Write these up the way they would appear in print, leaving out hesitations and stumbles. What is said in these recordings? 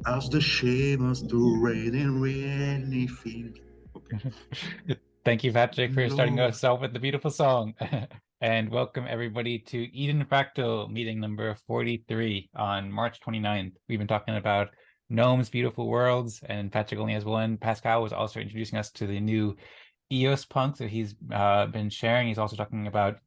As the shimmers to rain and rainy field. Okay. Thank you, Patrick, for starting Lord. us off with the beautiful song. And welcome everybody to Eden Fractal meeting number 43 on March 29th. We've been talking about gnomes, beautiful worlds, and Patrick only has one. Pascal was also introducing us to the new EOS punk that he's been sharing. He's also talking about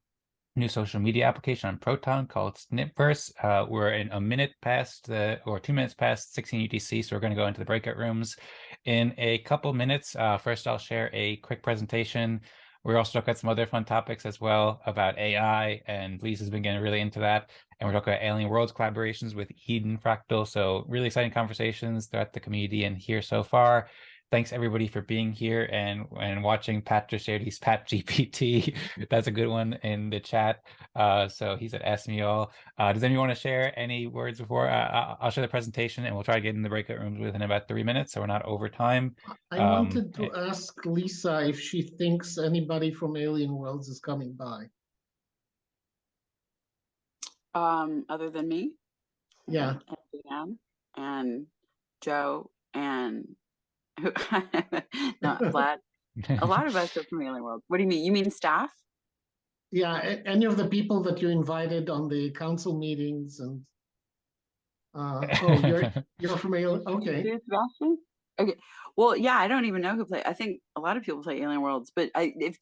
new social media application on Proton called Snipverse. We're in a minute past or 2 minutes past 16 UTC, so we're going to go into the breakout rooms in a couple minutes. First, I'll share a quick presentation. We're also talking about some other fun topics as well about AI, and Lisa's been getting really into that. And we're talking about Alien Worlds collaborations with Eden Fractal. So really exciting conversations throughout the community and here so far. Thanks everybody for being here and watching Pat just shared his Pat GPT. That's a good one in the chat. So he's at Ask Me All. Does anyone want to share any words before? I'll share the presentation and we'll try to get in the breakout rooms within about 3 minutes, so we're not over time. I wanted to ask Lisa if she thinks anybody from Alien Worlds is coming by. Other than me? Yeah. And and Joe and not Vlad. A lot of us are from Alien World. What do you mean? You mean staff? Yeah, any of the people that you invited on the council meetings and you're from Alien. Okay. Sebastian? Okay. Well, yeah, I don't even know who play. I think a lot of people play Alien Worlds, but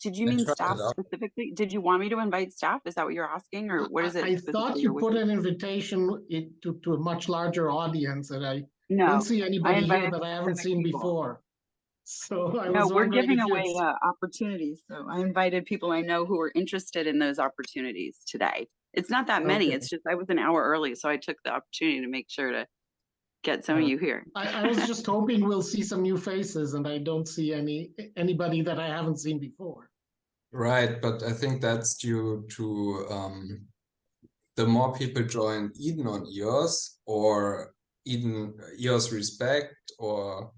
did you mean staff specifically? Did you want me to invite staff? Is that what you're asking, or what is it? I thought you put an invitation to a much larger audience, and I don't see anybody here that I haven't seen before. So I was we're giving away opportunities. So I invited people I know who were interested in those opportunities today. It's not that many. It's just I was an hour early, so I took the opportunity to make sure to get some of you here. I was just hoping we'll see some new faces, and I don't see anybody that I haven't seen before. Right, but I think that's due to the more people join Eden on EOS or Eden EOS Respect or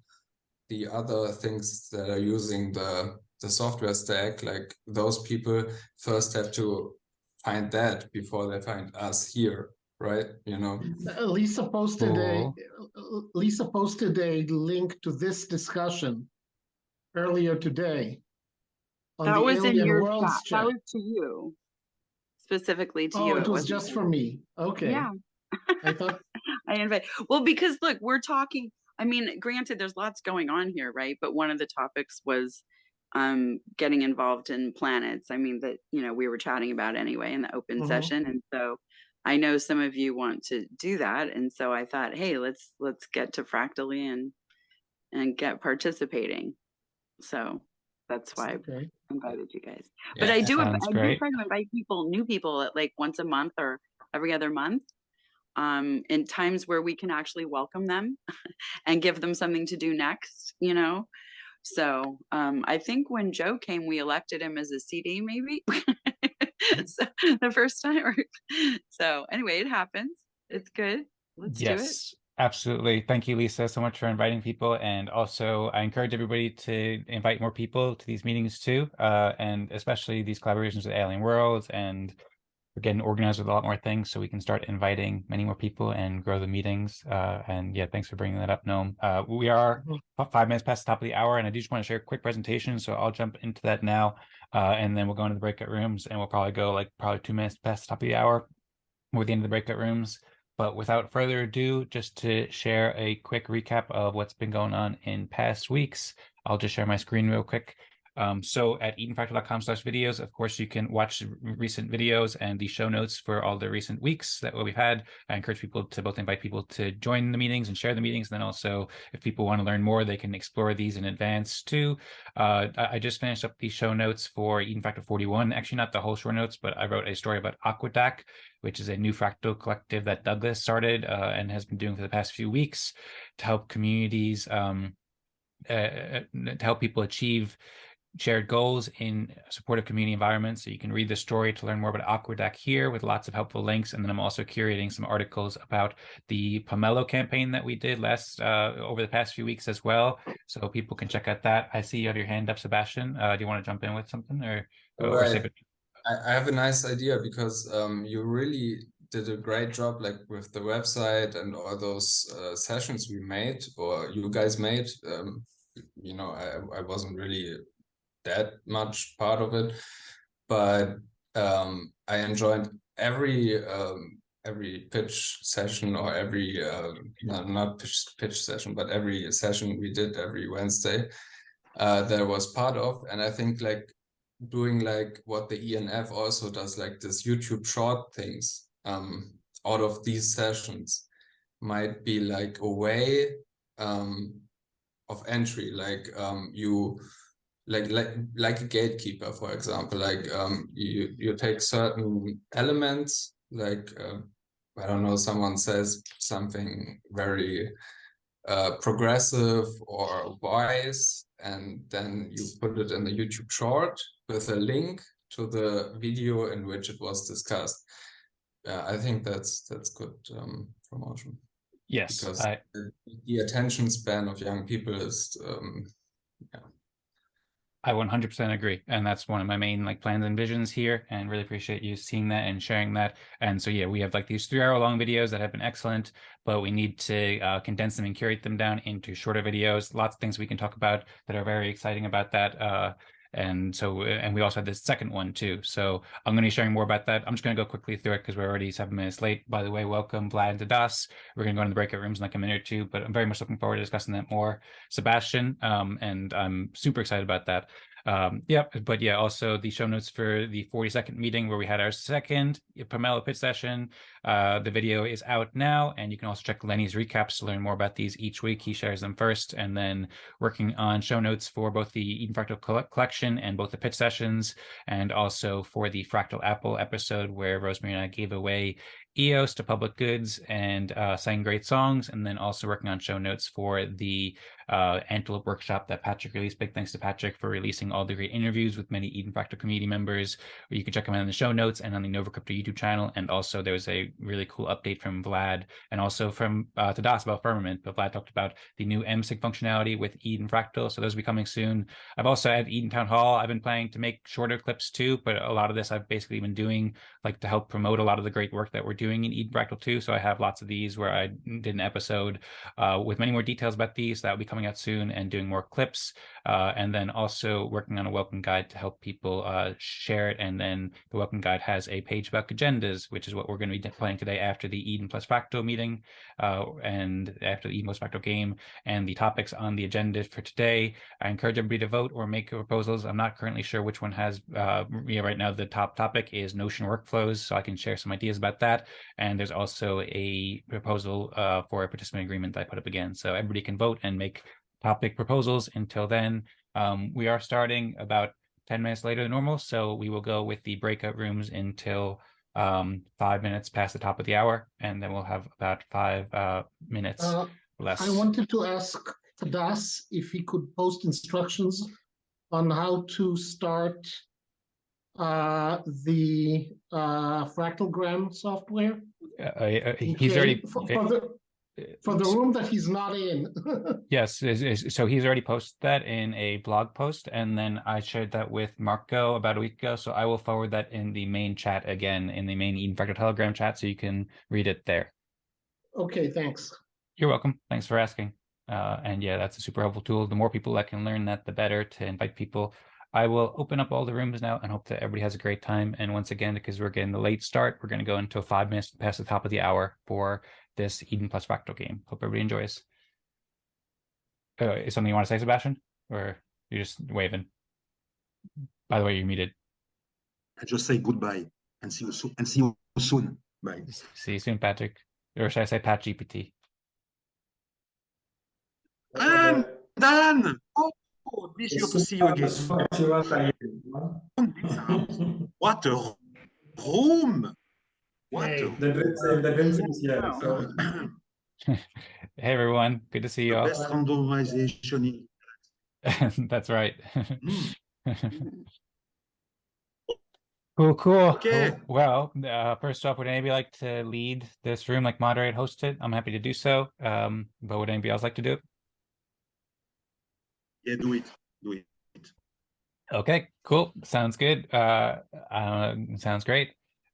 the other things that are using the software stack, like those people first have to find that before they find us here, right? You know. Lisa posted a link to this discussion earlier today. That was in your chat. That was to you, specifically to you. Oh, it was just for me. Okay. Yeah. I thought I invite. Well, because look, we're talking. I mean, granted, there's lots going on here, right? But one of the topics was getting involved in planets. I mean, that we were chatting about anyway in the open session, and so I know some of you want to do that, and so I thought, hey, let's get to Fractally and get participating. So that's why I invited you guys. Yeah, but I do try to invite new people, like once a month or every other month. In times where we can actually welcome them and give them something to do next, So I think when Joe came, we elected him as a CD, maybe so, the first time. So anyway, it happens. It's good. Let's do it. Absolutely. Thank you, Lisa, so much for inviting people. And also, I encourage everybody to invite more people to these meetings too, and especially these collaborations with Alien Worlds. And we're getting organized with a lot more things, so we can start inviting many more people and grow the meetings. And yeah, thanks for bringing that up, Noam. We are 5 minutes past the top of the hour, and I do just want to share a quick presentation, so I'll jump into that now, and then we'll go into the breakout rooms, and we'll probably go probably 2 minutes past the top of the hour with the end of the breakout rooms. But without further ado, just to share a quick recap of what's been going on in past weeks, I'll just share my screen real quick. So at edenfractal.com/videos, of course, you can watch recent videos and the show notes for all the recent weeks that we've had. I encourage people to both invite people to join the meetings and share the meetings. And then also, if people want to learn more, they can explore these in advance too. I just finished up the show notes for Eden Fractal 41. Actually, not the whole show notes, but I wrote a story about Aquadac, which is a new fractal collective that Douglas started and has been doing for the past few weeks to help communities, to help people achieve shared goals in supportive community environments. So you can read the story to learn more about Aquadac here with lots of helpful links. And then I'm also curating some articles about the Pomelo campaign that we did over the past few weeks as well. So people can check out that. I see you have your hand up, Sebastian. Do you want to jump in with something or save it? I have a nice idea because you really did a great job, like with the website and all those sessions we made, or you guys made. You know, I wasn't really that much part of it, but I enjoyed every pitch session, or every no, not pitch session, but every session we did every Wednesday that I was part of. And I think like doing like what the ENF also does, like this YouTube short things out of these sessions, might be like a way of entry, like you like a gatekeeper, for example. Like you take certain elements, like I don't know, someone says something very progressive or wise, and then you put it in the YouTube short with a link to the video in which it was discussed. I think that's good promotion. Yes, because the attention span of young people is yeah. I 100% agree. And that's one of my main like plans and visions here, and really appreciate you seeing that and sharing that. And so, yeah, we have like these 3-hour long videos that have been excellent, but we need to condense them and curate them down into shorter videos. Lots of things we can talk about that are very exciting about that. And so, and we also had this second one too. So I'm going to be sharing more about that. I'm just going to go quickly through it because we're already 7 minutes late. By the way, welcome Vlad and Das. We're going to go into the breakout rooms in like a minute or two, but I'm very much looking forward to discussing that more, Sebastian. And I'm super excited about that. But yeah, also the show notes for the 42nd meeting where we had our second Pomelo pitch session. The video is out now, and you can also check Lenny's recaps to learn more about these each week. He shares them first, and then working on show notes for both the Eden Fractal collection and both the pitch sessions, and also for the Fractal Apple episode where Rosemary and I gave away EOS to public goods and sang great songs, and then also working on show notes for the Antelope workshop that Patrick released. Big thanks to Patrick for releasing all the great interviews with many Eden Fractal community members. You can check them out in the show notes and on the Nova Crypto YouTube channel. And also there was a really cool update from Vlad and also from Tadas about Firmament, but Vlad talked about the new MSIG functionality with Eden Fractal. So those will be coming soon. I've also had Eden Town Hall. I've been planning to make shorter clips too, but a lot of this I've basically been doing like to help promote a lot of the great work that we're doing in Eden Fractal too. So I have lots of these where I did an episode with many more details about these that will be coming out soon, and doing more clips, and then also working on a welcome guide to help people share it. And then the welcome guide has a page about agendas, which is what we're going to be playing today after the Eden plus Fractal meeting, and after the Eden plus Fractal game. And the topics on the agenda for today, I encourage everybody to vote or make proposals. I'm not currently sure which one has right now. The top topic is Notion workflows, so I can share some ideas about that. And there's also a proposal for a participant agreement that I put up again, so everybody can vote and make topic proposals. Until then, we are starting about 10 minutes later than normal, so we will go with the breakout rooms until 5 minutes past the top of the hour, and then we'll have about 5 minutes less. I wanted to ask Tadas if he could post instructions on how to start the Fractalgram software. He's already for the room that he's not in. Yes, so he's already posted that in a blog post, and then I shared that with Marco about a week ago, so I will forward that in the main chat again, in the main Eden Fractal Telegram chat, so you can read it there. Okay, thanks. You're welcome. Thanks for asking. And yeah, that's a super helpful tool. The more people that can learn that, the better, to invite people. I will open up all the rooms now and hope that everybody has a great time. And once again, because we're getting the late start, we're going to go until 5 minutes past the top of the hour for this Eden plus Fractal game. Hope everybody enjoys. Is something you want to say, Sebastian? Or you're just waving? By the way, you're muted. I just say goodbye and see you soon. And see you soon. Bye. See you soon, Patrick. Or should I say Pat GPT? Dan! Pleasure to see you again. What a room! What a Hey everyone, good to see you all. Best randomization. That's right. Cool. Okay. Well, first off, would anybody like to lead this room, like moderate, host it? I'm happy to do so. But would anybody else like to do it? Yeah, do it. Okay, cool. Sounds good. Sounds great.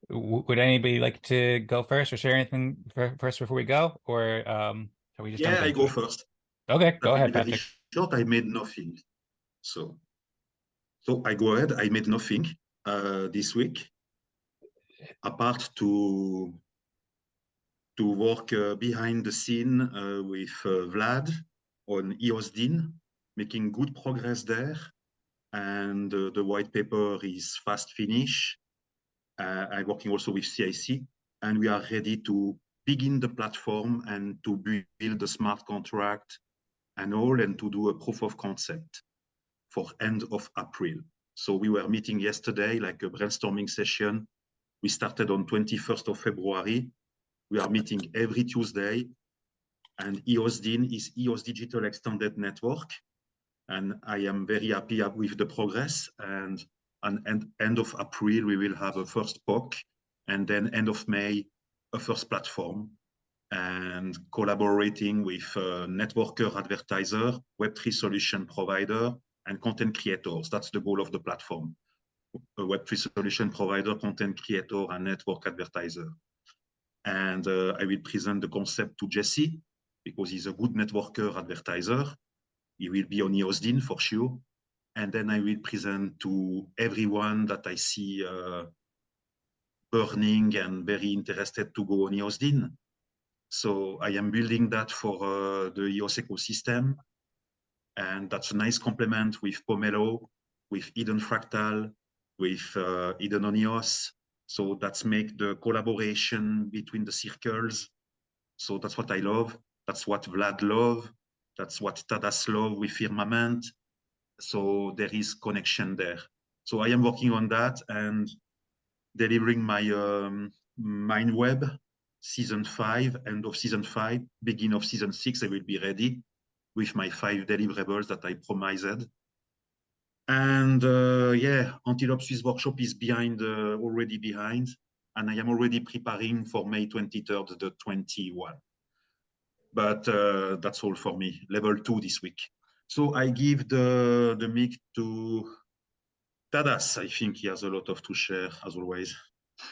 Would anybody like to go first or share anything first before we go, or shall we just jump I into go it? first. Okay, go That will ahead, be very Patrick. short. I made nothing. So I go ahead. I made nothing this week, apart to work behind the scene with Vlad on EOSDIN, making good progress there. And the white paper is fast finished. I'm working also with CIC, and we are ready to begin the platform and to build the smart contract and all, and to do a proof of concept for end of April. So we were meeting yesterday, like a brainstorming session. We started on 21st of February. We are meeting every Tuesday, and EOSDIN is EOS Digital Extended Network. And I am very happy with the progress. And end of April, we will have a first POC, and then end of May, a first platform, and collaborating with networker, advertiser, Web3 solution provider, and content creators. That's the goal of the platform. A Web3 solution provider, content creator, and network advertiser. And I will present the concept to Jesse, because he's a good networker advertiser. He will be on EOSDIN for sure. And then I will present to everyone that I see burning and very interested to go on EOSDIN. So I am building that for the EOS ecosystem. And that's a nice complement with Pomelo, with Eden Fractal, with Eden on EOS. So that's make the collaboration between the circles. So that's what I love. That's what Vlad love. That's what Tadas love with Firmament. So there is connection there. So I am working on that and delivering my MindWeb season 5, end of season 5, beginning of season 6. I will be ready with my 5 deliverables that I promised. And Antelope Swiss workshop is already behind, and I am already preparing for May 23rd, the 21. But that's all for me. Level 2 this week. So I give the mic to Tadas. I think he has a lot to share, as always.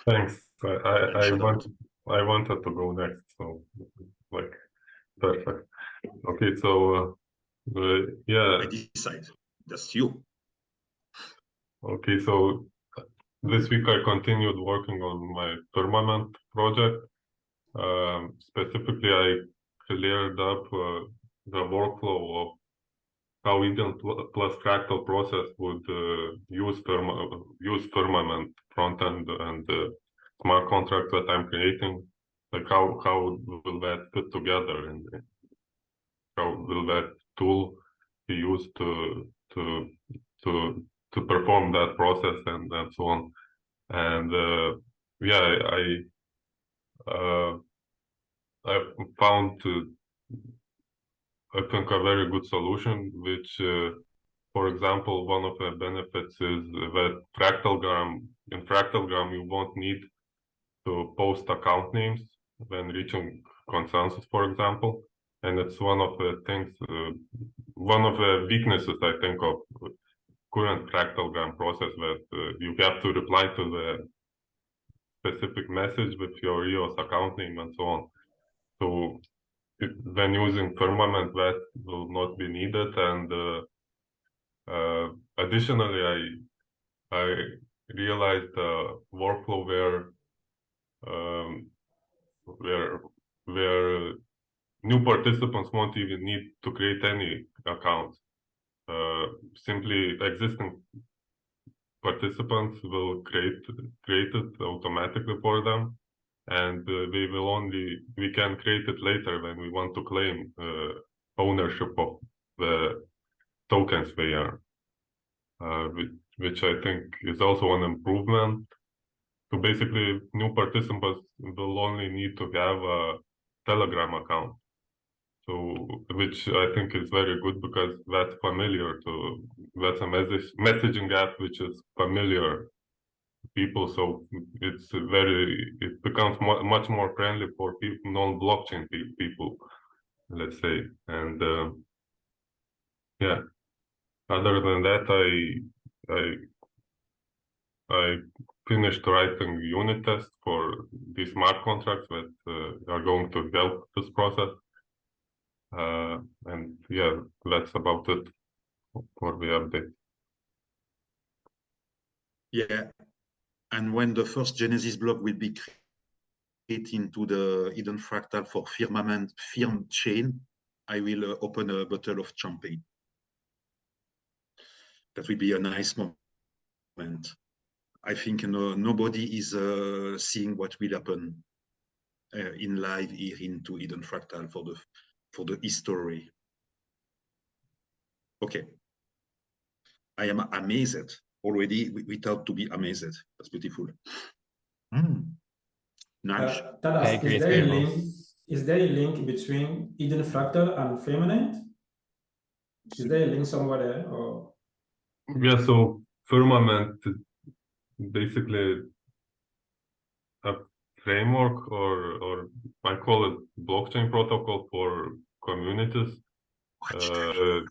Thanks. I wanted to go next, so like perfect. Okay, so yeah. I decide. That's you. Okay, so this week I continued working on my Firmament project. Specifically, I cleared up the workflow of how Eden plus Fractal process would use Firmament frontend and smart contract that I'm creating. Like how will that fit together, and how will that tool be used to perform that process and so on. And I found I think a very good solution, which for example, one of the benefits is that in Fractalgram you won't need to post account names when reaching consensus, for example. And it's one of the things, one of the weaknesses, I think, of current Fractalgram process, that you have to reply to the specific message with your EOS account name and so on. So when using Firmament, that will not be needed. And additionally, I realized a workflow where new participants won't even need to create any accounts. Simply existing participants will create it automatically for them, and we can create it later when we want to claim ownership of the tokens they earn, which I think is also an improvement. So basically, new participants will only need to have a Telegram account. So, which I think is very good, because that's that's a messaging app which is familiar to people. So it becomes much more friendly for people, non-blockchain people, let's say. And other than that, I finished writing unit tests for these smart contracts that are going to help this process. And yeah, that's about it for the update. Yeah, and when the first Genesis block will be created into the hidden fractal for firmament firm chain, I will open a bottle of champagne. That will be a nice moment. I think nobody is seeing what will happen in live here into hidden fractal for the history. Okay, I am amazed already without to be amazed. That's beautiful. Nice. Is there a link between hidden fractal and firmament? Is there a link somewhere there? Or? Yeah, so firmament is basically a framework, or I call it blockchain protocol for communities.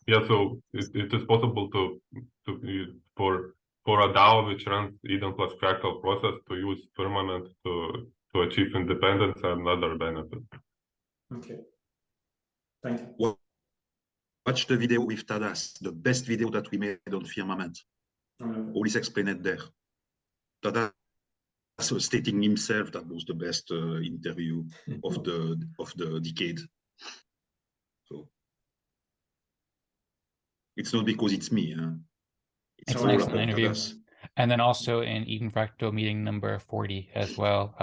Yeah, so it is possible for a DAO which runs hidden plus fractal process to use firmament to achieve independence and other benefits. Okay, thank you. Watch the video with Tadas, the best video that we made on firmament. All is explained there. Tadas stating himself that was the best interview of the decade. So it's not because it's me. It's an excellent interview. Tadas. And then also in Eden Fractal meeting number 40 as well.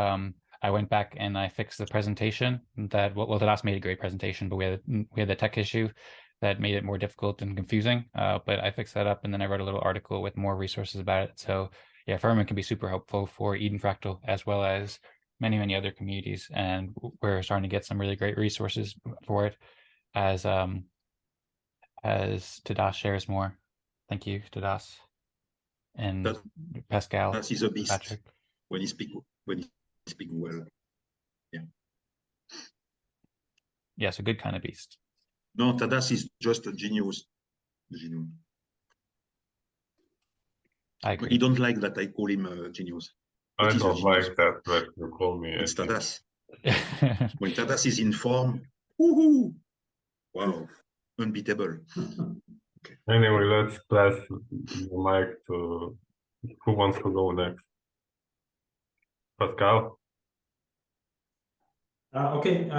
I went back and I fixed the presentation that, well, Tadas made a great presentation, but we had the tech issue that made it more difficult and confusing. But I fixed that up, and then I wrote a little article with more resources about it. So yeah, Firmament can be super helpful for Eden Fractal as well as many, many other communities. And we're starting to get some really great resources for it as Tadas shares more. Thank you, Tadas. And Pascal. Tadas is a beast. Patrick. When he speak well. Yeah. Yes, a good kind of beast. No, Tadas is just a genius. I agree. He don't like that I call him a genius. I don't like that you call me. It's Tadas. When Tadas is in form, woohoo! Wow, unbeatable. Okay. Anyway, let's pass the mic to who wants to go next. Pascal. Okay.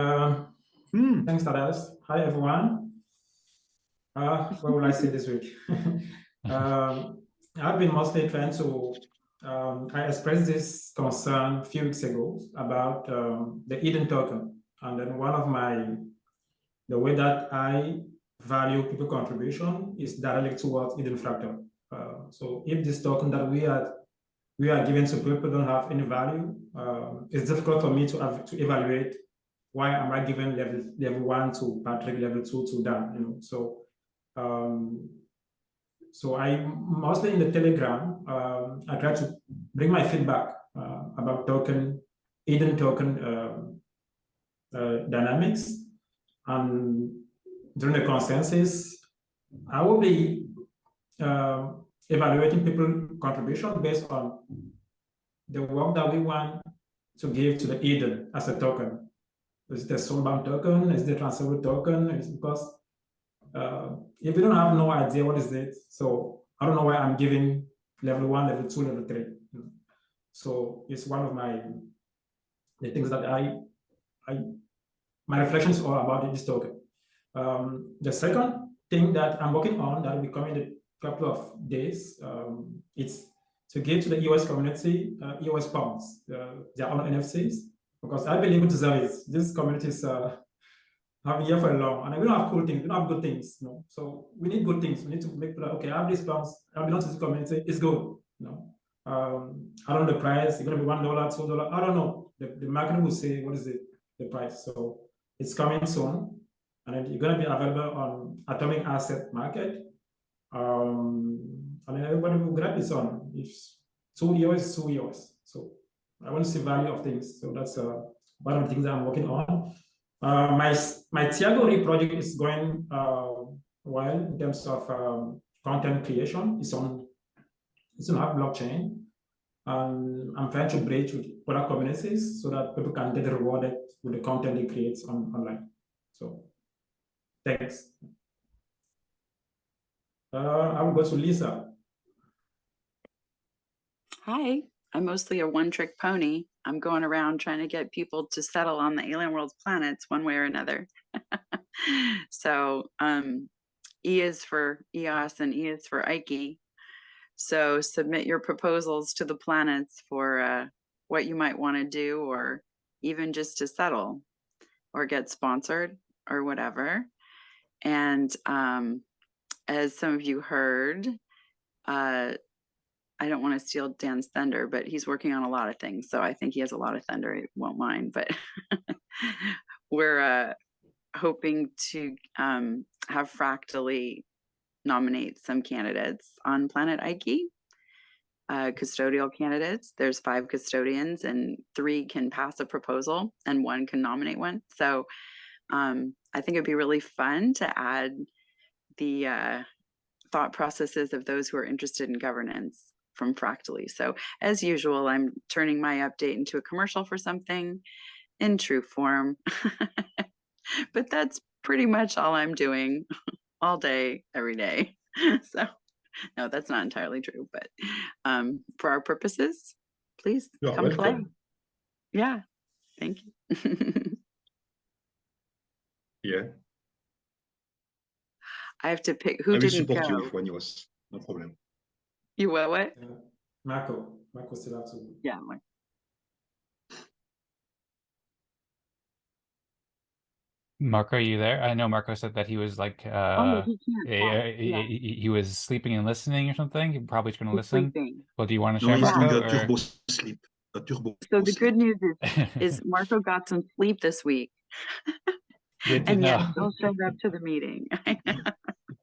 Thanks, Tadas. Hi, everyone. What will I say this week? I've been mostly trying to, I expressed this concern a few weeks ago about the Eden token. And then the way that I value people contribution is directly towards Eden Fractal. So if this token that we are given to people don't have any value, it's difficult for me to evaluate why am I giving level 1 to Patrick, level 2 to Dan, So, so I mostly in the Telegram, I try to bring my feedback about Eden token dynamics, and during the consensus, I will be evaluating people's contribution based on the work that we want to give to the Eden as a token. Is it a soulbound token? Is it a transferable token? It's because if you don't have no idea what is it, so I don't know why I'm giving level 1, level 2, level 3. So it's one of the things that my reflection is all about this token. The second thing that I'm working on that will be coming in a couple of days, it's to give to the EOS community EOS pumps, their own NFCs, because I believe it deserves it. This community is have been here for a long, and we don't have cool things, we don't have good things, So we need good things. We need to make people like, okay, I have these pumps, I belong to this community, it's good, I don't know the price, it's gonna be $1, $2, I don't know. The market will say what is the price. So it's coming soon, and then it's gonna be available on Atomic Asset Market. And then everybody will grab this on. If 2 years, 2 years. So I want to see value of things. So that's one of the things that I'm working on. My Tiago project is going well in terms of content creation. It's on our blockchain. I'm trying to bridge with other communities so that people can get rewarded with the content they create online. So thanks. I will go to Lisa. Hi, I'm mostly a one-trick pony. I'm going around trying to get people to settle on the alien world's planets one way or another. So E is for EOS and E is for Ike. So submit your proposals to the planets for what you might want to do, or even just to settle or get sponsored or whatever. And as some of you heard, I don't want to steal Dan's thunder, but he's working on a lot of things. So I think he has a lot of thunder. He won't mind, but we're hoping to have Fractally nominate some candidates on Planet Ike, custodial candidates. There's 5 custodians and 3 can pass a proposal and 1 can nominate one. So I think it'd be really fun to add the thought processes of those who are interested in governance from Fractally. So as usual, I'm turning my update into a commercial for something in true form. But that's pretty much all I'm doing all day, every day. So no, that's not entirely true, but for our purposes, please come play. Yeah, thank you. Yeah. I have to pick who didn't go. I will support you if one was, no problem. You what? Marco still has to. Yeah, Marco, are you there? I know Marco said that he was like he was sleeping and listening or something. He's probably going to listen. Sleeping. Well, do you want to share, Marco? He's doing a turbo sleep. So the good news is Marco got some sleep this week. Good to and know. yet still showed up to the meeting.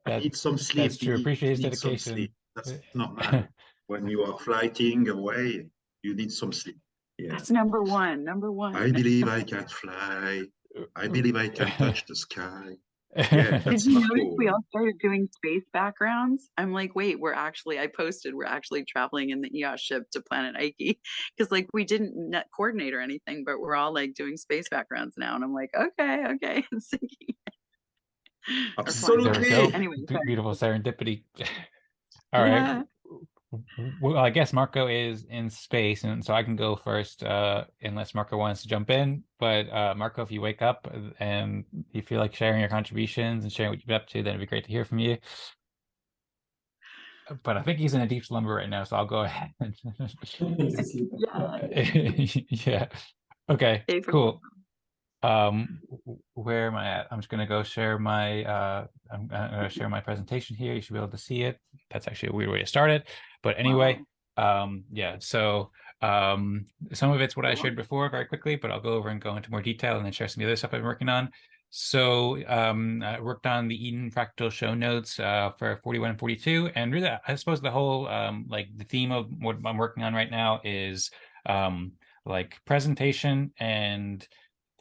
Need some sleep. That's true. Appreciate his dedication. That's normal. When you are flying away, you need some sleep. Yeah. That's number one. I believe I can fly. I believe I can touch the sky. Yeah, did you notice we all started doing space backgrounds? I'm like, wait, I posted we're actually traveling in the EOS ship to Planet Ike, because like we didn't coordinate or anything, but we're all like doing space backgrounds now, and I'm like, okay, absolutely. Anyway, beautiful serendipity. All right. Well, I guess Marco is in space, and so I can go first, unless Marco wants to jump in. But Marco, if you wake up and you feel like sharing your contributions and sharing what you've been up to, then it'd be great to hear from you. But I think he's in a deep slumber right now, so I'll go ahead. Yeah. Okay. Cool. Where am I at? I'm just gonna go share my I'm gonna share my presentation here. You should be able to see it. That's actually a weird way to start it, but anyway, yeah, so some of it's what I shared before very quickly, but I'll go over and go into more detail and then share some of the other stuff I've been working on. So I worked on the Eden Fractal show notes for 41 and 42, and really I suppose the whole like the theme of what I'm working on right now is like presentation and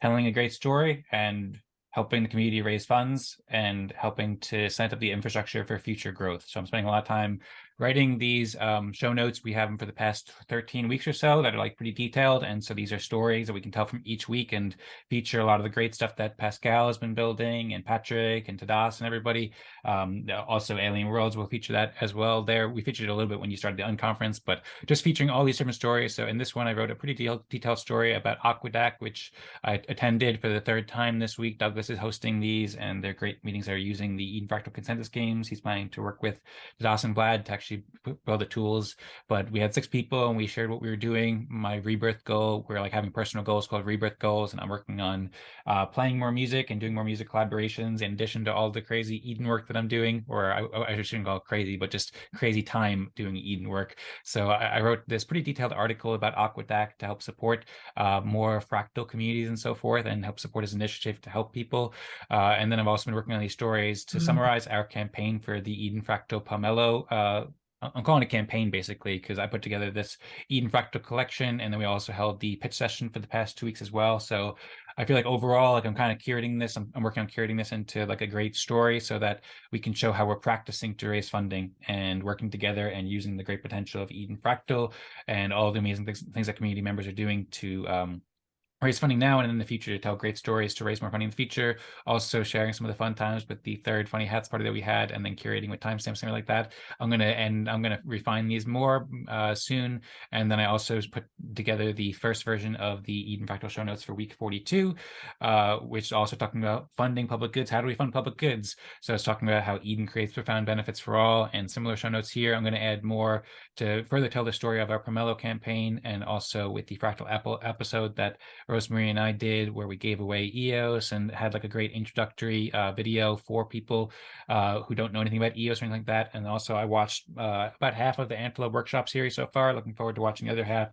telling a great story and helping the community raise funds and helping to set up the infrastructure for future growth. So I'm spending a lot of time writing these show notes. We have them for the past 13 weeks or so that are like pretty detailed. And so these are stories that we can tell from each week and feature a lot of the great stuff that Pascal has been building, and Patrick and Tadas and everybody. Also Alien Worlds will feature that as well there. We featured it a little bit when you started the unconference, but just featuring all these different stories. So in this one, I wrote a pretty detailed story about Aquadac, which I attended for the 3rd time this week. Douglas is hosting these, and they're great meetings. They're using the Eden Fractal Consensus games. He's planning to work with Tadas and Vlad to actually build the tools. But we had 6 people and we shared what we were doing. My rebirth goal, we're like having personal goals called rebirth goals, and I'm working on playing more music and doing more music collaborations in addition to all the crazy Eden work that I'm doing, or I shouldn't call it crazy, but just crazy time doing Eden work. So I wrote this pretty detailed article about Aquadac to help support more fractal communities and so forth, and help support his initiative to help people. And then I've also been working on these stories to summarize our campaign for the Eden Fractal Pomelo. I'm calling it a campaign basically because I put together this Eden Fractal collection, and then we also held the pitch session for the past 2 weeks as well. So I feel like overall, like I'm kind of curating this. I'm working on curating this into like a great story so that we can show how we're practicing to raise funding and working together and using the great potential of Eden Fractal and all the amazing things that community members are doing to raise funding now and in the future to tell great stories to raise more money in the future. Also sharing some of the fun times with the third Funny Hats party that we had, and then curating with timestamps, something like that. I'm gonna refine these more soon. And then I also put together the first version of the Eden Fractal show notes for week 42, which is also talking about funding public goods. How do we fund public goods? So it's talking about how Eden creates profound benefits for all, and similar show notes here. I'm going to add more to further tell the story of our Pomelo campaign, and also with the Fractal Apple episode that Rosemary and I did, where we gave away EOS and had like a great introductory video for people who don't know anything about EOS or anything like that. And also I watched about half of the Antelope workshop series so far. Looking forward to watching the other half.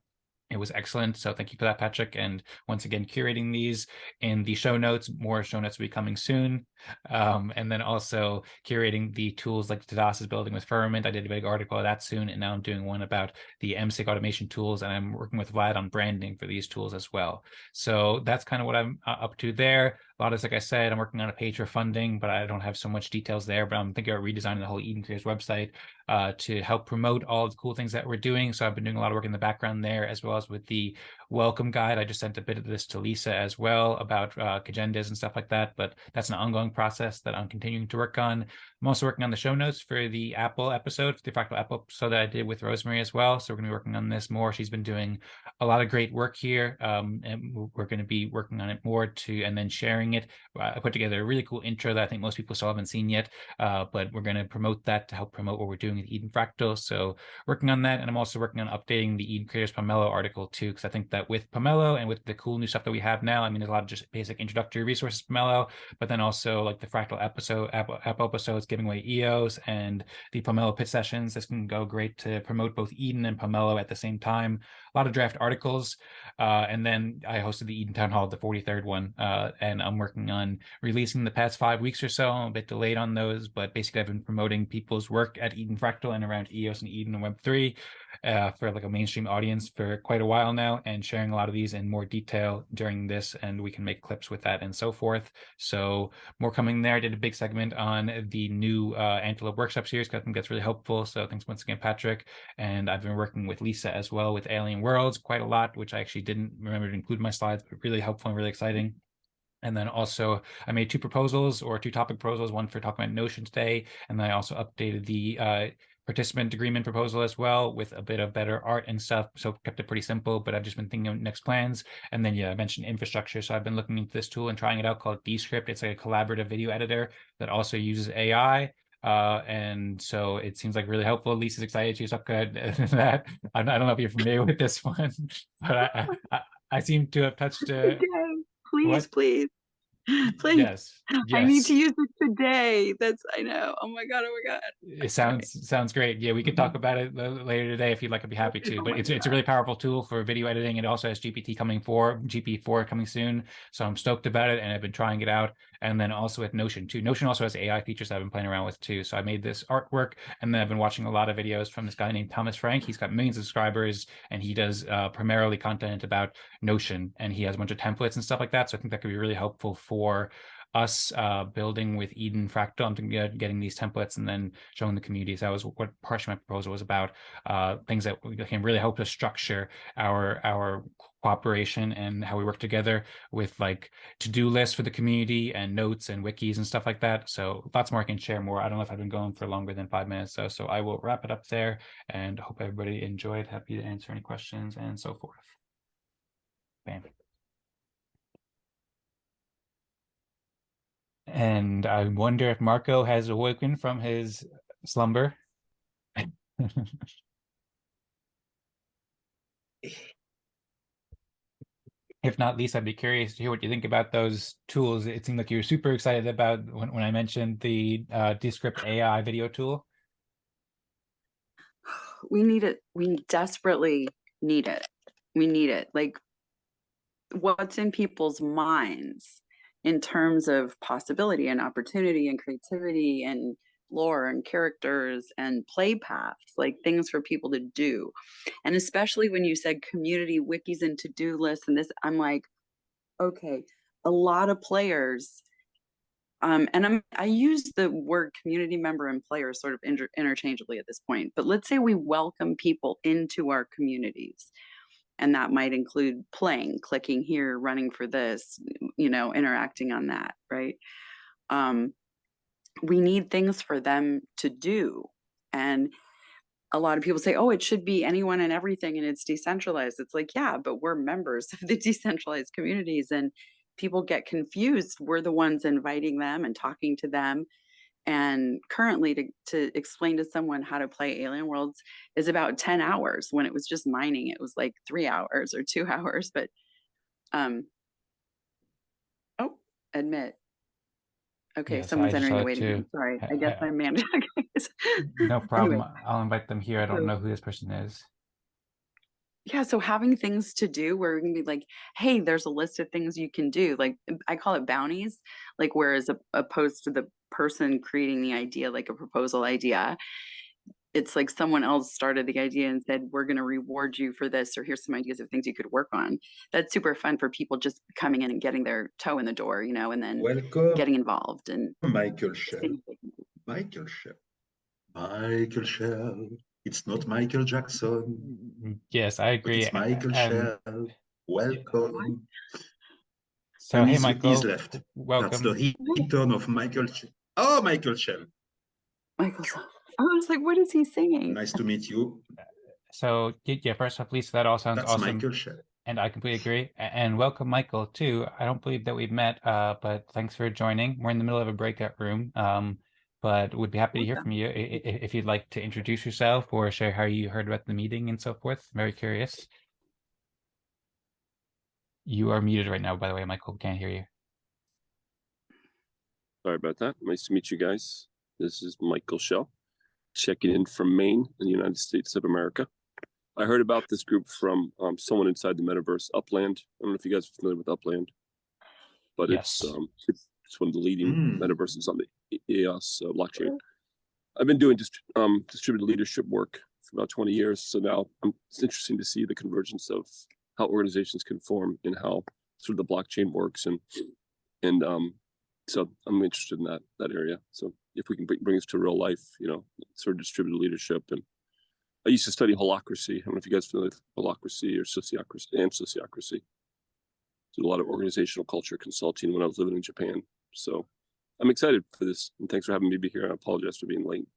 It was excellent. So thank you for that, Patrick. And once again, curating these in the show notes. More show notes will be coming soon. And then also curating the tools like TDAS is building with Firmament. I did a big article of that soon. And now I'm doing one about the MSIG automation tools. And I'm working with Vlad on branding for these tools as well. So that's kind of what I'm up to there. A lot of, like I said, I'm working on a page for funding, but I don't have so much details there. But I'm thinking about redesigning the whole Eden Careers website to help promote all the cool things that we're doing. So I've been doing a lot of work in the background there, as well as with the welcome guide. I just sent a bit of this to Lisa as well about agendas and stuff like that. But that's an ongoing process that I'm continuing to work on. I'm also working on the show notes for the Apple episode, the Fractal Apple episode that I did with Rosemary as well. So we're going to be working on this more. She's been doing a lot of great work here, and we're going to be working on it more and then sharing it. I put together a really cool intro that I think most people still haven't seen yet, but we're going to promote that to help promote what we're doing with Eden Fractal. So working on that, and I'm also working on updating the Eden Creators Pomelo article too, because I think that with Pomelo and with the cool new stuff that we have now, I mean, there's a lot of just basic introductory resources Pomelo, but then also like the Fractal Apple episodes giving away EOS and the Pomelo pitch sessions. This can go great to promote both Eden and Pomelo at the same time. A lot of draft articles, and then I hosted the Eden Town Hall, the 43rd one, and I'm working on releasing the past 5 weeks or so. I'm a bit delayed on those, but basically I've been promoting people's work at Eden Fractal and around EOS and Eden and Web3 for like a mainstream audience for quite a while now, and sharing a lot of these in more detail during this, and we can make clips with that and so forth. So more coming there. I did a big segment on the new Antelope workshop series, because I think that's really helpful. So thanks once again, Patrick. And I've been working with Lisa as well with Alien Worlds quite a lot, which I actually didn't remember to include in my slides, but really helpful and really exciting. And then also I made 2 proposals, or 2 topic proposals, one for talking about Notion today. And then I also updated the participant agreement proposal as well with a bit of better art and stuff. So kept it pretty simple, but I've just been thinking of next plans. And then, yeah, I mentioned infrastructure. So I've been looking into this tool and trying it out called Descript. It's like a collaborative video editor that also uses AI. And so it seems like really helpful. Lisa's excited. She's up good at that. I don't know if you're familiar with this one, but I seem to have touched Please, please. Please. Yes. I need to use it today. I know. Oh my God. It sounds great. Yeah, we could talk about it later today if you'd like. I'd be happy to. But it's a really powerful tool for video editing. It also has GP4 coming soon. So I'm stoked about it, and I've been trying it out. And then also with Notion too. Notion also has AI features I've been playing around with too. So I made this artwork, and then I've been watching a lot of videos from this guy named Thomas Frank. He's got millions of subscribers, and he does primarily content about Notion, and he has a bunch of templates and stuff like that. So I think that could be really helpful for us building with Eden Fractal. I'm thinking of getting these templates and then showing the communities. That was what partially my proposal was about, things that can really help us structure our cooperation and how we work together with like to-do lists for the community and notes and wikis and stuff like that. So lots more I can share more. I don't know if I've been going for longer than 5 minutes, so I will wrap it up there, and hope everybody enjoyed. Happy to answer any questions and so forth. Bam. And I wonder if Marco has awoken from his slumber. If not, Lisa, I'd be curious to hear what you think about those tools. It seemed like you were super excited about when I mentioned the Descript AI video tool. We need it. We desperately need it. We need it. Like, what's in people's minds in terms of possibility and opportunity and creativity and lore and characters and play paths, like things for people to do. And especially when you said community wikis and to-do lists and this, I'm like, okay, a lot of players, and I use the word community member and player sort of interchangeably at this point, but let's say we welcome people into our communities. And that might include playing, clicking here, running for this, interacting on that, right? We need things for them to do. And a lot of people say, oh, it should be anyone and everything and it's decentralized. It's like, yeah, but we're members of the decentralized communities and people get confused. We're the ones inviting them and talking to them. And currently to explain to someone how to play Alien Worlds is about 10 hours. When it was just mining, it was like 3 hours or 2 hours. But admit. Okay, Yes, someone's I just entering the saw it waiting room. too. Sorry, I guess I'm managing. No problem. Anyway, I'll invite them here. I don't know who this person is. yeah, so having things to do where we can be like, hey, there's a list of things you can do. Like I call it bounties, like whereas opposed to the person creating the idea, like a proposal idea, it's like someone else started the idea and said, we're going to reward you for this, or here's some ideas of things you could work on. That's super fun for people just coming in and getting their toe in the door, and then Welcome, getting involved. And Michael Shell. Michael Shell. Michael Shell. It's not Michael Jackson. Yes, I agree. It's Michael Shell. Welcome. So, and hey, he's Michael. Left. Welcome. That's the return of Michael Shell. Oh, Michael Shell. Michael Shell. I was like, what is he singing? Nice to meet you. So, yeah, first off, Lisa, that all sounds That's awesome. Michael Shell. And I completely agree. And welcome, Michael, too. I don't believe that we've met, but thanks for joining. We're in the middle of a breakout room, but would be happy to hear from you if you'd like to introduce yourself or share how you heard about the meeting and so forth. I'm very curious. You are muted right now, by the way, Michael. Can't hear you. Sorry about that. Nice to meet you guys. This is Michael Shell, checking in from Maine in the United States of America. I heard about this group from someone inside the metaverse, Upland. I don't know if you guys are familiar with Upland, but yes. it's one of the leading metaverses on the EOS blockchain. I've been doing distributed leadership work for about 20 years, so now it's interesting to see the convergence of how organizations can form and how sort of the blockchain works, and so I'm interested in that area. So if we can bring this to real life, sort of distributed leadership. And I used to study holacracy. I don't know if you guys are familiar with holacracy or sociocracy. Did a lot of organizational culture consulting when I was living in Japan. So I'm excited for this, and thanks for having me be here. I apologize for being late.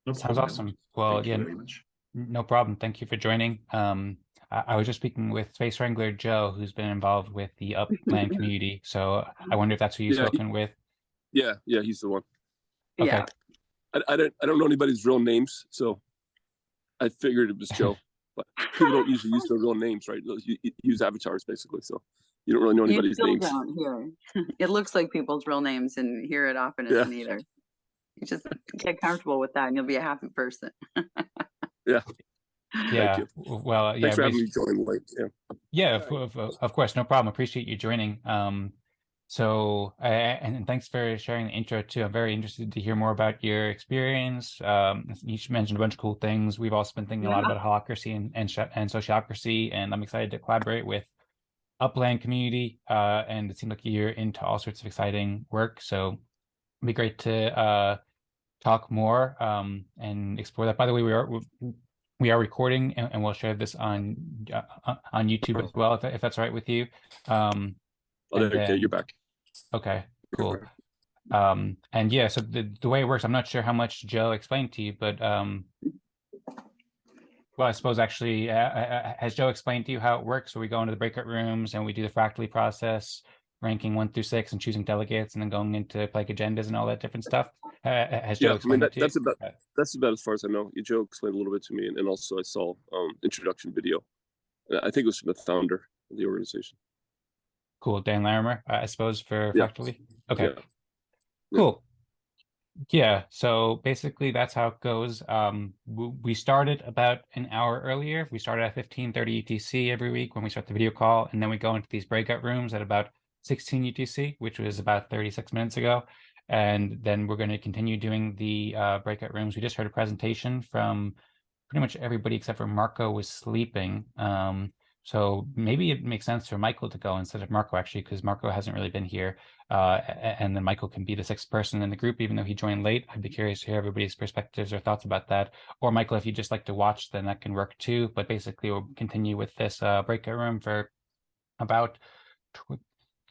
No Sounds problem. awesome. Well, Thank you very much. No problem. Thank you for joining. I was just speaking with Space Wrangler Joe, who's been involved with the Upland community. So I wonder if that's who you've spoken with. Yeah, he's the one. Okay. Yeah. I don't know anybody's real names, so I figured it was Joe. But people don't usually use their real names, right? You use avatars basically, so you don't really know anybody's names. Don't here. It looks like people's real names, and here it often isn't either. You just get comfortable with that, and you'll be a happy person. Yeah. Yeah. Thank you. Well, yeah. Thanks for having me join late. Yeah, of course, no problem. Appreciate you joining. So, and thanks for sharing the intro too. I'm very interested to hear more about your experience. You mentioned a bunch of cool things. We've also been thinking a lot about holacracy and sociocracy, and I'm excited to collaborate with Upland community. And it seems like you're into all sorts of exciting work. So it'd be great to talk more and explore that. By the way, we are recording, and we'll share this on YouTube as well, if that's all right with you. You're back. Okay, cool. And yeah, so the way it works, I'm not sure how much Joe explained to you, but well, I suppose actually, has Joe explained to you how it works? So we go into the breakout rooms and we do the fractally process, ranking 1 through 6 and choosing delegates, and then going into like agendas and all that different stuff. Has Joe explained that to you? That's about as far as I know. Joe explained a little bit to me, and also I saw introduction video. I think it was from the founder of the organization. Cool, Dan Larimer, I suppose, for Fractally. Okay, yeah. Cool. Yeah, so basically that's how it goes. We started about an hour earlier. We started at 15:30 UTC every week when we start the video call, and then we go into these breakout rooms at about 16 UTC, which was about 36 minutes ago. And then we're going to continue doing the breakout rooms. We just heard a presentation from pretty much everybody except for Marco was sleeping. So maybe it makes sense for Michael to go instead of Marco, actually, because Marco hasn't really been here. And then Michael can be the sixth person in the group, even though he joined late. I'd be curious to hear everybody's perspectives or thoughts about that. Or Michael, if you just like to watch, then that can work too. But basically, we'll continue with this breakout room for about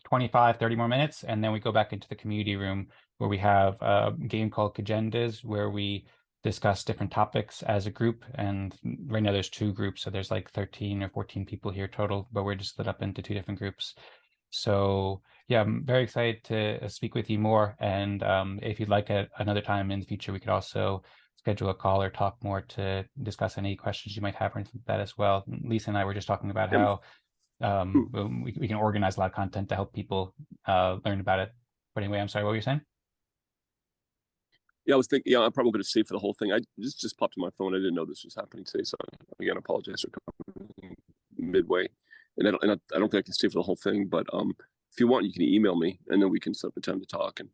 25, 30 more minutes. And then we go back into the community room where we have a game called Agendas, where we discuss different topics as a group. And right now there's 2 groups. So there's like 13 or 14 people here total, but we're just split up into 2 different groups. So yeah, I'm very excited to speak with you more. And if you'd like another time in the future, we could also schedule a call or talk more to discuss any questions you might have or anything like that as well. Lisa and I were just talking about how we can organize a lot of content to help people learn about it. But anyway, I'm sorry, what were you saying? Yeah, I was thinking, I'm probably going to stay for the whole thing. This just popped in my phone. I didn't know this was happening today. So again, I apologize for coming midway. And I don't think I can stay for the whole thing, but if you want, you can email me and then we can set up a time to talk. And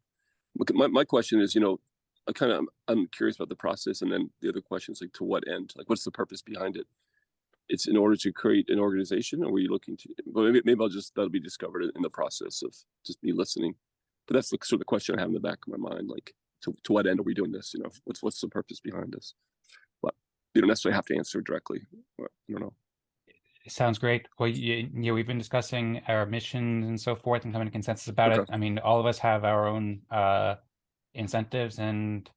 my question is, I'm curious about the process. And then the other question is like, to what end? Like, what's the purpose behind it? It's in order to create an organization, or were you looking to, well, maybe that'll be discovered in the process of just me listening. But that's the sort of the question I have in the back of my mind. Like, to what end are we doing this? What's the purpose behind this? But you don't necessarily have to answer directly. I don't know. It sounds great. Well, yeah, we've been discussing our missions and so forth and coming to consensus about it. I mean, all of us have our own incentives and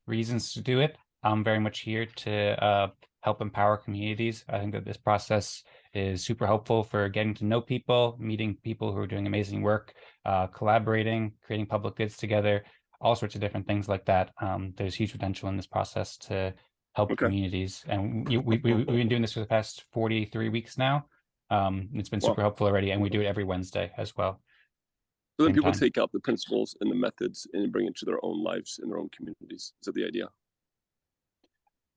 reasons to do it. I'm very much here to help empower communities. I think that this process is super helpful for getting to know people, meeting people who are doing amazing work, collaborating, creating public goods together, all sorts of different things like that. There's huge potential in this process to help communities. And we've been doing this for the past 43 weeks now. It's been super helpful already, and we do it every Wednesday as well. So then people take out the principles and the methods and bring it to their own lives and their own communities. Is that the idea?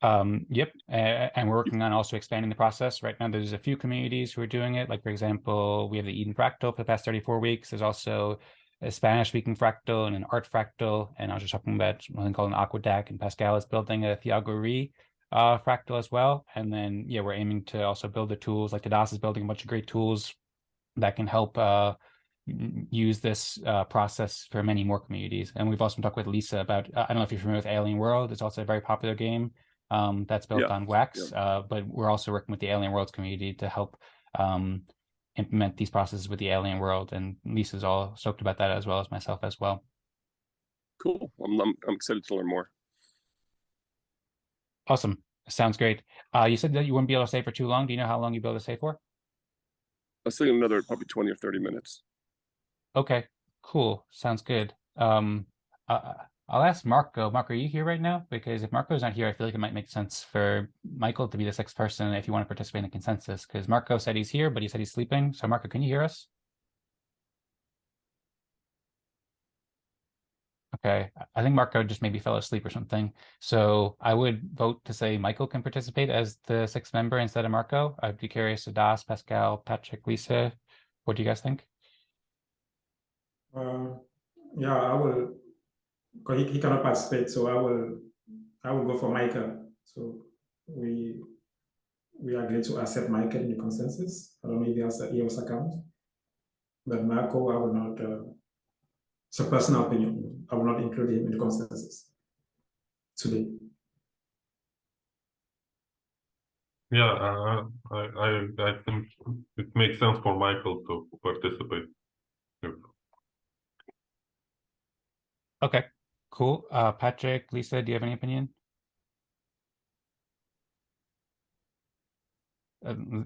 Yep. And we're working on also expanding the process. Right now, there's a few communities who are doing it. Like, for example, we have the Eden Fractal for the past 34 weeks. There's also a Spanish-speaking fractal and an art fractal. And I was just talking about something called an Aquadac, and Pascal is building a Thiago fractal as well. And then, yeah, we're aiming to also build the tools. Like, Tadas is building a bunch of great tools that can help use this process for many more communities. And we've also talked with Lisa about, I don't know if you're familiar with Alien World. It's also a very popular game that's built on Wax, but we're also working with the Alien Worlds community to help implement these processes with the Alien World. And Lisa's all stoked about that, as well as myself as well. Cool. I'm excited to learn more. Awesome. Sounds great. You said that you wouldn't be able to stay for too long. Do you know how long you'd be able to stay for? I was thinking another probably 20 or 30 minutes. Okay, cool. Sounds good. I'll ask Marco. Marco, are you here right now? Because if Marco's not here, I feel like it might make sense for Michael to be the sixth person if you want to participate in the consensus. Because Marco said he's here, but he said he's sleeping. So Marco, can you hear us? Okay, I think Marco just maybe fell asleep or something. So I would vote to say Michael can participate as the sixth member instead of Marco. I'd be curious to Das, Pascal, Patrick, Lisa. What do you guys think? Yeah, I will. Because he cannot participate, so I will go for Michael. So we agree to accept Michael in the consensus. I don't know if he also counts, but Marco, I will not. It's a personal opinion. I will not include him in the consensus today. Yeah, I think it makes sense for Michael to participate. Okay, cool. Patrick, Lisa, do you have any opinion?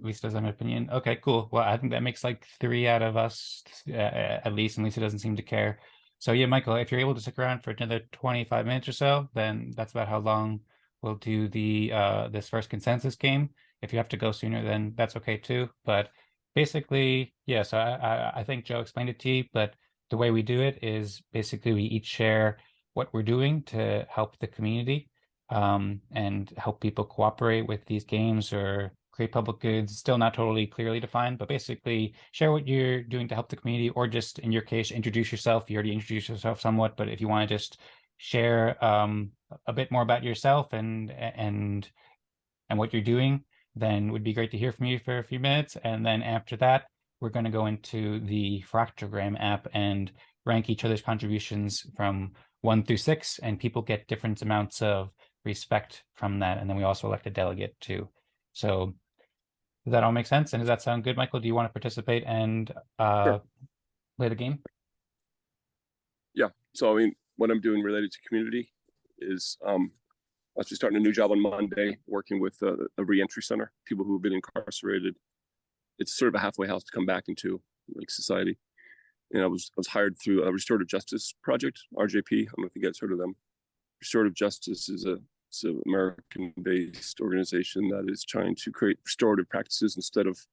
Lisa doesn't have an opinion. Okay, cool. Well, I think that makes like 3 out of us at least, and Lisa doesn't seem to care. So yeah, Michael, if you're able to stick around for another 25 minutes or so, then that's about how long we'll do the this first consensus game. If you have to go sooner, then that's okay too. But basically, yeah, so I think Joe explained it to you, but the way we do it is basically we each share what we're doing to help the community and help people cooperate with these games or create public goods. Still not totally clearly defined, but basically share what you're doing to help the community, or just in your case, introduce yourself. You already introduced yourself somewhat, but if you want to just share a bit more about yourself and what you're doing, then it would be great to hear from you for a few minutes. And then after that, we're going to go into the Fractogram app and rank each other's contributions from 1 through 6, and people get different amounts of respect from that. And then we also elect a delegate too. So does that all make sense? And does that sound good, Michael? Do you want to participate and Sure. play the game? Yeah. So, I mean, what I'm doing related to community is actually starting a new job on Monday, working with a reentry center, people who have been incarcerated. It's sort of a halfway house to come back into, like, society. And I was hired through a restorative justice project, RJP. I don't know if you guys heard of them. Restorative justice is an American-based organization that is trying to create restorative practices instead of,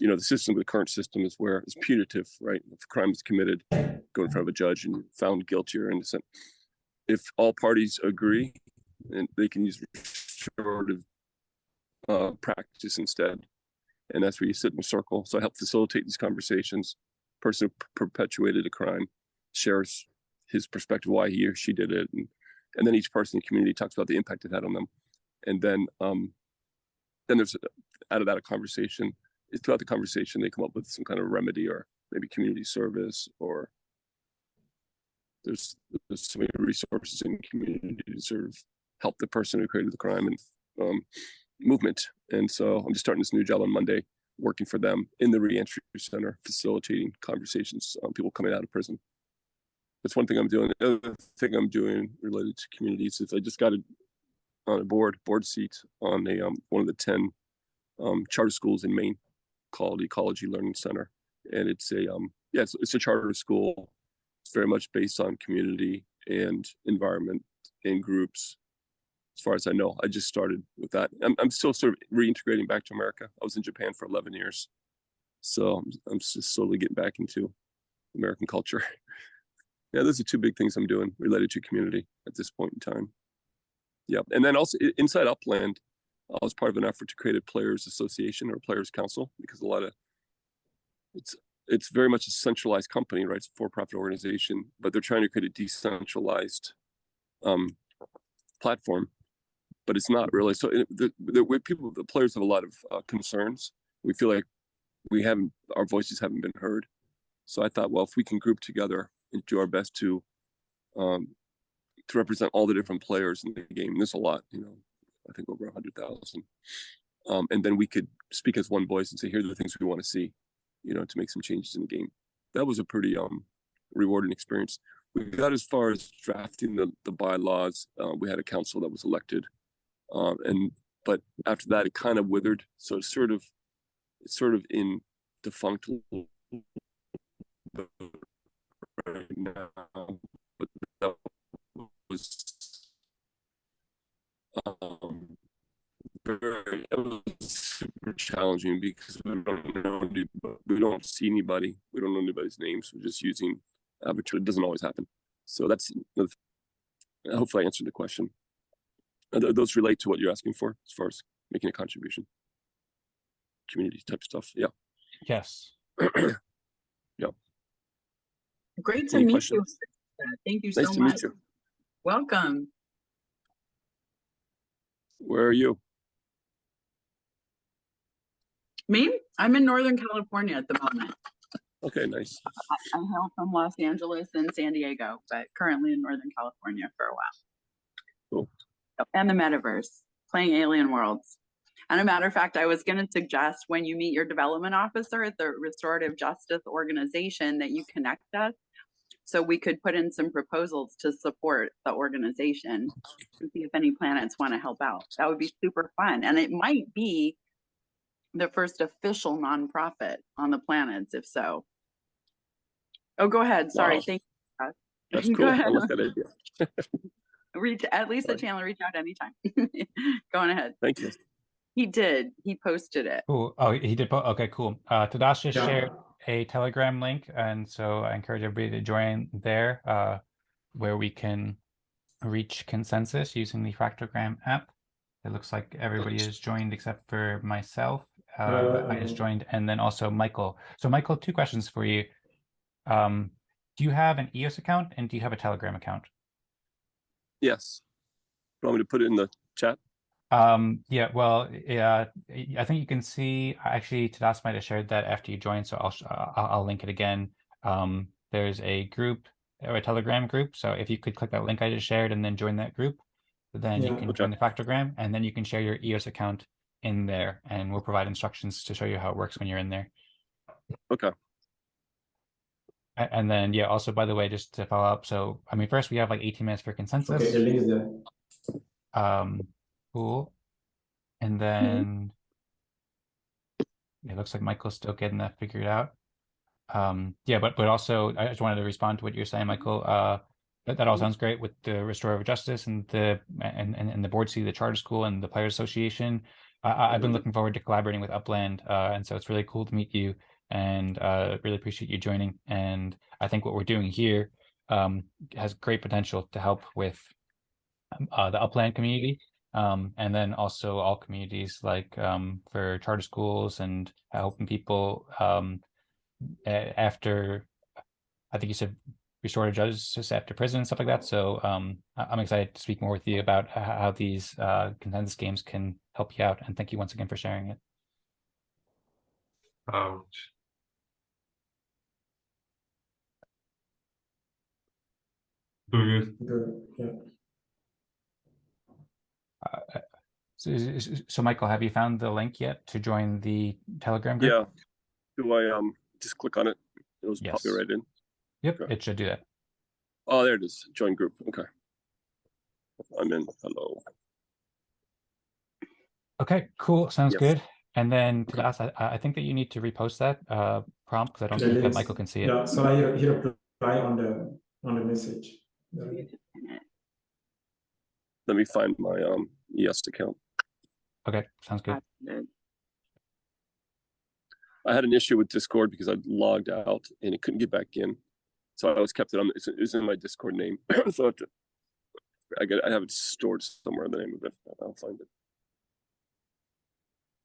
the system. The current system is where it's punitive, right? If a crime is committed, go in front of a judge and found guilty or innocent. If all parties agree, and they can use restorative practice instead. And that's where you sit in a circle. So I help facilitate these conversations. Person who perpetuated a crime shares his perspective, why he or she did it. And then each person in the community talks about the impact it had on them. And then there's, out of that, a conversation. Throughout the conversation, they come up with some kind of remedy, or maybe community service, or there's so many resources in the community to sort of help the person who created the crime and movement. And so I'm just starting this new job on Monday, working for them in the reentry center, facilitating conversations on people coming out of prison. That's one thing I'm doing. The other thing I'm doing related to communities is I just got on a board seat on one of the 10 charter schools in Maine called Ecology Learning Center. And it's it's a charter school. It's very much based on community and environment and groups. As far as I know, I just started with that. I'm still sort of reintegrating back to America. I was in Japan for 11 years. So I'm just slowly getting back into American culture. Yeah, those are two big things I'm doing related to community at this point in time. Yeah, and then also inside Upland, I was part of an effort to create a players association or players council, because it's very much a centralized company, right? It's a for-profit organization, but they're trying to create a decentralized platform, but it's not really. So the players have a lot of concerns. We feel like our voices haven't been heard. So I thought, well, if we can group together and do our best to represent all the different players in the game, and there's a lot, I think over 100,000. And then we could speak as one voice and say, here are the things we want to see, to make some changes in the game. That was a pretty rewarding experience. We got as far as drafting the bylaws. We had a council that was elected, but after that it kind of withered. So it's sort of in defunct right now. But that was it was super challenging, because we don't see anybody. We don't know anybody's names. We're just using arbitrary. It doesn't always happen. So that's, hopefully I answered the question. Those relate to what you're asking for as far as making a contribution, community type stuff. Yeah. Yes. Yeah. Great to meet you. Thank you so much. Nice to meet you. Welcome. Where are you? Me? I'm in Northern California at the moment. Okay, nice. I hail from Los Angeles and San Diego, but currently in Northern California for a while. Cool. And the metaverse, playing Alien Worlds. And a matter of fact, I was going to suggest when you meet your development officer at the Restorative Justice Organization that you connect us, so we could put in some proposals to support the organization and see if any planets want to help out. That would be super fun. And it might be the first official nonprofit on the planets, if so. Oh, go ahead. Sorry. Wow. Thank you. That's cool. Go ahead. I like that idea. Reach at Lisa Chandler, reach out anytime. Go on ahead. Thank you. He did. He posted it. Cool. Oh, he did. Okay, cool. Tadash just Yeah. shared a Telegram link, and so I encourage everybody to join there, where we can reach consensus using the Fractogram app. It looks like everybody is joined except for myself. I just joined, and then also Michael. So Michael, 2 questions for you. Do you have an EOS account, and do you have a Telegram account? Yes. You want me to put it in the chat? Yeah, well, yeah, I think you can see, actually, Tadas might have shared that after you joined, so I'll link it again. There's a group, or a Telegram group, so if you could click that link I just shared and then join that group, then you can join the Fractalgram, and then you can share your EOS account in there, and we'll provide instructions to show you how it works when you're in there. Okay. And then, yeah, also, by the way, just to follow up, so, I mean, first we have like 18 minutes for consensus. Okay, the link is there. Cool. And then it looks like Michael's still getting that figured out. Yeah, but also I just wanted to respond to what you're saying, Michael. That all sounds great with the Restorative Justice and the board seat, the Charter School, and the Players Association. I've been looking forward to collaborating with Upland, and so it's really cool to meet you, and really appreciate you joining. And I think what we're doing here has great potential to help with the Upland community, and then also all communities, like for charter schools and helping people after, I think you said restorative justice after prison and stuff like that. So I'm excited to speak more with you about how these consensus games can help you out. And thank you once again for sharing it. Ouch. Do you? So Michael, have you found the link yet to join the Telegram group? Yeah. Do I just click on it? It'll just pop me right in. Yep, okay. It should do that. Oh, there it is. Join group. Okay. I'm in. Hello. Okay, cool. Sounds good. And then to ask, I think that you need to repost that prompt, because I don't think that Michael can see it. Yeah, so I reply on the message. Let me find my ES account. Okay, sounds good. I had an issue with Discord because I logged out and it couldn't get back in, so I always kept it on. It's in my Discord name, so I have it stored somewhere. The name of it, I'll find it.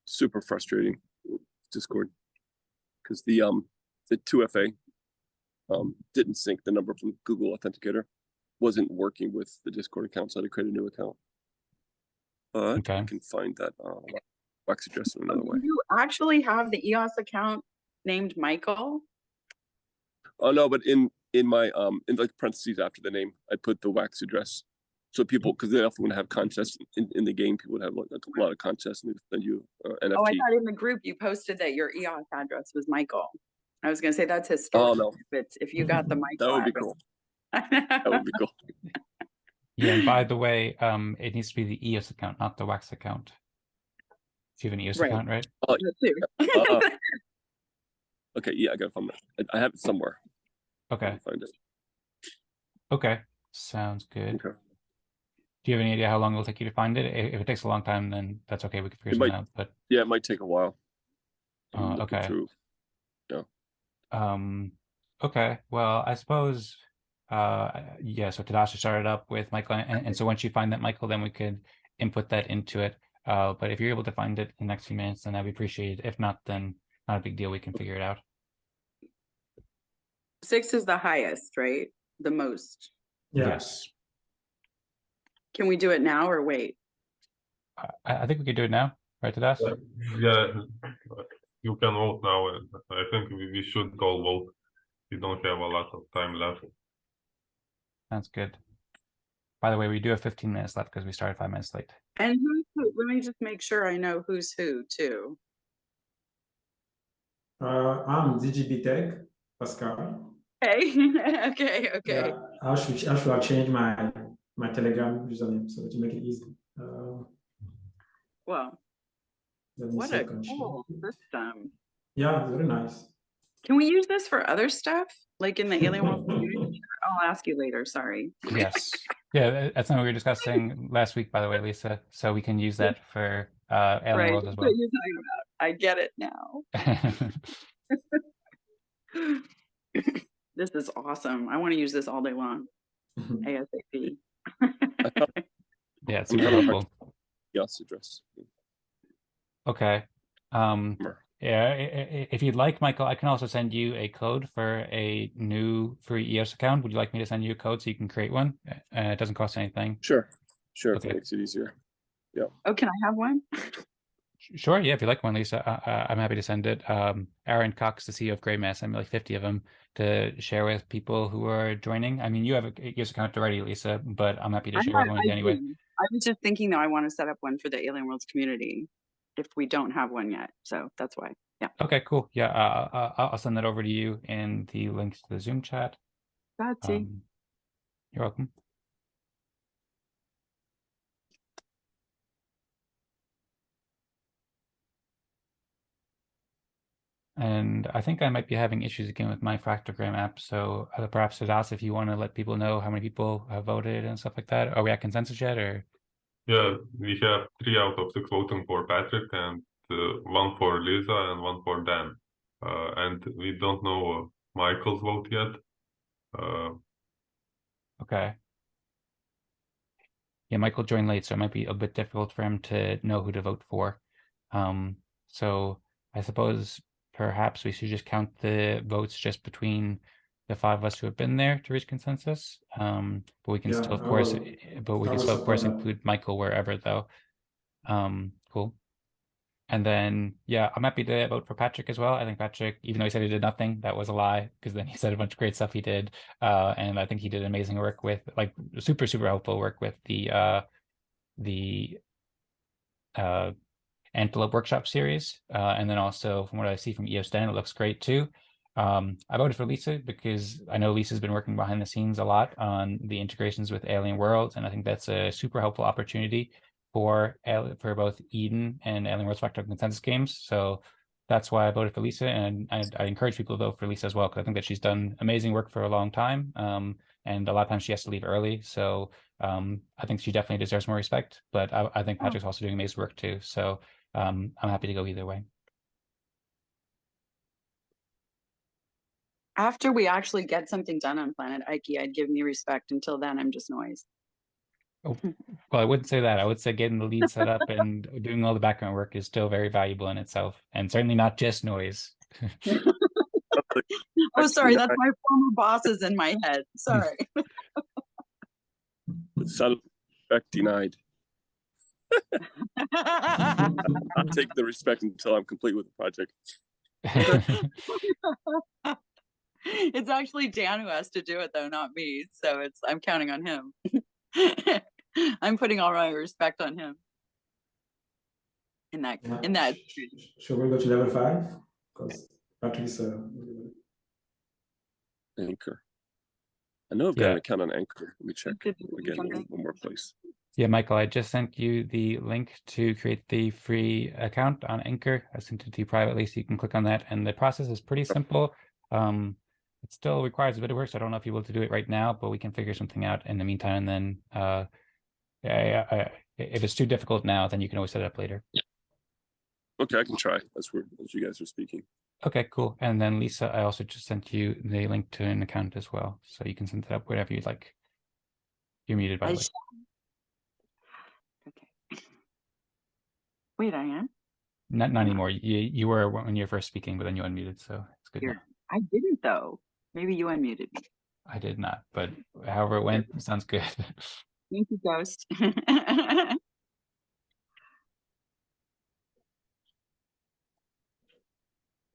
Super frustrating, Discord, because the 2FA didn't sync the number from Google Authenticator, wasn't working with the Discord account, so I had to create a new account. But I can find that wax address in another way. You actually have the EOS account named Michael? Oh no, but in my in like parentheses after the name, I put the wax address. So people, because they often want to have contests in the game, people would have like a lot of contests and they send you NFT. Oh, I thought in the group you posted that your EOS address was Michael. I was going to say that's historic. Oh no, if you got the Michael, that would be cool. That would be cool. Yeah, and by the way, it needs to be the EOS account, not the wax account. Do you have an EOS account, right? Okay, yeah, I gotta find it. I have it somewhere. Okay. Find it. Okay, sounds good. Okay. Do you have any idea how long it'll take you to find it? If it takes a long time, then that's okay. We can figure something out. But yeah, it might take a while. Okay. Yeah. Okay. Well, I suppose. Yeah. So Tadasha started up with Michael, and so once you find that, Michael, then we could input that into it. But if you're able to find it in the next few minutes, then that'd be appreciated. If not, then not a big deal. We can figure it out. 6 is the highest, right? The most. Yes. Can we do it now or wait? I think we could do it now, right, Tadas? Yeah, you can vote now. I think we should all vote. We don't have a lot of time left. Sounds good. By the way, we do have 15 minutes left because we started 5 minutes late. And who's who? Let me just make sure I know who's who too. I'm DGB Tech, Pascal. Okay. okay. Yeah, I should change my Telegram username so to make it easy. Well, what a cool system. Yeah, very nice. Can we use this for other stuff, like in the Alien World community? I'll ask you later. Sorry. Yes. Yeah, that's something we were discussing last week, by the way, Lisa. So we can use that for Alien World as well. What you're talking about. I get it now. This is awesome. I want to use this all day long. ASAP. Yeah, it's super helpful. Yes, address. Okay. Yeah, if you'd like, Michael, I can also send you a code for a new free EOS account. Would you like me to send you a code so you can create one? It doesn't cost anything. Sure. Okay. It makes it easier. Yeah. Oh, can I have one? Sure, yeah, if you like one, Lisa, I'm happy to send it. Aaron Cox, the CEO of Grey Mass, sent me like 50 of them to share with people who are joining. I mean, you have a Gears account already, Lisa, but I'm happy to share with one with you anyway. I was just thinking, though, I want to set up one for the Alien Worlds community if we don't have one yet. So that's why. Yeah. Okay, cool. Yeah, I'll send that over to you in the links to the Zoom chat. Grazie. You're welcome. And I think I might be having issues again with my fractogram app. So perhaps I'd ask if you want to let people know how many people have voted and stuff like that. Are we at consensus yet, or? Yeah, we have 3 out of 6 voting for Patrick, and 1 for Lisa and 1 for Dan. And we don't know Michael's vote yet. Okay. Yeah, Michael joined late, so it might be a bit difficult for him to know who to vote for. So I suppose perhaps we should just count the votes just between the 5 of us who have been there to reach consensus. But we can still, of course, include Michael wherever, though. Cool. And then, yeah, I'm happy to vote for Patrick as well. I think Patrick, even though he said he did nothing, that was a lie, because then he said a bunch of great stuff he did. And I think he did amazing work with, like, super, super helpful work with the Antelope Workshop series. And then also, from what I see from EOS Dan, it looks great too. I voted for Lisa because I know Lisa's been working behind the scenes a lot on the integrations with Alien Worlds, and I think that's a super helpful opportunity for both Eden and Alien Worlds Fractal Consensus games. So that's why I voted for Lisa, and I encourage people to vote for Lisa as well, because I think that she's done amazing work for a long time, and a lot of times she has to leave early. So I think she definitely deserves more respect, but I think Patrick's also doing amazing work too. So I'm happy to go either way. After we actually get something done on Planet Ike, I'd give me respect. Until then, I'm just noise. Oh, well, I wouldn't say that. I would say getting the lead set up and doing all the background work is still very valuable in itself, and certainly not just noise. Oh, sorry, that's my former bosses in my head. Sorry. Respect denied. I'll take the respect until I'm complete with the project. It's actually Dan who has to do it, though, not me. So I'm counting on him. I'm putting all my respect on him. In that. Should we go to level 5? Because Patrick's Anchor. I know I've got an account on Anchor. Let me check again one more place. Yeah, Michael, I just sent you the link to create the free account on Anchor. I sent it to you privately, so you can click on that. And the process is pretty simple. It still requires a bit of work, so I don't know if you're able to do it right now, but we can figure something out in the meantime. And then if it's too difficult now, then you can always set it up later. Okay, I can try. As you guys are speaking. Okay, cool. And then Lisa, I also just sent you the link to an account as well, so you can set it up wherever you'd like. You're muted, by the way. Okay. Wait, I am? Not anymore. You were when you were first speaking, but then you unmuted, so it's good now. I didn't, though. Maybe you unmuted me. I did not, but however it went, it sounds good. Thank you, Ghost.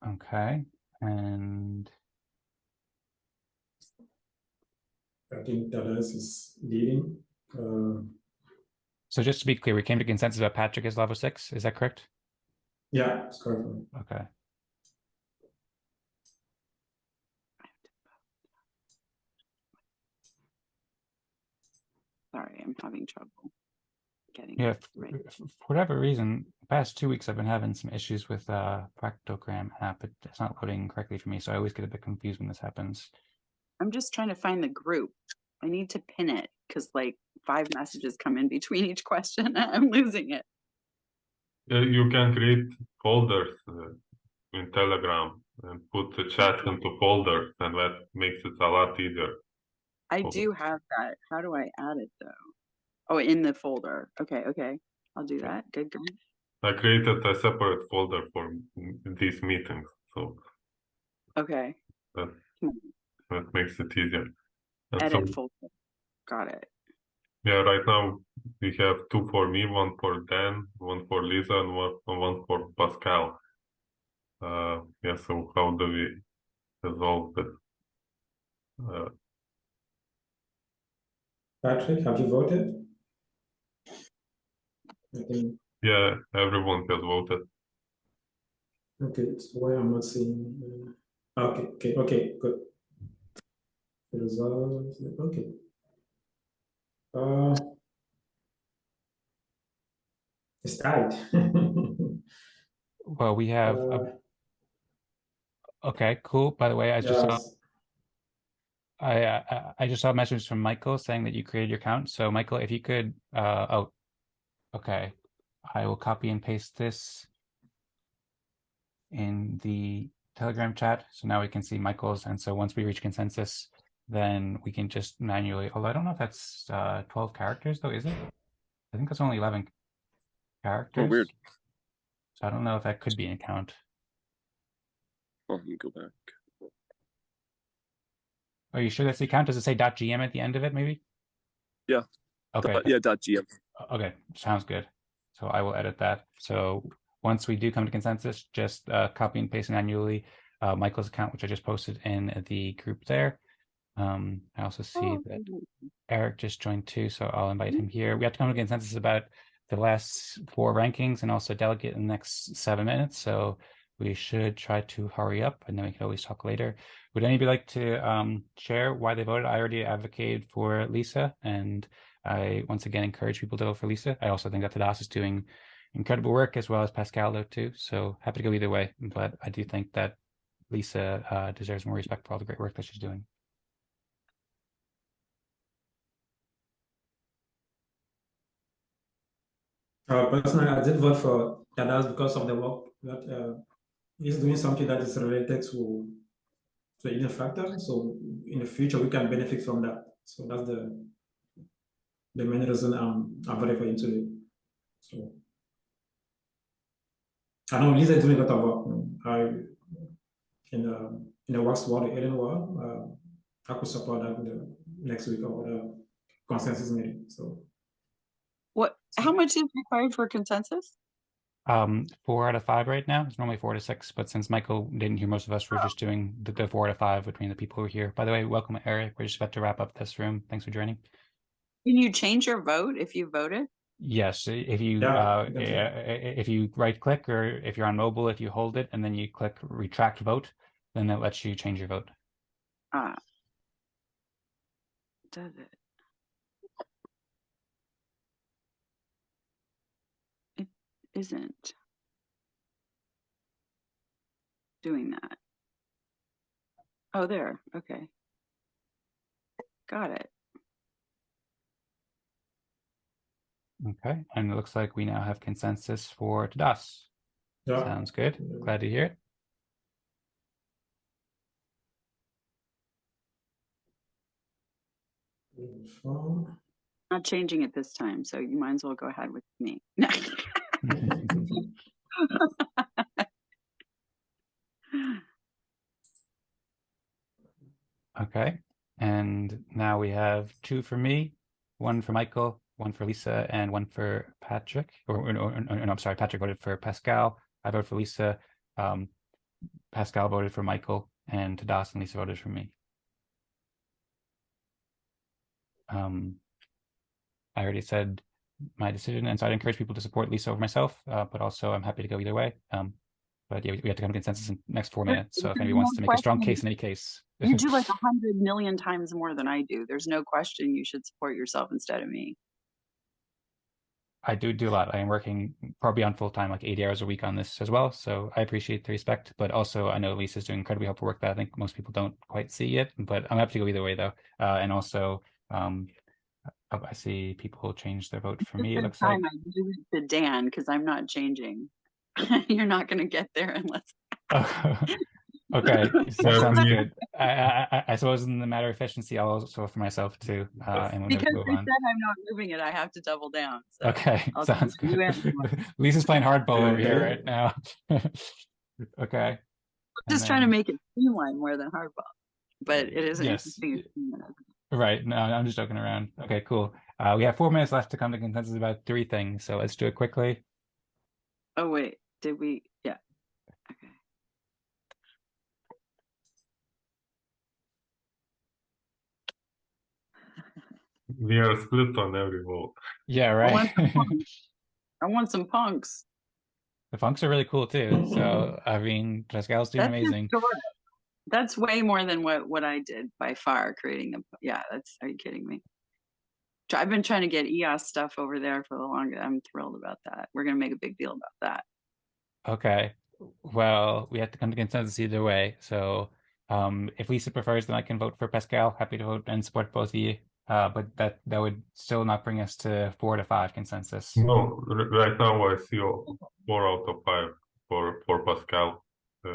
Okay, and I think Dallas is leading. So just to be clear, we came to consensus about Patrick as level 6. Is that correct? Yeah, it's correct. Okay. Sorry, I'm having trouble getting right. For whatever reason, the past 2 weeks I've been having some issues with Fractogram app. It's not loading correctly for me, so I always get a bit confused when this happens. I'm just trying to find the group. I need to pin it because like 5 messages come in between each question. I'm losing it. You can create folders in Telegram and put the chat into folders, and that makes it a lot easier. I do have that. How do I add it though? Oh, in the folder. Okay. I'll do that. Good. I created a separate folder for these meetings, so okay. That makes it easier. And Edit folder. Got it. Yeah, right now we have 2 for me, 1 for Dan, 1 for Lisa, and one for Pascal. Yeah, so how do we resolve it? Patrick, have you voted? I think. Yeah, everyone has voted. Okay, so why I'm not seeing. Okay, good. The results. Okay. It's tied. Well, we have. Okay, cool. By the way, I just saw. I just saw a message from Michael saying that you created your account. So Michael, if you could, oh, okay, I will copy and paste this in the Telegram chat. So now we can see Michael's, and so once we reach consensus, then we can just manually. Although I don't know if that's 12 characters though, is it? I think that's only 11 characters. Oh, weird. So I don't know if that could be an account. Oh, let me go back. Are you sure that's the account? Does it say .gm at the end of it, maybe? Yeah. Okay. Yeah, .gm. Okay, sounds good. So I will edit that. So once we do come to consensus, just copy and paste manually Michael's account, which I just posted in the group there. I also see that Eric just joined too, so I'll invite him here. We have to come to consensus about the last 4 rankings and also delegate in the next 7 minutes. So we should try to hurry up, and then we can always talk later. Would anybody like to share why they voted? I already advocated for Lisa, and I once again encourage people to vote for Lisa. I also think that Tadas is doing incredible work, as well as Pascal though too. So happy to go either way, but I do think that Lisa deserves more respect for all the great work that she's doing. Personally, I did vote for Tadas because of the work that he's doing, something that is related to the Eden factor. So in the future, we can benefit from that. So that's the main reason I voted for him today. So I know Lisa is doing a lot of work. In the Wax World, the Alien World, I could support that the next week or the consensus meeting. So how much is required for consensus? 4 out of 5 right now. It's normally 4 to 6, but since Michael didn't hear most of us, we're just doing the 4 out of 5 between the people who are here. By the way, welcome Eric. We're just about to wrap up this room. Thanks for joining. Can you change your vote if you voted? Yes, if you if you right click, or if you're on mobile, if you hold it and then you click retract vote, then that lets you change your vote. Does it? It isn't doing that. Oh, there. Okay. Got it. Okay, and it looks like we now have consensus for Tadas. Yeah. Sounds good. Glad to hear it. Not changing it this time, so you might as well go ahead with me. Okay, and now we have 2 for me, 1 for Michael, 1 for Lisa, and 1 for Patrick. No, I'm sorry, Patrick voted for Pascal. I voted for Lisa. Pascal voted for Michael, and Tadas and Lisa voted for me. I already said my decision, and so I'd encourage people to support Lisa over myself, but also I'm happy to go either way. But yeah, we have to come to consensus in the next 4 minutes. So if anybody wants to make a strong case in any case. You do like 100 million times more than I do. There's no question you should support yourself instead of me. I do a lot. I am working probably on full time, like 80 hours a week on this as well. So I appreciate the respect, but also I know Lisa's doing incredibly helpful work that I think most people don't quite see yet, but I'm happy to go either way though. And also, I see people change their vote for me. It looks like I do it to Dan because I'm not changing. You're not going to get there unless. Okay, that sounds good. I suppose in the matter of efficiency, I'll also for myself too. And because they said I'm not moving it, I have to double down. So okay, sounds good. Lisa's playing hardball over here right now. Okay. Just trying to make it streamline more than hardball, but it is yes. interesting. Right. No, I'm just joking around. Okay, cool. We have 4 minutes left to come to consensus about 3 things, so let's do it quickly. Oh, wait, did we? Yeah. Okay. We are split on every vote. Yeah, right. I want some punks. The funks are really cool too. So, I mean, Pascal's doing amazing. That's way more than what I did by far, creating them. Yeah, are you kidding me? I've been trying to get EOS stuff over there for the longest. I'm thrilled about that. We're going to make a big deal about that. Okay. Well, we have to come to consensus either way. So, if Lisa prefers, then I can vote for Pascal. Happy to vote and support both of you. But that would still not bring us to 4 to 5 consensus. No, right now I see 4 out of 5 for Pascal.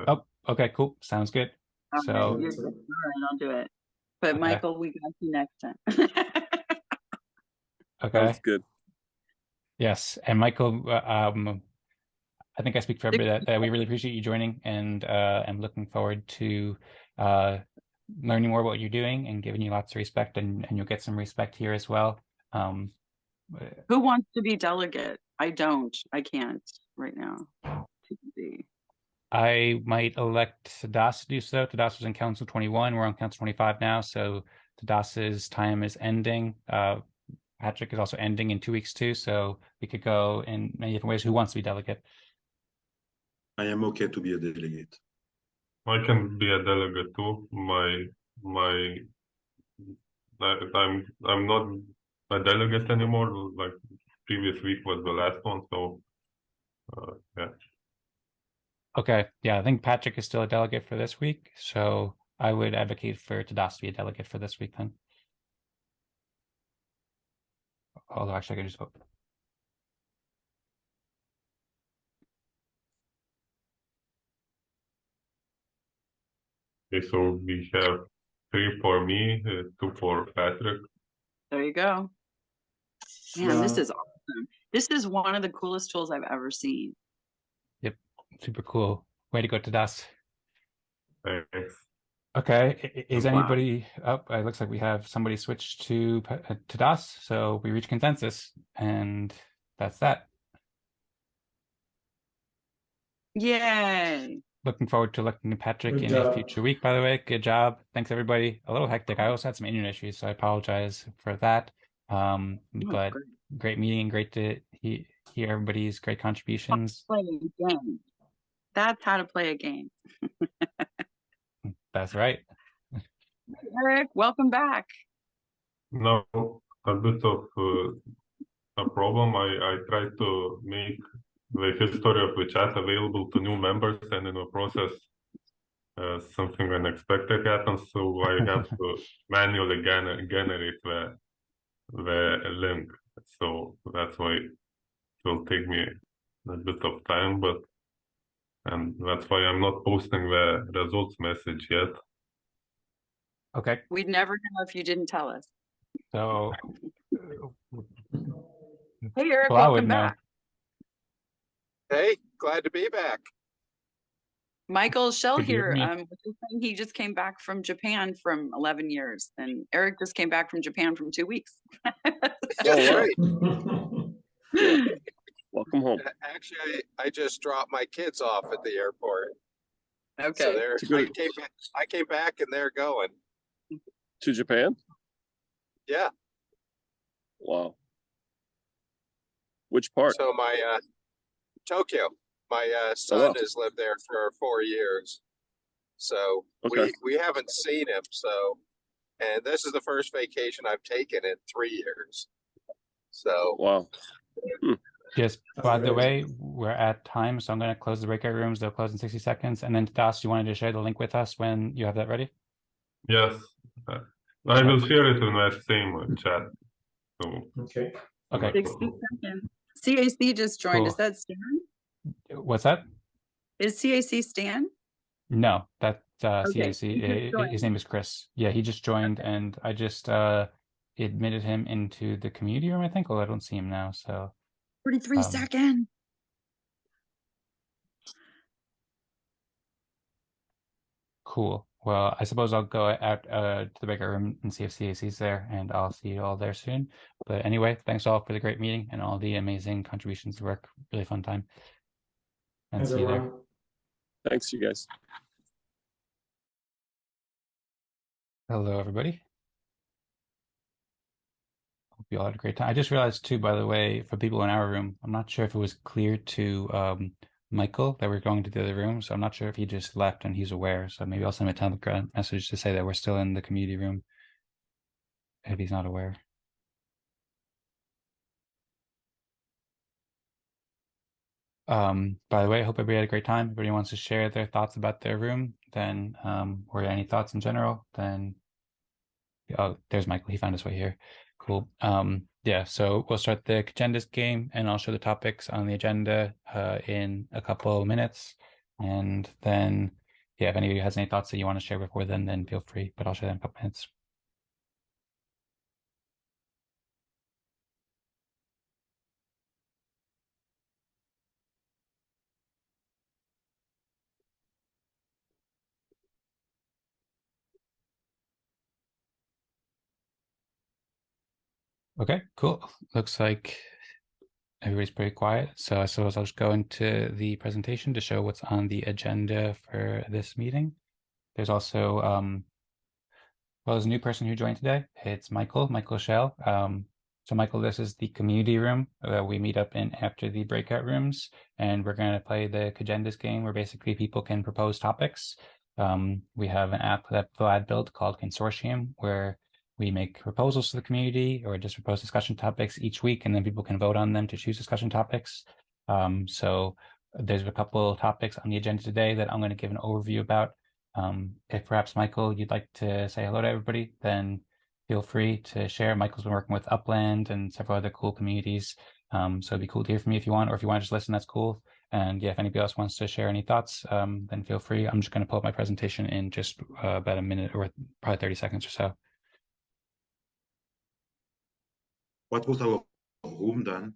Oh, okay, cool. Sounds good. So, all right, I'll do it. But okay. Michael, we got you next time. Okay. Sounds good. Yes, and Michael, I think I speak for everybody that we really appreciate you joining, and I'm looking forward to learning more about what you're doing and giving you lots of respect, and you'll get some respect here as well. Who wants to be delegate? I don't. I can't right now. I might elect Tadas to do so. Tadas was in Council 21. We're on Council 25 now, so Tadas's time is ending. Patrick is also ending in 2 weeks too, so we could go in many different ways. Who wants to be delegate? I am okay to be a delegate. I can be a delegate too. I'm not a delegate anymore. Like previous week was the last one, so yeah. Okay, yeah, I think Patrick is still a delegate for this week, so I would advocate for Tadas to be a delegate for this week then. Although actually I could just vote. Okay, so we have 3 for me, 2 for Patrick. There you go. Man, this is awesome. This is one of the coolest tools I've ever seen. Yep, super cool. Way to go, Tadas. Thanks. Okay, is anybody up? It looks like we have somebody switched to Tadas, so we reach consensus, and that's that. Yay! Looking forward to electing Patrick in a future week, by the way. Good job. Thanks, everybody. A little hectic. I also had some internet issues, so I apologize for that. But great meeting. Great to hear everybody's great contributions. Play a game. That's how to play a game. That's right. Eric, welcome back. No, a bit of a problem. I tried to make the history of the chat available to new members, and in the process, something unexpected happens. So I have to manually generate the link. So that's why it will take me a bit of time, and that's why I'm not posting the results message yet. Okay. We'd never know if you didn't tell us. So, hey, Eric, well, welcome back. Hey, glad to be back. Michael Shell here. He just came back from Japan from 11 years, and Eric just came back from Japan from 2 weeks. That's right. Welcome home. Actually, I just dropped my kids off at the airport. Okay. So I came back and they're going. To Japan? Yeah. Wow. Which part? So my Tokyo. My son has lived there for 4 years. So we haven't seen him. So, and this is the first vacation I've taken in 3 years. So wow. Just by the way, we're at time, so I'm going to close the breakout rooms. They'll close in 60 seconds. And then, Das, you wanted to share the link with us when you have that ready? Yes, I will share it in that same chat. So, okay. 60 seconds. CAC just joined. Cool. Is that Stan? What's that? Is CAC Stan? No, that's Okay. CAC. His name is Chris. Yeah, he just joined, and I just admitted him into the community room, I think. Well, I don't see him now, so. 43 seconds. Cool. Well, I suppose I'll go out to the bigger room and see if CAC's there, and I'll see you all there soon. But anyway, thanks all for the great meeting and all the amazing contributions to work. Really fun time. And see you there. Thanks, you guys. Hello, everybody. Hope you all had a great time. I just realized too, by the way, for people in our room, I'm not sure if it was clear to Michael that we're going to the other room. So I'm not sure if he just left and he's aware. So maybe I'll send him a Telegram message to say that we're still in the community room if he's not aware. By the way, I hope everybody had a great time. Everybody wants to share their thoughts about their room, then or any thoughts in general, then oh, there's Michael. He found his way here. Cool. Yeah, so we'll start the agendas game, and I'll show the topics on the agenda in a couple of minutes. And then, yeah, if any of you has any thoughts that you want to share before then feel free, but I'll share them in a couple minutes. Okay, cool. Looks like everybody's pretty quiet. So I suppose I'll just go into the presentation to show what's on the agenda for this meeting. There's also, well, there's a new person who joined today. It's Michael Shell. So Michael, this is the community room that we meet up in after the breakout rooms. And we're going to play the agendas game where basically people can propose topics. We have an app that Vlad built called Consortium, where we make proposals to the community or just propose discussion topics each week, and then people can vote on them to choose discussion topics. So there's a couple topics on the agenda today that I'm going to give an overview about. If perhaps, Michael, you'd like to say hello to everybody, then feel free to share. Michael's been working with Upland and several other cool communities. So it'd be cool to hear from you if you want, or if you want to just listen, that's cool. And yeah, if anybody else wants to share any thoughts, then feel free. I'm just going to pull up my presentation in just about a minute or probably 30 seconds or so. What was our room then?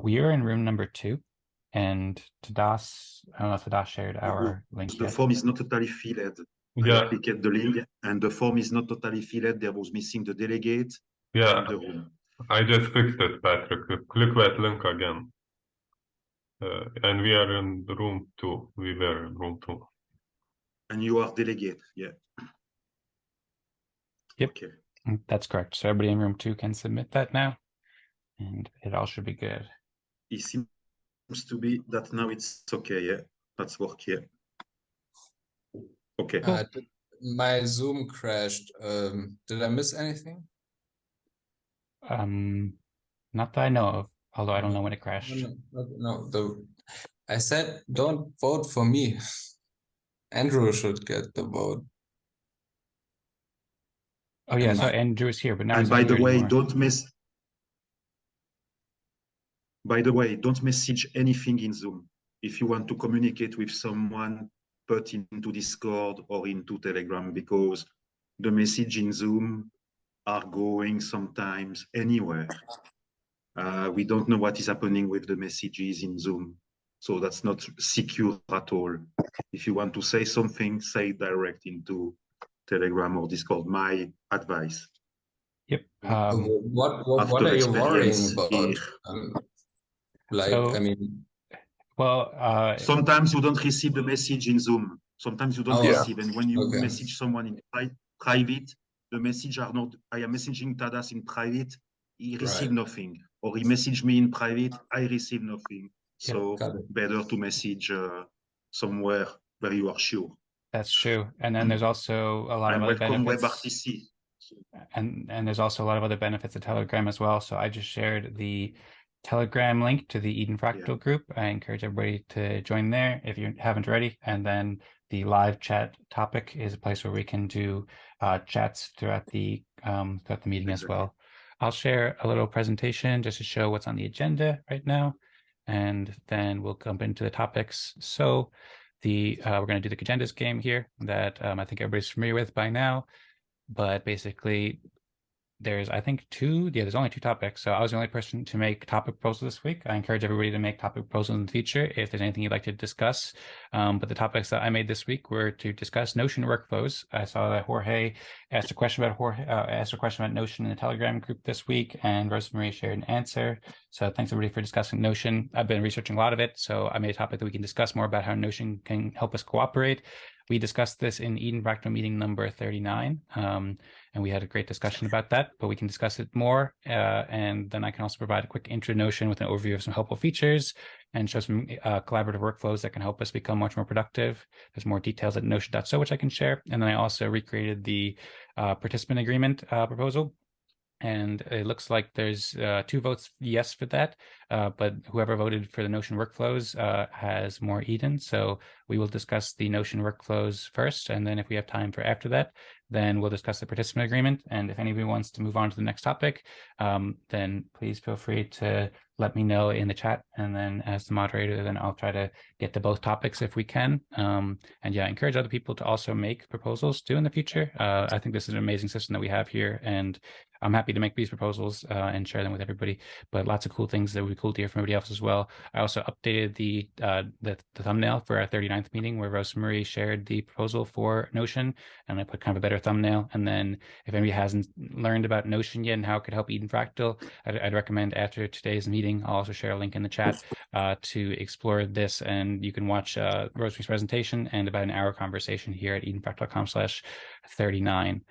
We are in room number 2, and Tadas, I don't know if Tadas shared our link yet. Form is not totally filled. Yeah. I clicked the link, and the form is not totally filled. There was missing the delegate. Yeah. The room. I just fixed it, Patrick. Click that link again. And we are in room 2. We were in room 2. And you are delegate, yeah. Yep. Okay. That's correct. So everybody in room 2 can submit that now, and it all should be good. It seems to be that now it's okay, yeah. That's work, yeah. Okay. My Zoom crashed. Did I miss anything? Not that I know of, although I don't know when it crashed. No. I said don't vote for me. Andrew should get the vote. Oh yeah, so Andrew is here, but now. And by the way, don't message anything in Zoom. If you want to communicate with someone, put into Discord or into Telegram, because the message in Zoom are going sometimes anywhere. We don't know what is happening with the messages in Zoom. So that's not secure at all. If you want to say something, say direct into Telegram or Discord, my advice. Yep. What are you worrying about? Sometimes you don't receive the message in Zoom. Sometimes you don't receive, and when you message someone in private, the message are not. I am messaging Tadas in private. He received nothing, or he messaged me in private. I receive nothing. So better to message somewhere where you are sure. That's true. And then there's also a lot of other benefits. And there's also a lot of other benefits of Telegram as well. So I just shared the Telegram link to the Eden Fractal group. I encourage everybody to join there if you haven't already. And then the live chat topic is a place where we can do chats throughout the meeting as well. I'll share a little presentation just to show what's on the agenda right now, and then we'll jump into the topics. So we're going to do the agendas game here that I think everybody's familiar with by now. But basically, there's, I think, there's only 2 topics. So I was the only person to make topic proposals this week. I encourage everybody to make topic proposals in the future if there's anything you'd like to discuss. But the topics that I made this week were to discuss Notion workflows. I saw that Jorge asked a question about Notion in the Telegram group this week, and Rosemarie shared an answer. So thanks everybody for discussing Notion. I've been researching a lot of it, so I made a topic that we can discuss more about how Notion can help us cooperate. We discussed this in Eden Fractal meeting number 39, and we had a great discussion about that, but we can discuss it more. And then I can also provide a quick intro to Notion with an overview of some helpful features and show some collaborative workflows that can help us become much more productive. There's more details at notion.so, which I can share. And then I also recreated the participant agreement proposal. And it looks like there's 2 votes yes for that, but whoever voted for the Notion workflows has more Eden. So we will discuss the Notion workflows first, and then if we have time for after that, then we'll discuss the participant agreement. And if anybody wants to move on to the next topic, then please feel free to let me know in the chat. And then as the moderator, then I'll try to get to both topics if we can. And yeah, I encourage other people to also make proposals too in the future. I think this is an amazing system that we have here, and I'm happy to make these proposals and share them with everybody, but lots of cool things that would be cool to hear from everybody else as well. I also updated the thumbnail for our 39th meeting where Rosemarie shared the proposal for Notion, and I put kind of a better thumbnail. And then if anybody hasn't learned about Notion yet and how it could help Eden Fractal, I'd recommend after today's meeting, I'll also share a link in the chat to explore this, and you can watch Rosemarie's presentation and about an hour conversation here at edenfractal.com/39.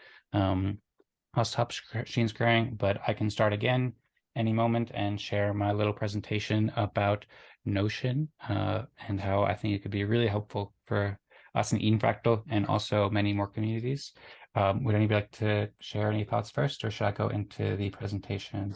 I'll stop screen sharing, but I can start again any moment and share my little presentation about Notion and how I think it could be really helpful for us in Eden Fractal and also many more communities. Would anybody like to share any thoughts first, or should I go into the presentation?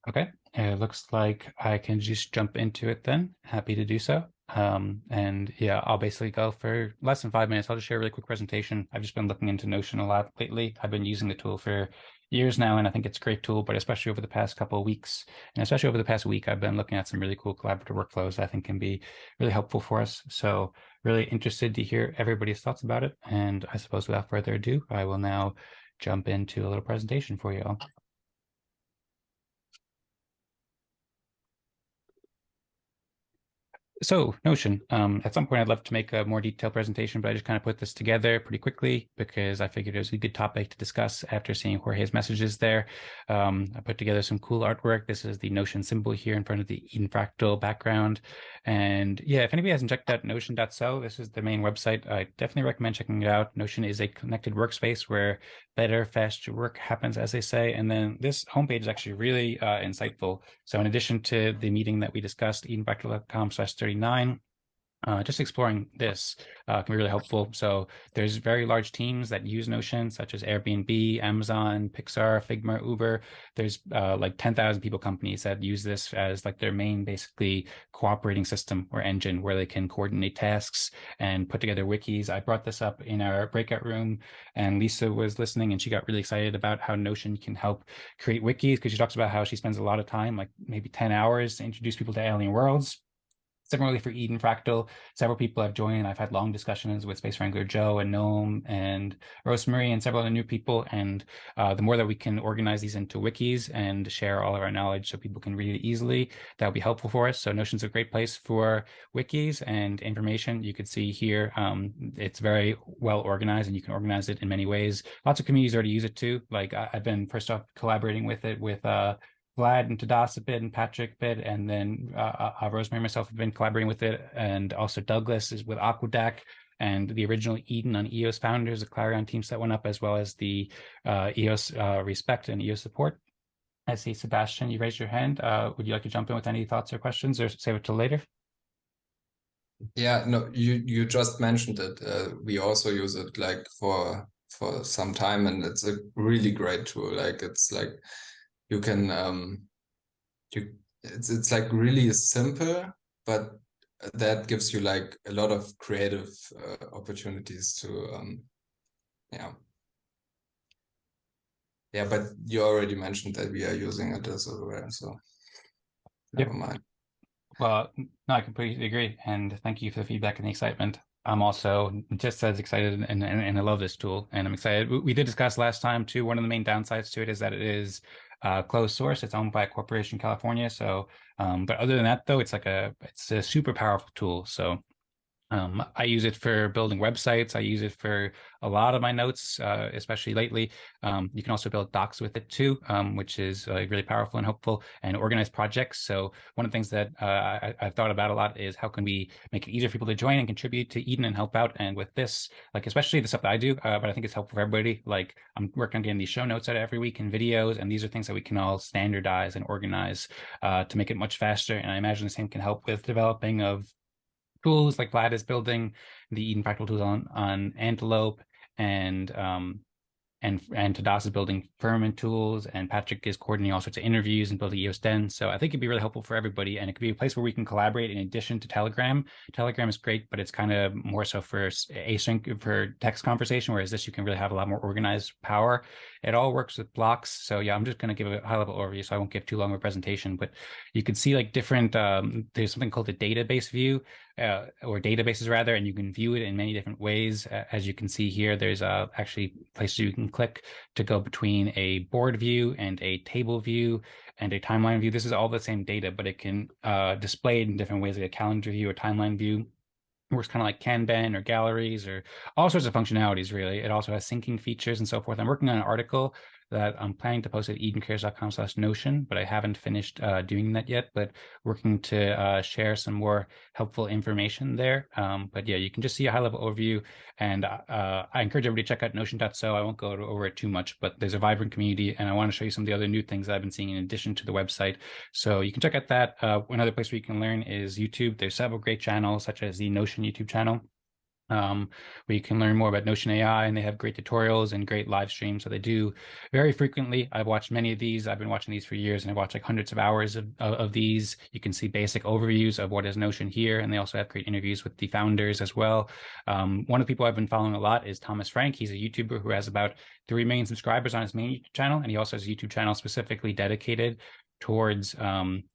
Okay, it looks like I can just jump into it then. Happy to do so. And yeah, I'll basically go for less than 5 minutes. I'll just share a really quick presentation. I've just been looking into Notion a lot lately. I've been using the tool for years now, and I think it's a great tool, but especially over the past couple of weeks, and especially over the past week, I've been looking at some really cool collaborative workflows I think can be really helpful for us. So really interested to hear everybody's thoughts about it. And I suppose without further ado, I will now jump into a little presentation for you all. So Notion, at some point I'd love to make a more detailed presentation, but I just kind of put this together pretty quickly because I figured it was a good topic to discuss after seeing Jorge's messages there. I put together some cool artwork. This is the Notion symbol here in front of the Eden Fractal background. And yeah, if anybody hasn't checked out notion.so, this is the main website. I definitely recommend checking it out. Notion is a connected workspace where better, faster work happens, as they say. And then this homepage is actually really insightful. So in addition to the meeting that we discussed, edenfractal.com/39, just exploring this can be really helpful. So there's very large teams that use Notion, such as Airbnb, Amazon, Pixar, Figma, Uber. There's like 10,000 people companies that use this as like their main basically cooperating system or engine where they can coordinate tasks and put together wikis. I brought this up in our breakout room, and Lisa was listening, and she got really excited about how Notion can help create wikis, because she talks about how she spends a lot of time, like maybe 10 hours, to introduce people to alien worlds. Similarly for Eden Fractal, several people have joined. I've had long discussions with Space Wrangler Joe and Noam and Rosemarie and several other new people. And the more that we can organize these into wikis and share all of our knowledge so people can read it easily, that would be helpful for us. So Notion's a great place for wikis and information. You could see here, it's very well organized, and you can organize it in many ways. Lots of communities already use it too. Like I've been first off collaborating with it with Vlad and Tadas a bit, and Patrick a bit, and then Rosemarie and myself have been collaborating with it, and also Douglas is with Aquadac, and the original Eden on EOS Founders, the Clarion team set one up, as well as the EOS Respect and EOS Support. I see Sebastian, you raised your hand. Would you like to jump in with any thoughts or questions, or save it till later? Yeah, no, you just mentioned it. We also use it like for some time, and it's a really great tool. Like it's like you can it's like really simple, but that gives you like a lot of creative opportunities to yeah, but you already mentioned that we are using it as well, so never mind. Well, no, I completely agree. And thank you for the feedback and the excitement. I'm also just as excited and I love this tool and I'm excited. We did discuss last time too. One of the main downsides to it is that it is closed source. It's owned by a corporation in California. So, but other than that, though, it's a super powerful tool. So I use it for building websites. I use it for a lot of my notes, especially lately. You can also build docs with it too, which is really powerful and helpful, and organize projects. So one of the things that I've thought about a lot is how can we make it easier for people to join and contribute to Eden and help out. And with this, like especially the stuff that I do, but I think it's helpful for everybody. Like I'm working on getting these show notes out every week and videos, and these are things that we can all standardize and organize to make it much faster. And I imagine the same can help with developing of tools like Vlad is building the Eden Practical tools on Antelope, and Tadas is building Firmament tools, and Patrick is coordinating all sorts of interviews and building EOS Den. So I think it'd be really helpful for everybody, and it could be a place where we can collaborate in addition to Telegram. Telegram is great, but it's kind of more so for async, for text conversation, whereas this you can really have a lot more organized power. It all works with blocks. So yeah, I'm just going to give a high-level overview, so I won't give too long of a presentation, but you can see like different, there's something called the database view, or databases rather, and you can view it in many different ways. As you can see here, there's actually places you can click to go between a board view and a table view and a timeline view. This is all the same data, but it can display it in different ways, like a calendar view or timeline view. It works kind of like Kanban or galleries or all sorts of functionalities, really. It also has syncing features and so forth. I'm working on an article that I'm planning to post at edencares.com/Notion, but I haven't finished doing that yet, but working to share some more helpful information there. But yeah, you can just see a high-level overview, and I encourage everybody to check out Notion.so. I won't go over it too much, but there's a vibrant community, and I want to show you some of the other new things that I've been seeing in addition to the website. So you can check out that. Another place where you can learn is YouTube. There's several great channels, such as the Notion YouTube channel, where you can learn more about Notion AI, and they have great tutorials and great live streams. So they do very frequently. I've watched many of these. I've been watching these for years, and I watch like hundreds of hours of these. You can see basic overviews of what is Notion here, and they also have great interviews with the founders as well. One of the people I've been following a lot is Thomas Frank. He's a YouTuber who has about 3 million subscribers on his main YouTube channel, and he also has a YouTube channel specifically dedicated towards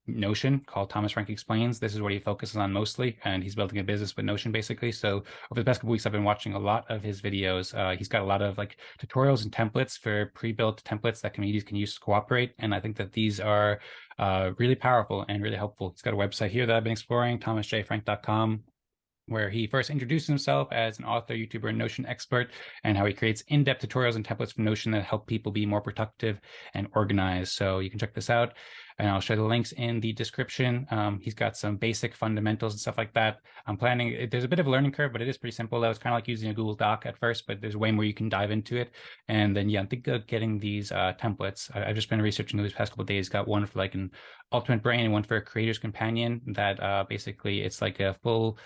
Notion called Thomas Frank Explains. This is what he focuses on mostly, and he's building a business with Notion basically. So over the past couple weeks, I've been watching a lot of his videos. He's got a lot of like tutorials and templates for pre-built templates that communities can use to cooperate, and I think that these are really powerful and really helpful. He's got a website here that I've been exploring, thomasjfrank.com, where he first introduces himself as an author, YouTuber, and Notion expert, and how he creates in-depth tutorials and templates from Notion that help people be more productive and organized. So you can check this out, and I'll share the links in the description. He's got some basic fundamentals and stuff like that. I'm planning, there's a bit of a learning curve, but it is pretty simple. That was kind of like using a Google Doc at first, but there's way more you can dive into it. And then, yeah, I think getting these templates. I've just been researching these past couple of days, got one for like an Ultimate Brain and one for a Creator's Companion that basically it's like a full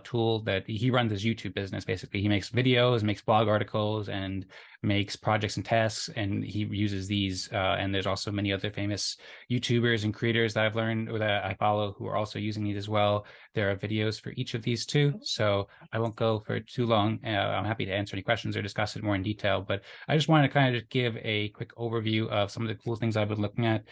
tool that he runs his YouTube business. Basically, he makes videos, makes blog articles, and makes projects and tasks, and he uses these. And there's also many other famous YouTubers and creators that I've learned or that I follow who are also using these as well. There are videos for each of these too, so I won't go for too long. I'm happy to answer any questions or discuss it more in detail, but I just wanted to kind of just give a quick overview of some of the cool things I've been looking at.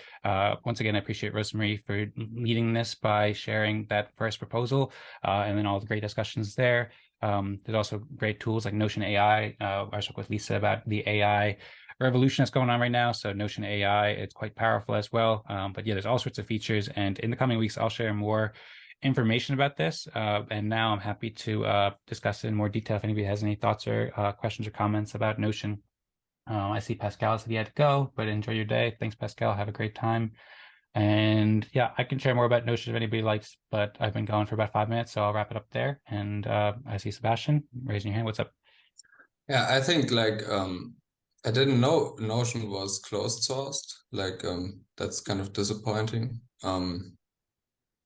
Once again, I appreciate Rosemary for leading this by sharing that first proposal, and then all the great discussions there. There's also great tools like Notion AI. I spoke with Lisa about the AI revolution that's going on right now. So Notion AI, it's quite powerful as well. But yeah, there's all sorts of features. And in the coming weeks, I'll share more information about this. And now I'm happy to discuss it in more detail if anybody has any thoughts or questions or comments about Notion. I see Pascal said he had to go, but enjoy your day. Thanks, Pascal. Have a great time. And yeah, I can share more about Notion if anybody likes, but I've been going for about 5 minutes, so I'll wrap it up there. And I see Sebastian raising your hand. What's up? Yeah, I think like I didn't know Notion was closed sourced. Like that's kind of disappointing.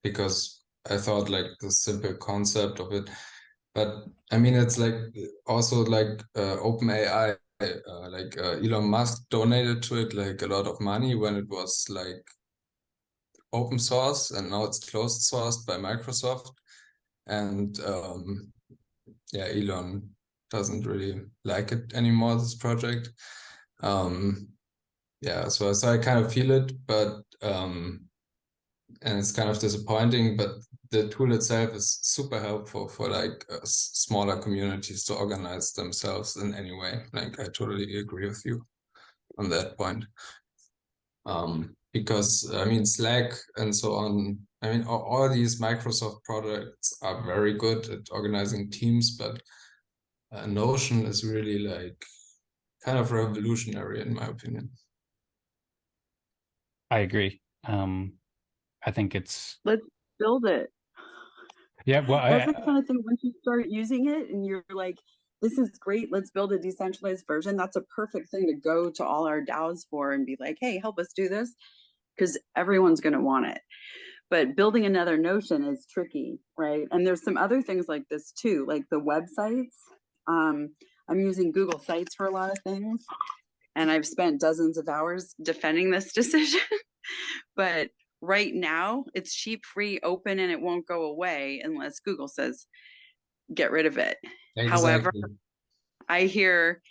Because I thought like the simple concept of it, but I mean it's like also like OpenAI, like Elon Musk donated to it like a lot of money when it was like open source, and now it's closed sourced by Microsoft, and yeah, Elon doesn't really like it anymore, this project. Yeah, so I kind of feel it, but and it's kind of disappointing, but the tool itself is super helpful for like smaller communities to organize themselves in any way. Like I totally agree with you on that point. Because I mean, Slack and so on, I mean, all these Microsoft products are very good at organizing teams, but Notion is really like kind of revolutionary in my opinion. I agree. I think it's, let's build it. Yeah, well, that's the kind of thing, once you start using it and you're like, this is great, let's build a decentralized version, that's a perfect thing to go to all our DAOs for and be like, hey, help us do this, because everyone's going to want it. But building another Notion is tricky, right? And there's some other things like this too, like the websites. I'm using Google Sites for a lot of things, and I've spent dozens of hours defending this decision. But right now, it's cheap, free, open, and it won't go away unless Google says, get rid of it. Exactly. However, I hear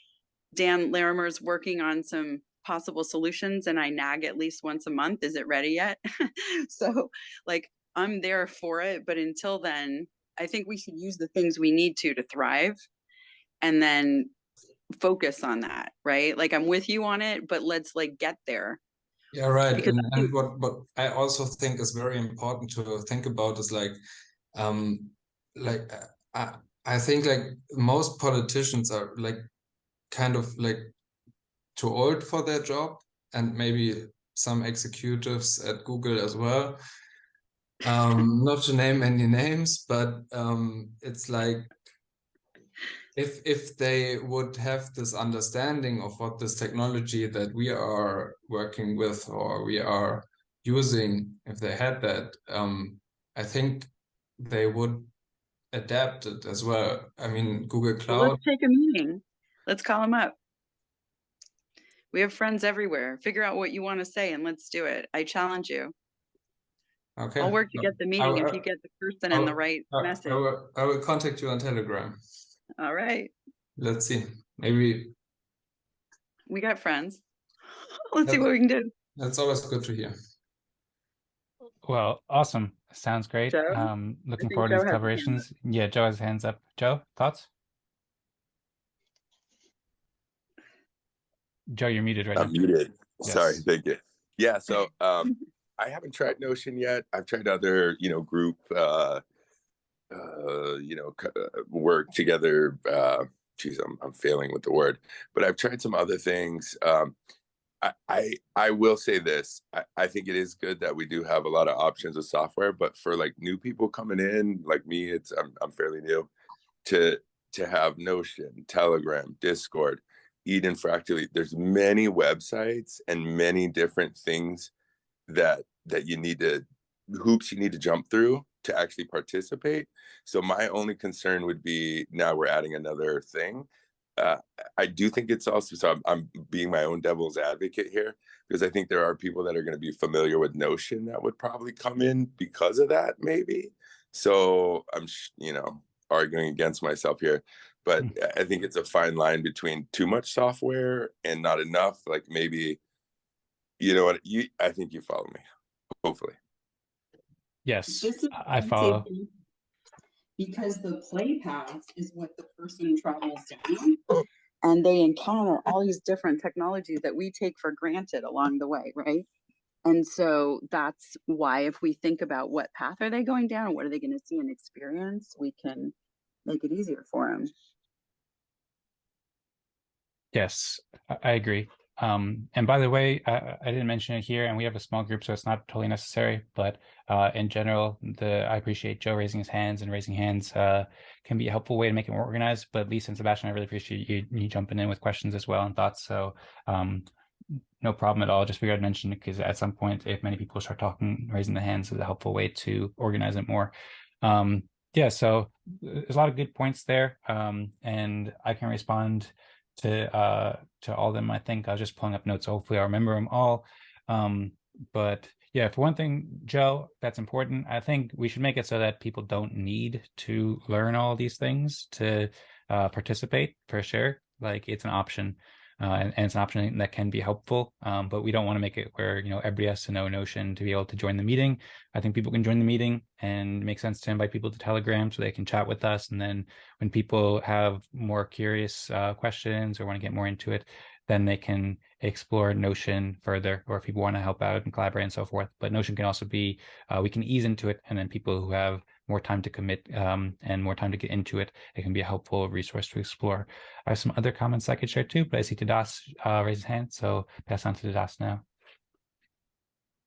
Dan Larimer's working on some possible solutions, and I nag at least once a month. Is it ready yet? So like, I'm there for it. But until then, I think we should use the things we need to thrive, and then focus on that, right? Like, I'm with you on it, but let's like get there. Yeah, right. And what I also think is very important to think about is like I think like most politicians are like kind of like too old for their job, and maybe some executives at Google as well. Not to name any names, but it's like if they would have this understanding of what this technology that we are working with or we are using, if they had that, I think they would adapt it as well. I mean, Google Cloud. Well, let's take a meeting. Let's call them up. We have friends everywhere. Figure out what you want to say and let's do it. I challenge you. Okay. I'll work to get the meeting if you get the person and the right message. I will contact you on Telegram. All right. Let's see. Maybe we got friends. Let's see what we can do. That's always good to hear. Well, awesome. Sounds great. Joe? Looking forward to these collaborations. Yeah, Joe has hands up. Joe, thoughts? Joe, you're muted right now. I'm muted. Yes. Sorry, thank you. Yeah, so I haven't tried Notion yet. I've tried other, group, work together. Geez, I'm failing with the word, but I've tried some other things. I will say this. I think it is good that we do have a lot of options of software, but for like new people coming in, like me, I'm fairly new to have Notion, Telegram, Discord, Eden Fractally. There's many websites and many different things that you need to hoops you need to jump through to actually participate. So my only concern would be now we're adding another thing. I do think it's also, so I'm being my own devil's advocate here, because I think there are people that are going to be familiar with Notion that would probably come in because of that, maybe. So I'm, arguing against myself here, but I think it's a fine line between too much software and not enough. Like maybe, I think you follow me, hopefully. Yes, I follow. Because the play path is what the person travels down, and they encounter all these different technologies that we take for granted along the way, right? And so that's why if we think about what path are they going down and what are they going to see and experience, we can make it easier for them. Yes, I agree. And by the way, I didn't mention it here, and we have a small group, so it's not totally necessary. But in general, I appreciate Joe raising his hands, and raising hands can be a helpful way to make it more organized. But Lisa and Sebastian, I really appreciate you jumping in with questions as well and thoughts. So no problem at all. Just figured I'd mention it because at some point, if many people start talking, raising the hands is a helpful way to organize it more. Yeah, so there's a lot of good points there, and I can respond to all of them. I think I was just pulling up notes, so hopefully I'll remember them all. But yeah, for one thing, Joe, that's important. I think we should make it so that people don't need to learn all these things to participate, for sure. Like, it's an option. and it's an option that can be helpful, but we don't want to make it where, you know, everybody has to know Notion to be able to join the meeting. I think people can join the meeting, and it makes sense to invite people to Telegram so they can chat with us. And then when people have more curious questions or want to get more into it, then they can explore Notion further, or if people want to help out and collaborate and so forth. But Notion can also be, we can ease into it, and then people who have more time to commit and more time to get into it, it can be a helpful resource to explore. I have some other comments I could share too, but I see Tadas raise his hand, so pass on to Tadas now.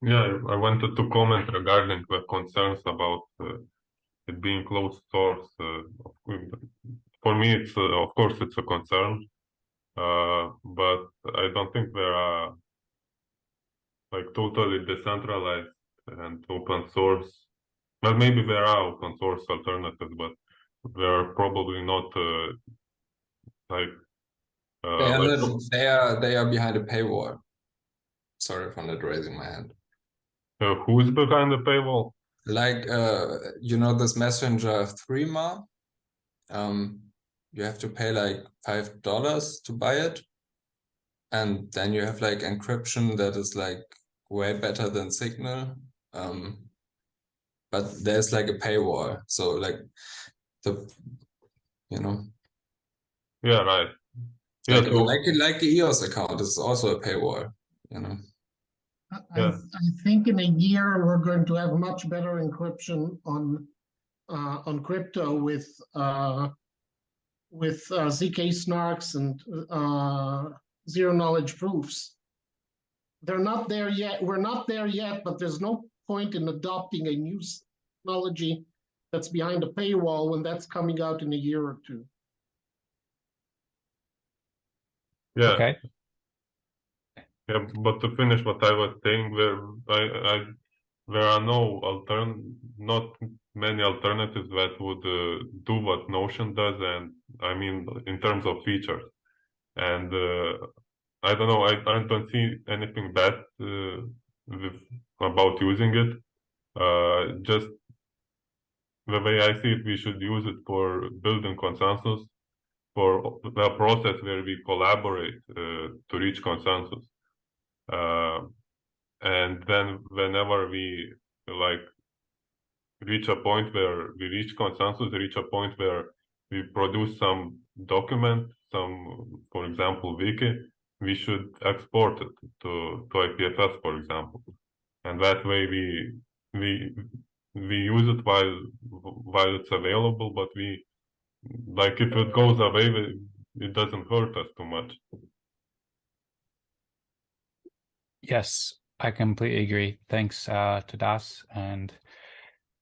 Yeah, I wanted to comment regarding the concerns about it being closed source. For me, it's of course it's a concern, but I don't think there are like totally decentralized and open source. Well, maybe there are open source alternatives, but they're probably not like they are behind a paywall. Sorry for not raising my hand. Who's behind the paywall? Like you know, this messenger Threema, you have to pay like $5 to buy it, and then you have like encryption that is like way better than Signal, but there's like a paywall, so like the, you know, yeah, right, yeah, like the EOS account is also a paywall, you know. I think in a year we're going to have much better encryption on crypto with ZK snarks and zero knowledge proofs. They're not there yet. We're not there yet, but there's no point in adopting a new technology that's behind a paywall when that's coming out in a year or two. Yeah. Okay. Yeah, but to finish what I was saying, there are not many alternatives that would do what Notion does, and I mean in terms of features. And I don't know, I don't see anything bad about using it. Just the way I see it, we should use it for building consensus, for the process where we collaborate to reach consensus. And then whenever we like reach a point where we reach consensus, reach a point where we produce some document, for example, wiki, we should export it to IPFS, for example. And that way we use it while it's available, but like if it goes away, it doesn't hurt us too much. Yes, I completely agree. Thanks to Das and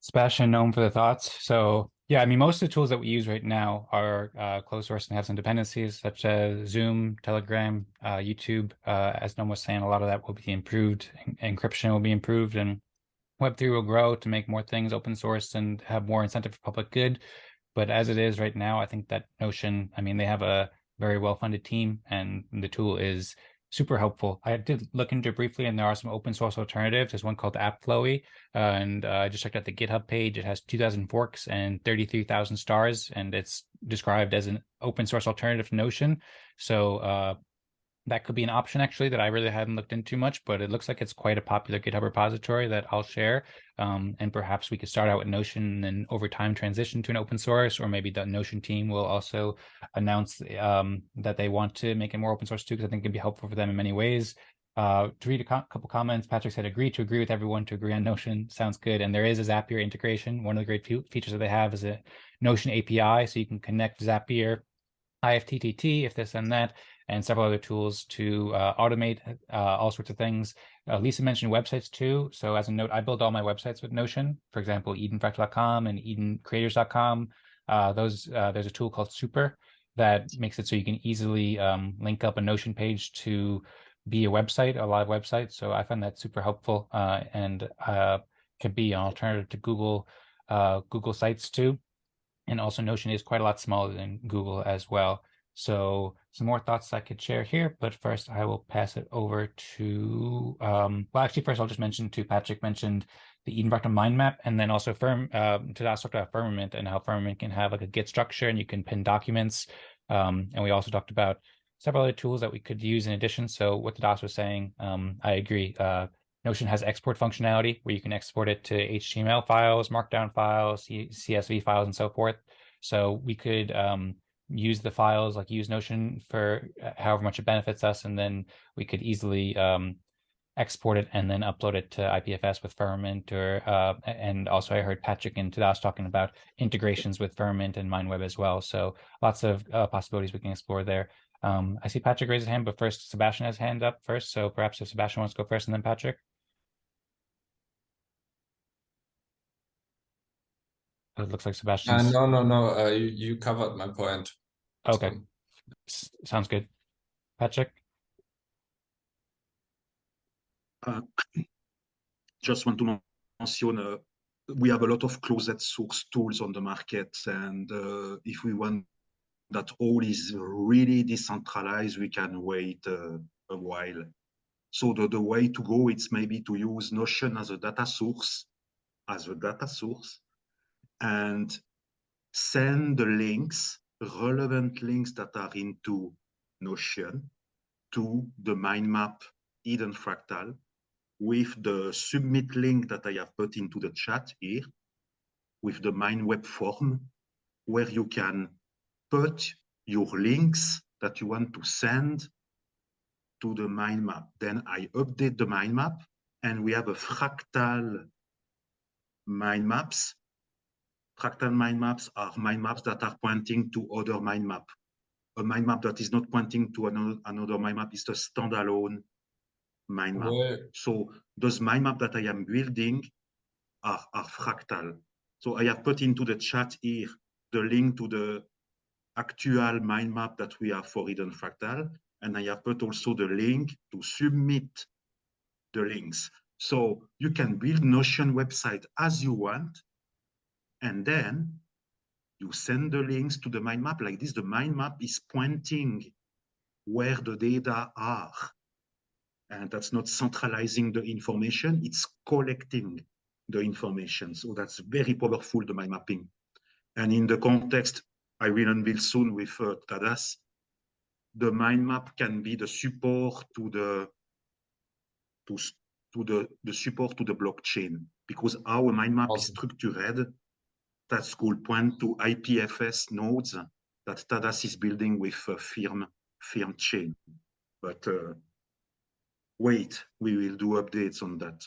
Sebastian, known for the thoughts. So yeah, I mean, most of the tools that we use right now are closed source and have some dependencies, such as Zoom, Telegram, YouTube. As Noam was saying, a lot of that will be improved. Encryption will be improved, and Web3 will grow to make more things open source and have more incentive for public good. But as it is right now, I think that Notion, I mean, they have a very well-funded team, and the tool is super helpful. I did look into it briefly, and there are some open source alternatives. There's one called AppFlowy, and I just checked out the GitHub page. It has 2,000 forks and 33,000 stars, and it's described as an open source alternative to Notion. So that could be an option, actually, that I really haven't looked into much, but it looks like it's quite a popular GitHub repository that I'll share. And perhaps we could start out with Notion and over time transition to an open source, or maybe the Notion team will also announce that they want to make it more open source too, because I think it can be helpful for them in many ways. To read a couple comments, Patrick said, agree with everyone to agree on Notion. Sounds good. And there is a Zapier integration. One of the great features that they have is a Notion API, so you can connect Zapier, IFTTT, if this and that, and several other tools to automate all sorts of things. Lisa mentioned websites too. So as a note, I build all my websites with Notion. For example, EdenFractal.com and EdenCreators.com. There's a tool called Super that makes it so you can easily link up a Notion page to be a website, a live website. So I find that super helpful and can be an alternative to Google Sites too. And also Notion is quite a lot smaller than Google as well. So some more thoughts I could share here, but first I will pass it over to, well, actually first I'll just mention too, Patrick mentioned the Eden Fractal mind map, and then also Tadas talked about Firmament and how Firmament can have like a Git structure and you can pin documents. And we also talked about several other tools that we could use in addition. So what Tadas was saying, I agree. Notion has export functionality where you can export it to HTML files, Markdown files, CSV files, and so forth. So we could use the files, like use Notion for however much it benefits us, and then we could easily export it and then upload it to IPFS with Firmament, or and also I heard Patrick and Tadas talking about integrations with Firmament and MindWeb as well. So lots of possibilities we can explore there. I see Patrick raise his hand, but first Sebastian has his hand up first. So perhaps if Sebastian wants to go first and then Patrick. It looks like Sebastian's. No. You covered my point. Okay, so. Sounds good. Patrick? Just want to mention, we have a lot of closed source tools on the market, and if we want that all is really decentralized, we can wait a while. So the way to go, it's maybe to use Notion as a data source, and send the links, relevant links that are into Notion, to the mind map hidden fractal with the submit link that I have put into the chat here, with the MindWeb form, where you can put your links that you want to send to the mind map. Then I update the mind map, and we have a fractal mind maps. Fractal mind maps are mind maps that are pointing to other mind map. A mind map that is not pointing to another mind map is a standalone mind map. So those mind map that I am building are fractal. So I have put into the chat here the link to the actual mind map that we have for hidden fractal, and I have put also the link to submit the links. So you can build Notion website as you want, and then you send the links to the mind map. Like this, the mind map is pointing where the data are. And that's not centralizing the information, it's collecting the information. So that's very powerful, the mind mapping. And in the context I will unveil soon with Tadas, the mind map can be the support to the support to the blockchain, because our mind map is structured. That could point to IPFS nodes that Tadas is building with firm chain. But wait, we will do updates on that.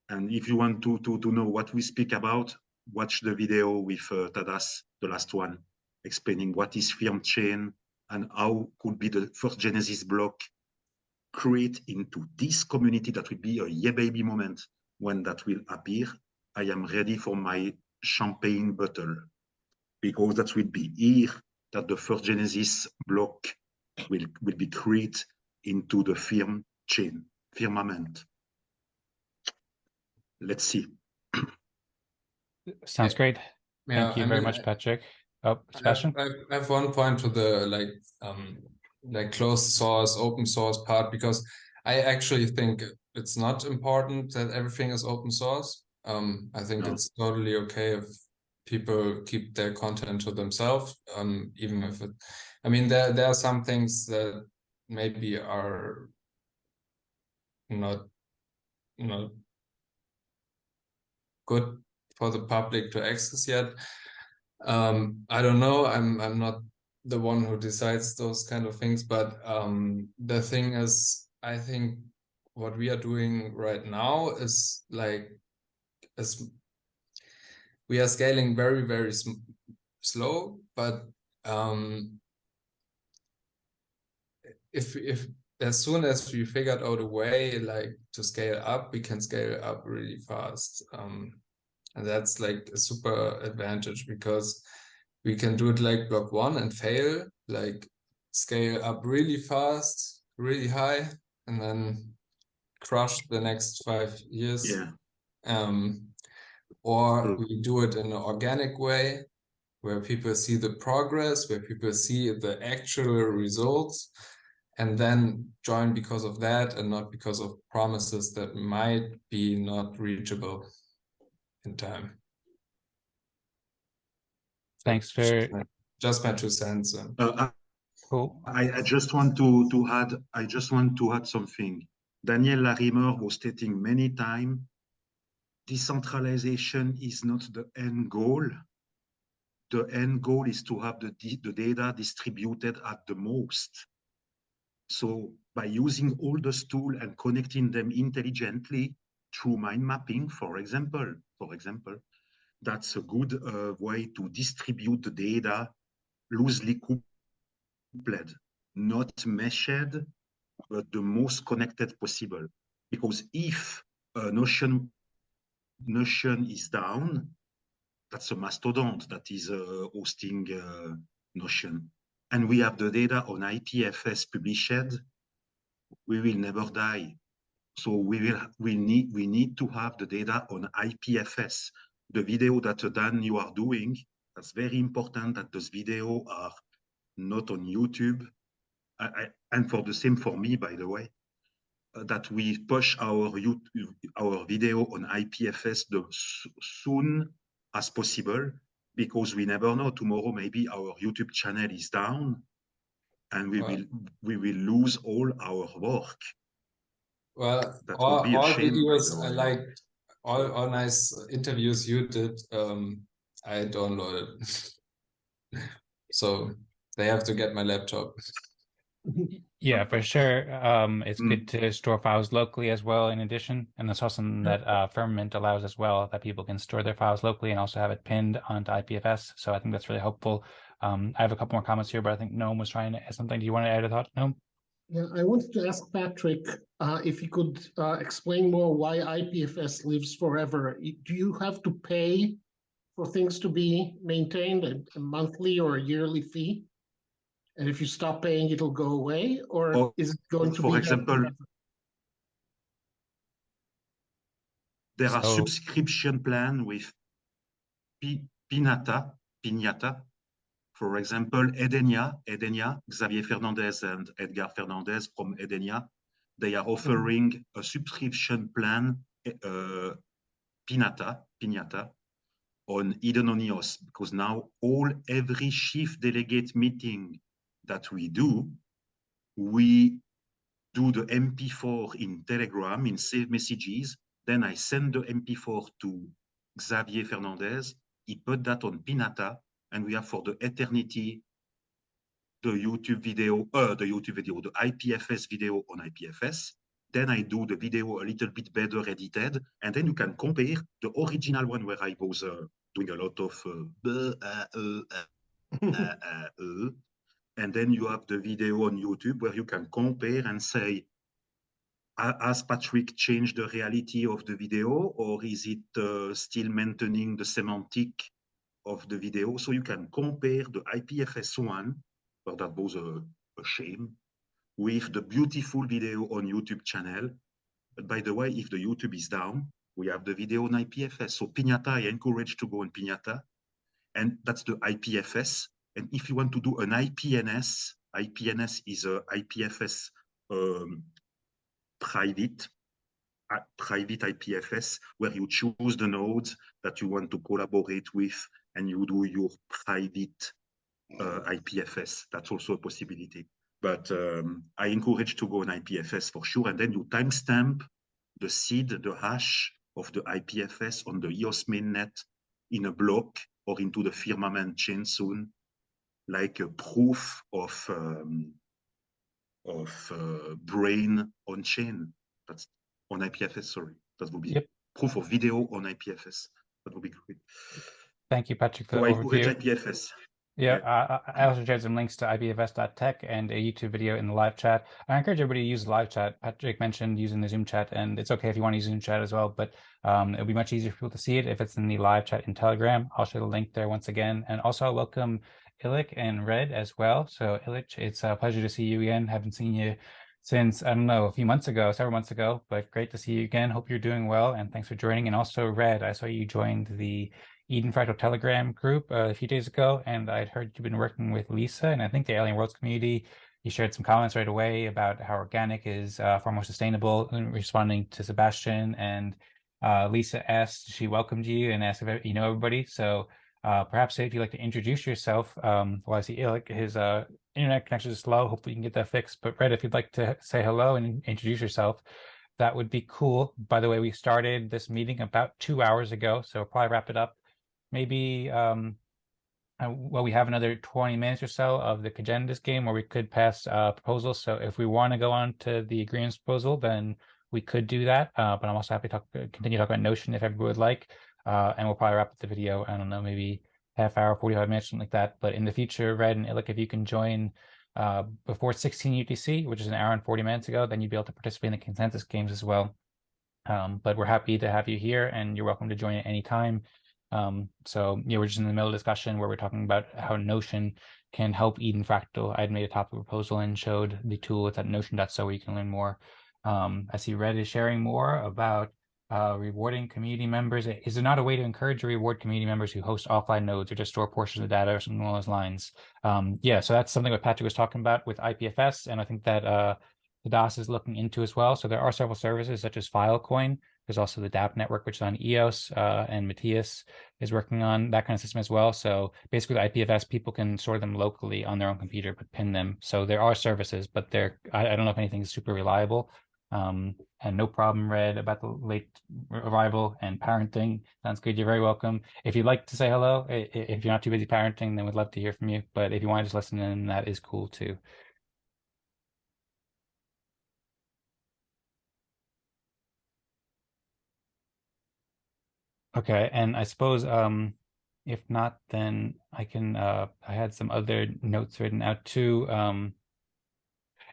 And if you want to know what we speak about, watch the video with Tadas, the last one, explaining what is firm chain and how could be the first Genesis block create into this community. That will be a yeah baby moment when that will appear. I am ready for my champagne bottle, because that will be here that the first Genesis block will be created into the firm chain, firmament. Let's see. Sounds great. Thank you very much, Patrick. Oh, Sebastian? I have one point to the like closed source, open source part, because I actually think it's not important that everything is open source. I think it's totally okay if people keep their content to themselves, even if it, I mean, there are some things that maybe are not good for the public to access yet. I don't know. I'm not the one who decides those kind of things, but the thing is, I think what we are doing right now is like, we are scaling very, very slow, but if as soon as we figured out a way like to scale up, we can scale up really fast. And that's like a super advantage, because we can do it like block one and fail, like scale up really fast, really high, and then crush the next 5 years. Yeah. Or we do it in an organic way, where people see the progress, where people see the actual results, and then join because of that and not because of promises that might be not reachable in time. Thanks for just my 2 cents. Cool. I just want to add something. Daniel Larimer was stating many times, decentralization is not the end goal. The end goal is to have the data distributed at the most. So by using all those tools and connecting them intelligently through mind mapping, for example, that's a good way to distribute the data loosely coupled, not meshed, but the most connected possible. Because if a notion is down, that's a mastodon that is hosting Notion. And we have the data on IPFS published, we will never die. So we need to have the data on IPFS. The video that Dan you are doing, that's very important that those videos are not on YouTube. And for the same for me, by the way, that we push our video on IPFS soon as possible, because we never know, tomorrow maybe our YouTube channel is down and we will lose all our work. Well, that all, would be a all shame, videos I liked, all nice interviews you did, I downloaded. So they have to get my laptop. Yeah, for sure. It's good to store files locally as well, in addition. And that's something that Firmament allows as well, that people can store their files locally and also have it pinned onto IPFS. So I think that's really helpful. I have a couple more comments here, but I think Noam was trying to add something. Do you want to add a thought, Noam? Yeah, I wanted to ask Patrick if he could explain more why IPFS lives forever. Do you have to pay for things to be maintained, a monthly or a yearly fee? And if you stop paying, it'll go away? Or is it going to be? For example, there are subscription plans with Piñata. For example, Edenia, Xavier Fernandez and Edgar Fernandez from Edenia, they are offering a subscription plan, Piñata, on Eden on EOS, because now every chief delegate meeting that we do the MP4 in Telegram, in saved messages. Then I send the MP4 to Xavier Fernandez. He put that on Piñata, and we have for the eternity the YouTube video, the IPFS video on IPFS. Then I do the video a little bit better edited, and then you can compare the original one where I was doing a lot of and then you have the video on YouTube where you can compare and say, has Patrick changed the reality of the video, or is it still maintaining the semantic of the video? So you can compare the IPFS one, but that was a shame, with the beautiful video on YouTube channel. But by the way, if the YouTube is down, we have the video on IPFS. So Piñata, I encourage to go on Piñata, and that's the IPFS. And if you want to do an IPNS is a IPFS private IPFS, where you choose the nodes that you want to collaborate with, and you do your private IPFS. That's also a possibility. But I encourage to go on IPFS for sure, and then you timestamp the seed, the hash of the IPFS on the EOS mainnet in a block or into the Firmament chain soon, like a proof of brain on chain. That's on IPFS, sorry. That would be proof of video on IPFS. That would be great. Thank you, Patrick, for the overview. IPFS. Yeah, I also shared some links to IPFS.tech and a YouTube video in the live chat. I encourage everybody to use the live chat. Patrick mentioned using the Zoom chat, and it's okay if you want to use Zoom chat as well, but it'll be much easier for people to see it if it's in the live chat in Telegram. I'll share the link there once again. And also I welcome Illich and Red as well. So Illich, it's a pleasure to see you again. Haven't seen you since, I don't know, a few months ago, several months ago, but great to see you again. Hope you're doing well, and thanks for joining. And also Red, I saw you joined the Eden Fractal Telegram group a few days ago, and I'd heard you've been working with Lisa and I think the Alien Worlds community. You shared some comments right away about how organic is far more sustainable, in responding to Sebastian. And Lisa asked, she welcomed you and asked if you know everybody. So perhaps if you'd like to introduce yourself, well, I see Illich, his internet connection is slow. Hopefully you can get that fixed. But Red, if you'd like to say hello and introduce yourself, that would be cool. By the way, we started this meeting about 2 hours ago, so we'll probably wrap it up. Maybe, well, we have another 20 minutes or so of the Cagendis game where we could pass proposals. So if we want to go on to the agreements proposal, then we could do that. But I'm also happy to continue talking about Notion if everybody would like. And we'll probably wrap up the video, I don't know, maybe half hour, 45 minutes, something like that. But in the future, Red and Illik, if you can join before 16 UTC, which is an hour and 40 minutes ago, then you'd be able to participate in the consensus games as well. But we're happy to have you here, and you're welcome to join at any time. So yeah, we're just in the middle of discussion where we're talking about how Notion can help Eden Fractal. I had made a topic proposal and showed the tool. It's at notion.so where you can learn more. I see Red is sharing more about rewarding community members. Is there not a way to encourage or reward community members who host offline nodes or just store portions of data or something along those lines? Yeah, so that's something that Patrick was talking about with IPFS, and I think that the DOS is looking into as well. So there are several services such as Filecoin. There's also the DApp network, which is on EOS, and Matthias is working on that kind of system as well. So basically the IPFS, people can store them locally on their own computer, but pin them. So there are services, but I don't know if anything is super reliable. And no problem, Red, about the late arrival and parenting. Sounds good. You're very welcome. If you'd like to say hello, if you're not too busy parenting, then we'd love to hear from you. But if you want to just listen in, that is cool too. Okay, and I suppose if not, then I can I had some other notes written out too.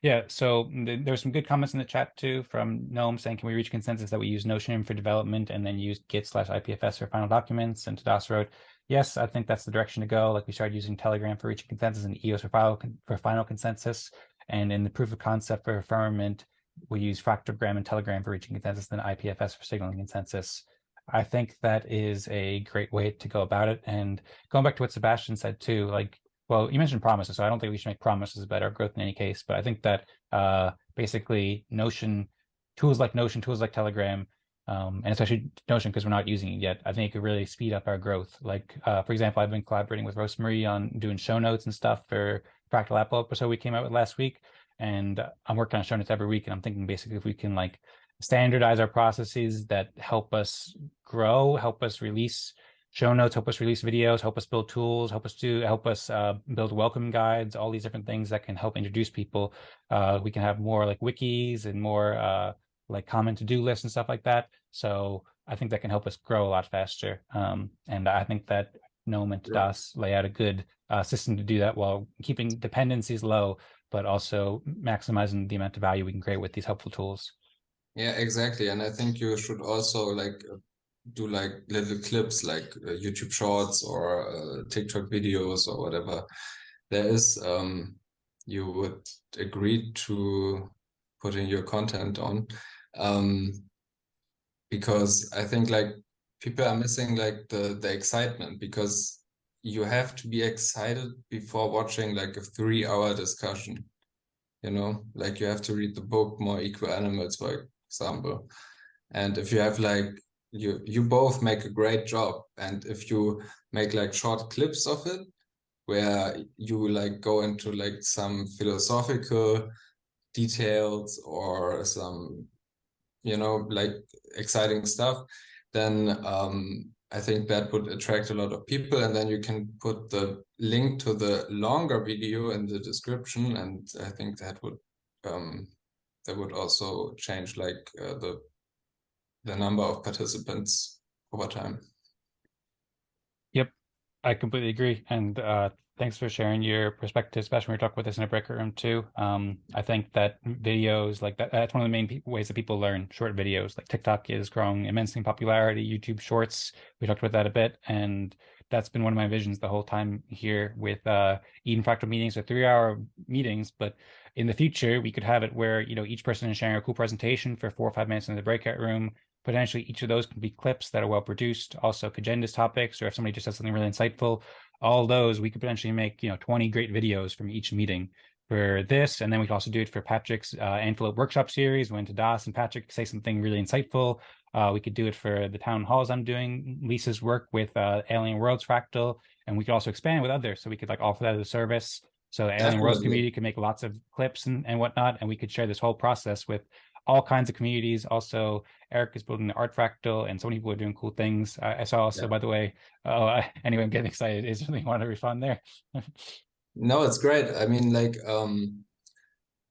Yeah, so there's some good comments in the chat too from Gnome saying, can we reach consensus that we use Notion for development and then use Git/IPFS for final documents? And Tadas wrote, yes, I think that's the direction to go. Like we started using Telegram for reaching consensus and EOS for final consensus. And in the proof of concept for Firmament, we use Fractogram and Telegram for reaching consensus, then IPFS for signaling consensus. I think that is a great way to go about it. And going back to what Sebastian said too, like, well, you mentioned promises, so I don't think we should make promises about our growth in any case, but I think that basically Notion, tools like Notion, tools like Telegram, and especially Notion because we're not using it yet, I think it could really speed up our growth. Like, for example, I've been collaborating with Rosemarie on doing show notes and stuff for Fractal Apple episode we came out with last week, and I'm working on show notes every week, and I'm thinking basically if we can like standardize our processes that help us grow, help us release show notes, help us release videos, help us build tools, help us build welcome guides, all these different things that can help introduce people. We can have more like wikis and more like common to-do lists and stuff like that. So I think that can help us grow a lot faster. And I think that Gnome and Tadas lay out a good system to do that while keeping dependencies low, but also maximizing the amount of value we can create with these helpful tools. Yeah, exactly. And I think you should also like do like little clips like YouTube shorts or TikTok videos or whatever there is, you would agree to put in your content on, because I think like people are missing like the excitement, because you have to be excited before watching like a 3-hour discussion, you know, like you have to read the book More Equal Animals, for example. And if you have like you both make a great job, and if you make like short clips of it where you like go into like some philosophical details or some, you know, like exciting stuff, then I think that would attract a lot of people. And then you can put the link to the longer video in the description, and I think that would also change like the number of participants over time. Yep, I completely agree. And thanks for sharing your perspective, especially when we talk about this in a breakout room too. I think that videos like that's one of the main ways that people learn, short videos. Like TikTok is growing immensely in popularity, YouTube Shorts, we talked about that a bit. And that's been one of my visions the whole time here with Eden Fractal meetings, or 3-hour meetings. But in the future, we could have it where, you know, each person is sharing a cool presentation for 4 or 5 minutes in the breakout room. Potentially each of those can be clips that are well produced, also Cagendis topics, or if somebody just says something really insightful, all those we could potentially make, you know, 20 great videos from each meeting for this. And then we could also do it for Patrick's Antelope workshop series, when Tadas and Patrick say something really insightful. We could do it for the town halls I'm doing, Lisa's work with Alien Worlds Fractal, and we could also expand with others. So we could like offer that as a service. So the Alien Worlds Definitely. community can make lots of clips and whatnot, and we could share this whole process with all kinds of communities. Also, Eric is building the art fractal, and so many people are doing cool things. I saw also, by the way, anyway, I'm getting excited. Is there anything you want to respond there? No, it's great. I mean, like,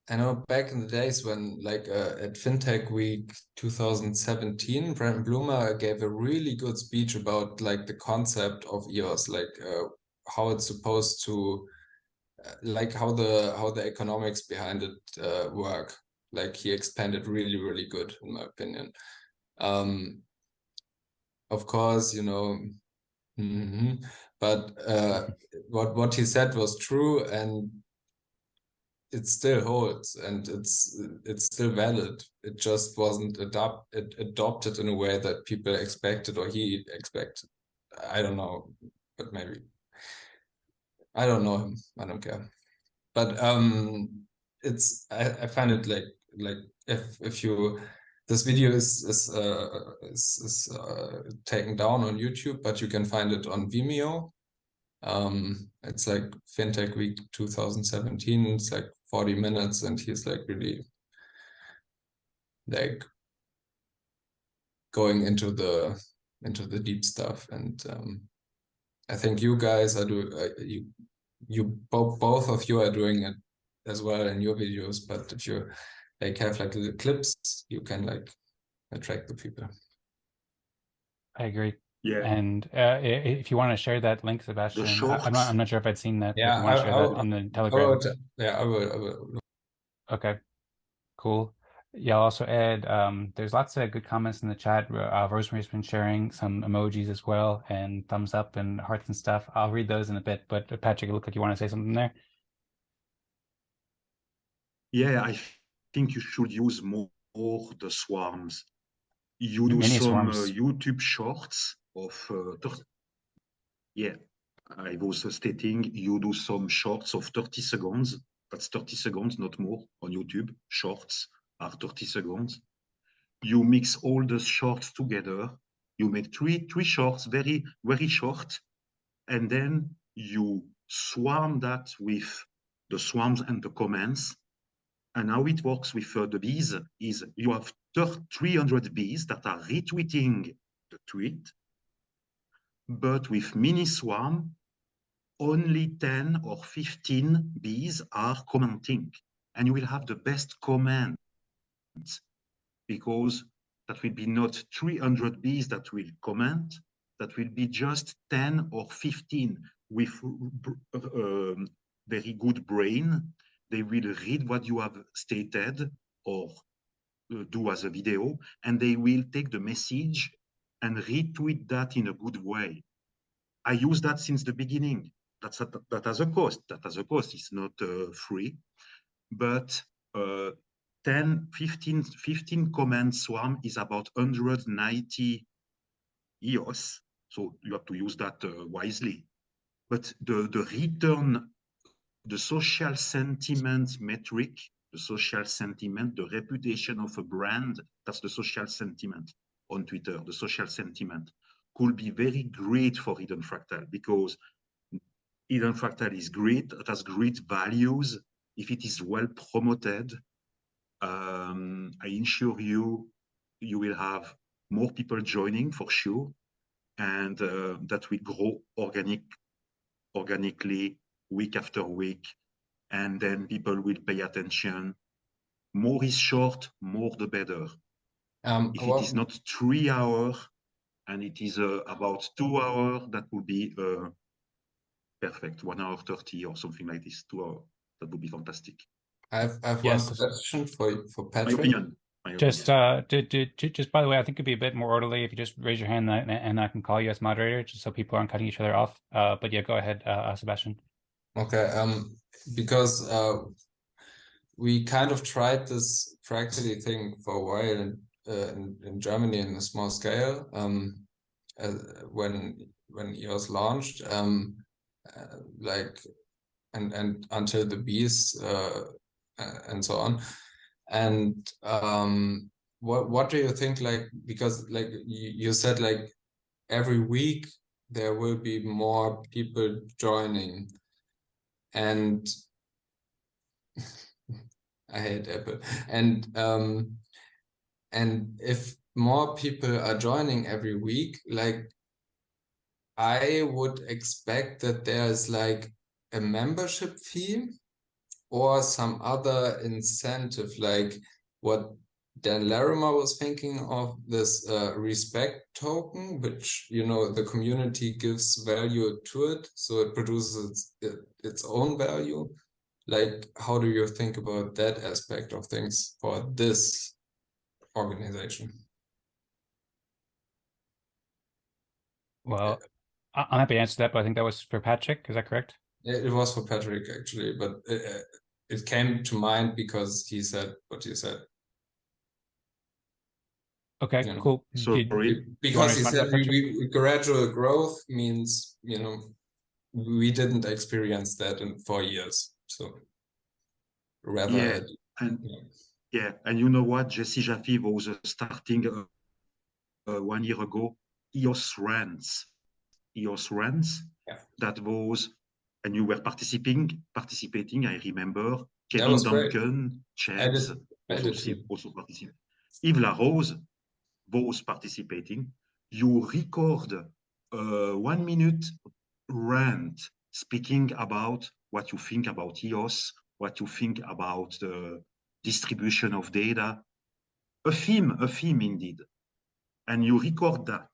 I know back in the days when, like, at FinTech Week 2017, Brandon Bloomer gave a really good speech about, like, the concept of EOS, like, how it's supposed to, like, how the economics behind it work. Like, he explained it really, really good, in my opinion. Of course, you know, but what he said was true, and it still holds, and it's still valid. It just wasn't adopted in a way that people expected or he expected. I don't know, but maybe. I don't know him. I don't care. But it's I find it like if you, this video is taken down on YouTube, but you can find it on Vimeo. It's like FinTech Week 2017. It's like 40 minutes, and he's like really like going into the deep stuff. And I think you guys are doing both of you are doing it as well in your videos. But if you like have like little clips, you can like attract the people. I agree. Yeah. And if you want to share that link, Sebastian, I'm not sure if I'd seen that. Yeah, if you want to share that in the Telegram. I will. Okay, cool. Yeah, I'll also add, there's lots of good comments in the chat. Rosemary's been sharing some emojis as well, and thumbs up and hearts and stuff. I'll read those in a bit, but Patrick, it looked like you want to say something there. Yeah, I think you should use more the swarms. You do Mini some swarms. YouTube shorts of, yeah, I was stating you do some shorts of 30 seconds. That's 30 seconds, not more, on YouTube. Shorts are 30 seconds. You mix all the shorts together. You make three shorts, very, very short. And then you swarm that with the swarms and the comments. And how it works with the bees is you have 300 bees that are retweeting the tweet, but with mini swarm, only 10 or 15 bees are commenting. And you will have the best comments because that will be not 300 bees that will comment, that will be just 10 or 15 with very good brain. They will read what you have stated or do as a video, and they will take the message and retweet that in a good way. I use that since the beginning. That has a cost. That has a cost. It's not free, but 10, 15 comment swarm is about 190 EOS. So you have to use that wisely. But the return, the social sentiment metric, the social sentiment, the reputation of a brand, that's the social sentiment on Twitter, the social sentiment could be very great for Hidden Fractal because Hidden Fractal is great, it has great values. If it is well promoted, I ensure you will have more people joining for sure, and that will grow organically week after week, and then people will pay attention. More is short, more the better. If it is not 3 hours and it is about 2 hours, that would be perfect. 1 hour 30 or something like this. 2 hours, that would be fantastic. I have one question for Patrick. My opinion. Just by the way, I think it'd be a bit more orderly if you just raise your hand and I can call you as moderator, just so people aren't cutting each other off. But yeah, go ahead, Sebastian. Okay, because we kind of tried this fractally thing for a while in Germany in a small scale. When EOS launched, like and until the bees and so on. And what do you think, like, because like you said, like every week there will be more people joining, and I hate Apple. And if more people are joining every week, like I would expect that there's like a membership fee or some other incentive, like what Dan Larimer was thinking of, this respect token, which, you know, the community gives value to it, so it produces its own value. Like, how do you think about that aspect of things for this organization? Well, I'm happy to answer that, but I think that was for Patrick. Is that correct? It was for Patrick, actually, but it came to mind because he said what he said. Okay, You know, cool. because he said we gradual growth means, you know, we didn't experience that in 4 years. So rather, and you know what, Jesse Jaffe was starting 1 year ago, EOS runs, that was, and you were participating, I remember, Kevin Duncan, Chebs, also participating. Yves Larose was participating. You record a 1 minute rant speaking about what you think about EOS, what you think about the distribution of data, a theme indeed. And you record that.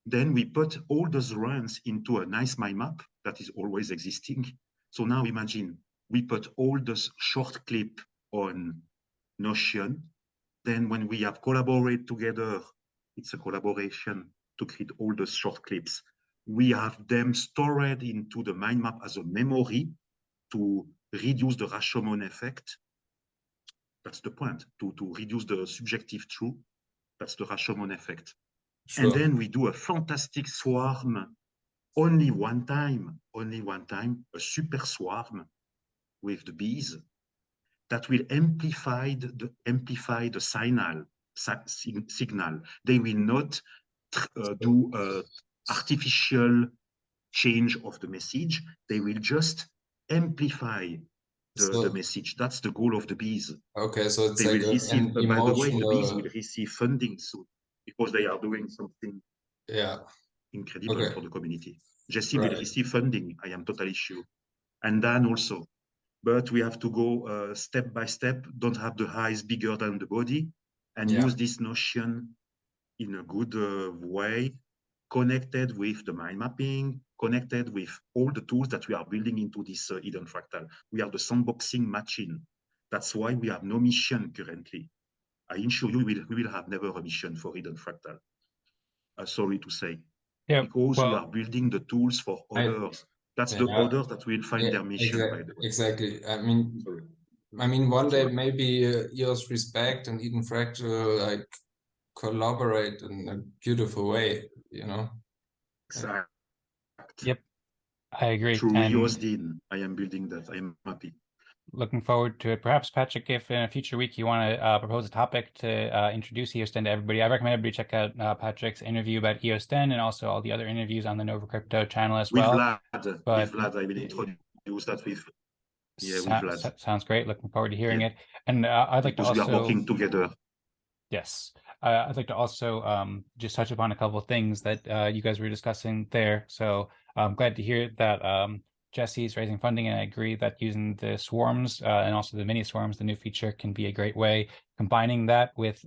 Then we put all those runs into a nice mind map that is always existing. So now imagine we put all those short clip on Notion. Then when we have collaborated together, it's a collaboration to create all those short clips. We have them stored into the mind map as a memory to reduce the Rashomon effect. That's the point, to reduce the subjective truth. That's the Rashomon effect. Sure. And then we do a fantastic swarm only one time, a super swarm with the bees that will amplify the signal. They will not do artificial change of the message. They will just amplify the message. That's the goal of the bees. Okay, so it's they like will receive, by the way, the bees will receive funding soon because they are doing something incredible for the community. Jesse will receive funding, I am totally sure. And Dan also. But we have to go step by step, don't have the eyes bigger than the body, and use this notion in a good way, connected with the mind mapping, connected with all the tools that we are building into this hidden fractal. We are the sandboxing machine. That's why we have no mission currently. I assure you we will have never a mission for hidden fractal. Sorry to say. Because we are building the tools for others. That's the others that will find their mission, by the way. Exactly. I mean, one day maybe EOS Respect and Eden Fractal like collaborate in a beautiful way, you know. Exactly. Yep, I agree. Through EOS Dean, I am building that. I am happy. Looking forward to it. Perhaps, Patrick, if in a future week you want to propose a topic to introduce EOS Den to everybody, I recommend everybody check out Patrick's interview about EOS Den and also all the other interviews on the Nova Crypto channel as well. With Vlad, I will introduce that with Vlad. Sounds great. Looking forward to hearing it. And I'd like to also... we are working together. Yes. I'd like to also just touch upon a couple of things that you guys were discussing there. So I'm glad to hear that Jesse's raising funding, and I agree that using the swarms and also the mini swarms, the new feature, can be a great way. Combining that with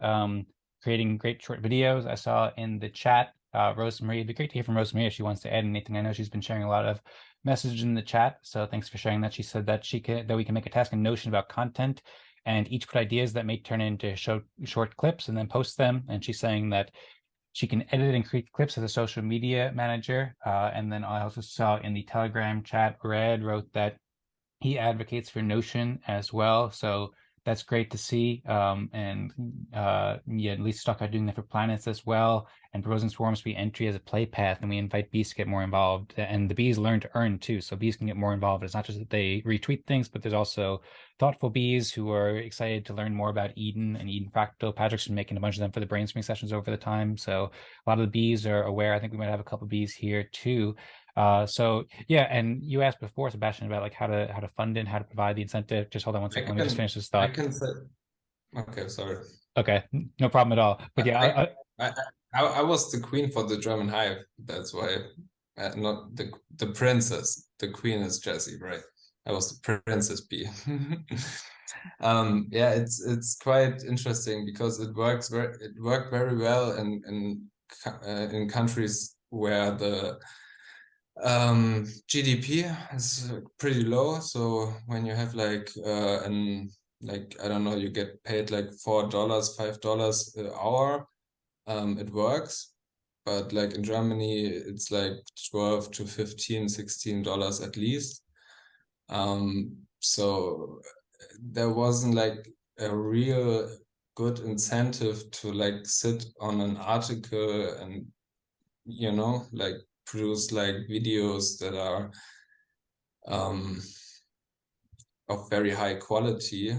creating great short videos. I saw in the chat, Rosemary, it'd be great to hear from Rosemary if she wants to add anything. I know she's been sharing a lot of messages in the chat, so thanks for sharing that. She said that we can make a task in Notion about content and each put ideas that may turn into short clips and then post them. And she's saying that she can edit and create clips as a social media manager. And then I also saw in the Telegram chat, Red wrote that he advocates for Notion as well. So that's great to see. And Lisa's talked about doing that for planets as well. and proposing swarms to be entry as a play path, and we invite bees to get more involved. And the bees learn to earn too, so bees can get more involved. It's not just that they retweet things, but there's also thoughtful bees who are excited to learn more about Eden and Eden Fractal. Patrick's been making a bunch of them for the brainstorming sessions over the time, so a lot of the bees are aware. I think we might have a couple of bees here too. So yeah, and you asked before, Sebastian, about like how to fund it and how to provide the incentive. Just hold on one second. Let me just finish this thought. I can say, okay, sorry. Okay, no problem at all. But yeah, I was the queen for the German Hive. That's why, not the princess. The queen is Jessie, right? I was the princess bee. Yeah, it's quite interesting because it worked very well in countries where the GDP is pretty low. So when you have like I don't know, you get paid like $4, $5 an hour, it works. But like in Germany, it's like $12 to $15, $16 at least. So there wasn't like a real good incentive to like sit on an article and, you know, like produce like videos that are of very high quality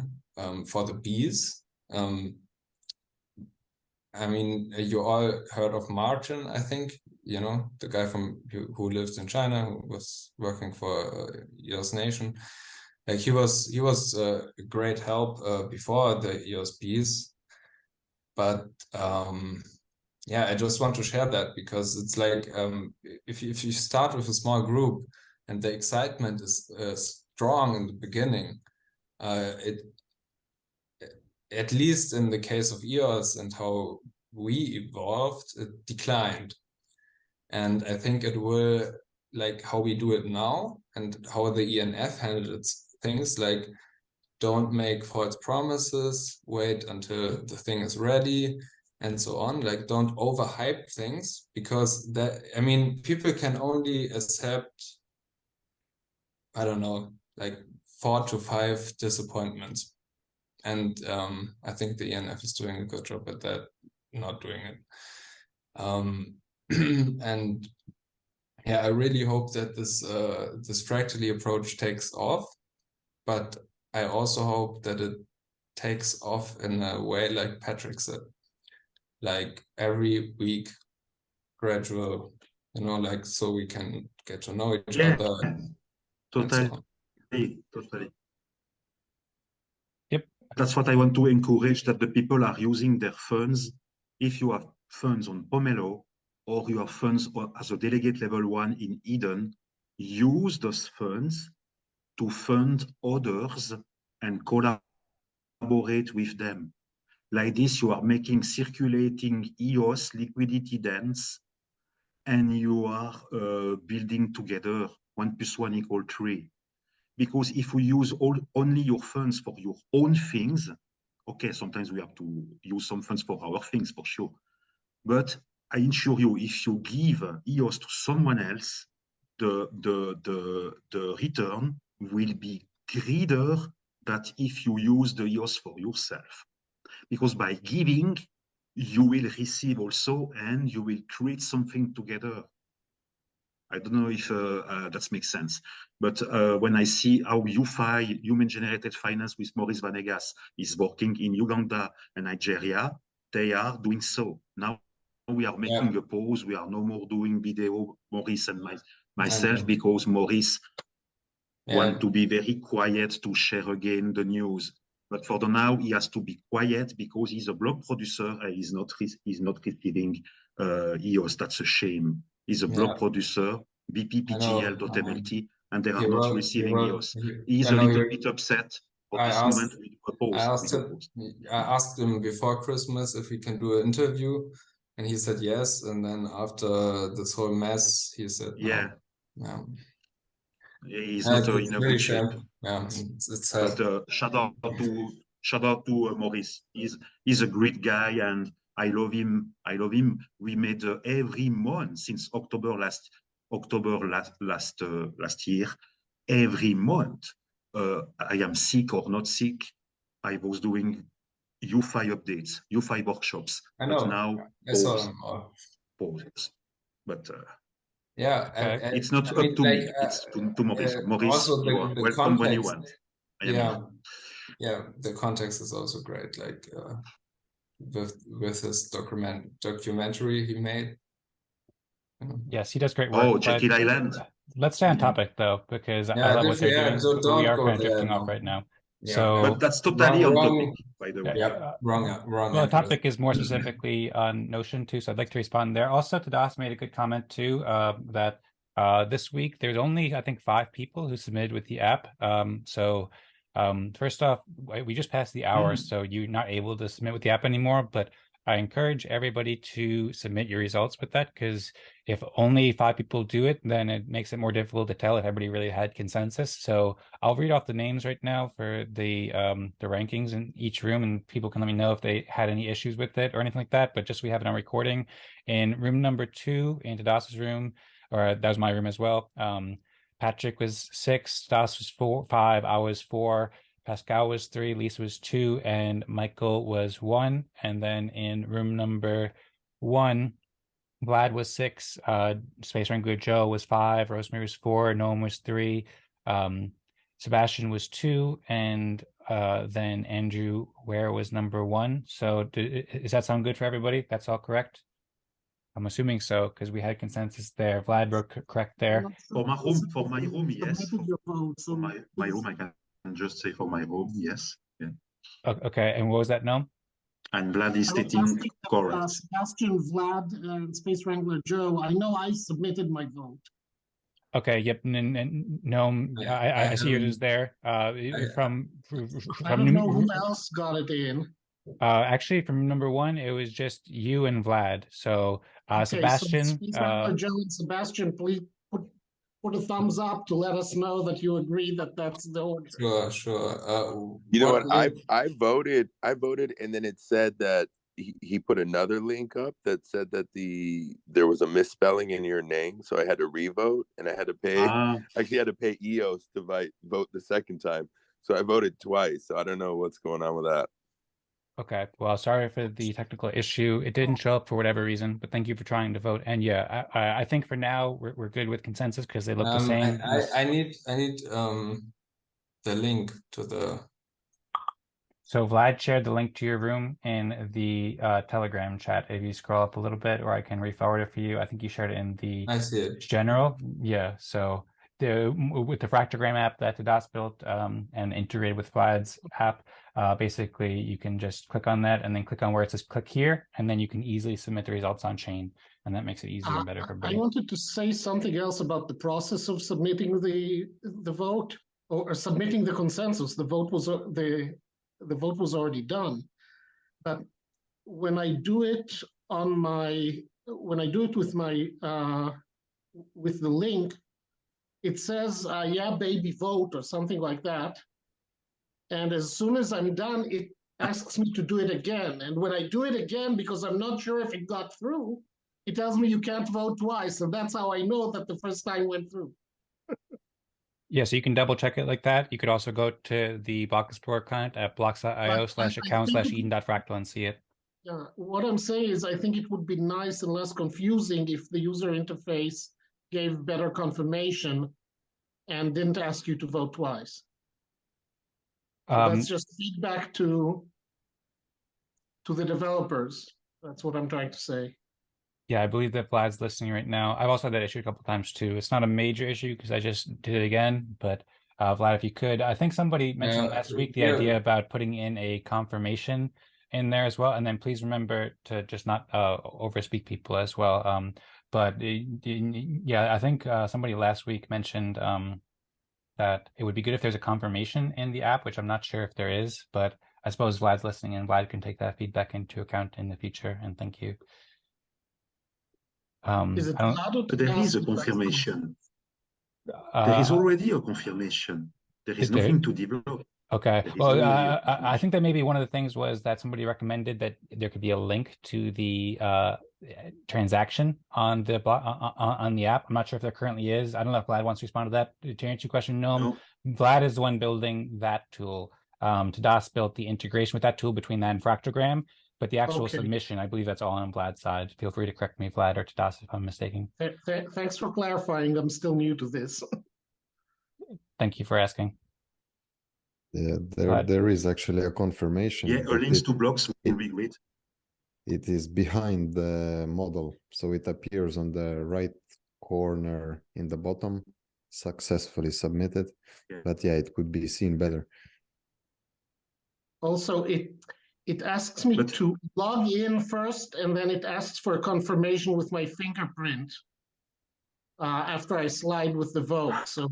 for the bees. I mean, you all heard of Martin, I think, you know, the guy who lives in China, who was working for EOS Nation. Like he was a great help before the EOS bees. But yeah, I just want to share that because it's like if you start with a small group and the excitement is strong in the beginning, at least in the case of EOS and how we evolved, it declined. And I think it will, like how we do it now and how the ENF handled its things, like don't make false promises, wait until the thing is ready, and so on. Like don't overhype things, because that, I mean, people can only accept, I don't know, like 4 to 5 disappointments. And I think the ENF is doing a good job at that, not doing it. And yeah, I really hope that this fractally approach takes off, but I also hope that it takes off in a way like Patrick said, like every week, gradual, you know, like so we can get to know each other. Totally. So Totally. Yep. That's what I want to encourage, that the people are using their funds. If you have funds on Pomelo or you have funds as a delegate level 1 in Eden, use those funds to fund others and collaborate with them. Like this, you are making circulating EOS liquidity dance, and you are building together 1 + 1 = 3. Because if we use only your funds for your own things, okay, sometimes we have to use some funds for our things, for sure. But I assure you, if you give EOS to someone else, the return will be greater than if you use the EOS for yourself. Because by giving, you will receive also, and you will create something together. I don't know if that makes sense, but when I see how UFI, human-generated finance with Maurice Vanegas, is working in Uganda and Nigeria, they are doing so. Now we are making a pause. We are no more doing video, Maurice and myself, because Maurice wants to be very quiet to share again the news. But for the now, he has to be quiet because he's a blog producer and he's not receiving EOS. That's a shame. He's a blog producer, bppgl.mlt, and they are not receiving EOS. He's a little bit upset for this moment with the post. I asked him before Christmas if we can do an interview, and he said yes. And then after this whole mess, he said no. Yeah. He's not in a good shape. Yeah, it's but shout out to Maurice. He's a great guy, and I love him. We made every month since October last year. Every month, I am sick or not sick, I was doing UFI updates, UFI workshops. I know. But now I saw them all. poses. But yeah, it's not I mean, up to like, me. It's to Maurice. Maurice, also you are the welcome when you context. want. I am here. Yeah, the context is also great. Like with his documentary he made. Yes, he does great work. Oh, Jekyll Island. Let's stay on topic though, because I love what they're doing. So But we don't are go kind of there, drifting no. off right now. Yeah, So, But that's totally on wrong, topic, by the way. Yeah, wrong. well, the topic is more specifically on Notion too, so I'd like to respond there. Also, Tadas made a good comment too, that this week there's only, I think, 5 people who submitted with the app. First off, we just passed the hour, so you're not able to submit with the app anymore, but I encourage everybody to submit your results with that, because if only 5 people do it, then it makes it more difficult to tell if everybody really had consensus. So I'll read off the names right now for the rankings in each room, and people can let me know if they had any issues with it or anything like that. But just so we have it on recording, in room number 2, in Tadas's room, or that was my room as well, Patrick was 6, Tadas was 5, I was 4, Pascal was 3, Lisa was 2, and Michael was 1. And then in room number 1, Vlad was 6, Space Wrangler Joe was 5, Rosemary was 4, Noam was 3, Sebastian was 2, and then Andrew Ware was number 1. So does that sound good for everybody? That's all correct? I'm assuming so, because we had consensus there. Vlad wrote correct there. For my room, yes. For my room, I can just say for my room, yes. Yeah. Okay, and what was that, Noam? And Vlad is stating correct. Sebastian, Vlad, and Space Wrangler Joe, I know I submitted my vote. Okay, yep, Noam, I see yours is there. I don't know who else got it in. Actually, from number 1, it was just you and Vlad. So Okay, Sebastian, so Joe and Sebastian, please put a thumbs up to let us know that you agree that that's the order. Sure. You know what? I voted, and then it said that he put another link up that said that there was a misspelling in your name, so I had to revote, and I had to pay. Actually, had to pay EOS to vote the second time, so I voted twice. So I don't know what's going on with that. Okay, well, sorry for the technical issue. It didn't show up for whatever reason, but thank you for trying to vote. And yeah, I think for now we're good with consensus because they look the same. I need the link to the. So Vlad shared the link to your room in the Telegram chat. If you scroll up a little bit, or I can re-forward it for you. I think you shared it in the I see it. general. Yeah, so with the fractogram app that Tadas built and integrated with Vlad's app, basically you can just click on that and then click on where it says click here, and then you can easily submit the results on chain, and that makes it easier and better for everybody. I wanted to say something else about the process of submitting the vote or submitting the consensus. The vote was already done, but when I do it with the link, it says, yeah, baby, vote, or something like that. And as soon as I'm done, it asks me to do it again. And when I do it again, because I'm not sure if it got through, it tells me you can't vote twice. And that's how I know that the first time went through. Yeah, so you can double check it like that. You could also go to the Block Explorer account at blocks.io/account/eden.fractal and see it. Yeah, what I'm saying is I think it would be nice and less confusing if the user interface gave better confirmation and didn't ask you to vote twice. So that's just feedback to the developers. That's what I'm trying to say. Yeah, I believe that Vlad's listening right now. I've also had that issue a couple of times too. It's not a major issue because I just did it again. But Vlad, if you could, I think somebody mentioned last week the idea about putting in a confirmation in there as well. And then please remember to just not overspeak people as well. But yeah, I think somebody last week mentioned that it would be good if there's a confirmation in the app, which I'm not sure if there is, but I suppose Vlad's listening and Vlad can take that feedback into account in the future. And thank you. Is it there is a confirmation. There is already a confirmation. There is nothing to develop. Okay. Well, I think that maybe one of the things was that somebody recommended that there could be a link to the transaction on the on the app. I'm not sure if there currently is. I don't know if Vlad wants to respond to that. To answer your question, no. Vlad is the one building that tool. Tadas built the integration with that tool between that and Fractogram. But the actual Okay. submission, I believe that's all on Vlad's side. Feel free to correct me, Vlad or Tadas, if I'm mistaken. Thanks for clarifying. I'm still new to this. Thank you for asking. Yeah, But- there is actually a confirmation. Yeah, a but links to blocks would be great. It is behind the model, so it appears on the right corner in the bottom, successfully submitted. Yeah. But yeah, it could be seen better. Also, it asks me to log in first, and then it asks for a confirmation with my fingerprint after I slide with the vote. So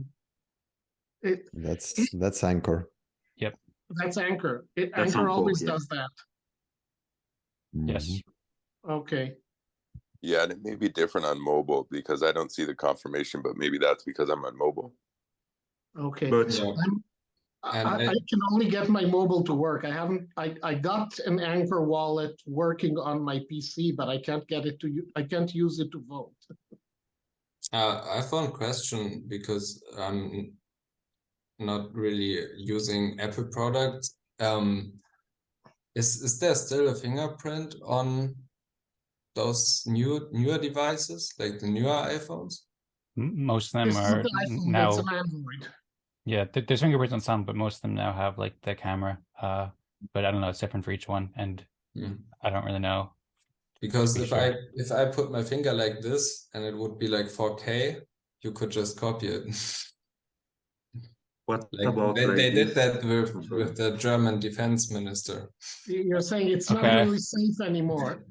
That's Anchor. Yep. That's Anchor. That's Anchor Anchor, always yeah. does that. Yes. Okay. Yeah, and it may be different on mobile because I don't see the confirmation, but maybe that's because I'm on mobile. Okay. But I can only get my mobile to work. I got an Anchor wallet working on my PC, but I can't get it to I can't use it to vote. I found a question because I'm not really using Apple products. Is there still a fingerprint on those newer devices, like the newer iPhones? Most of them This are is an iPhone, now. it's an Android. Yeah, there's fingerprints on some, but most of them now have like the camera. But I don't know, it's different for each one, and I don't really know. Because if I put my finger like this and it would be like 4K, you could just copy it. What like about they did this? that with the German defense minister. You're saying it's not really safe anymore.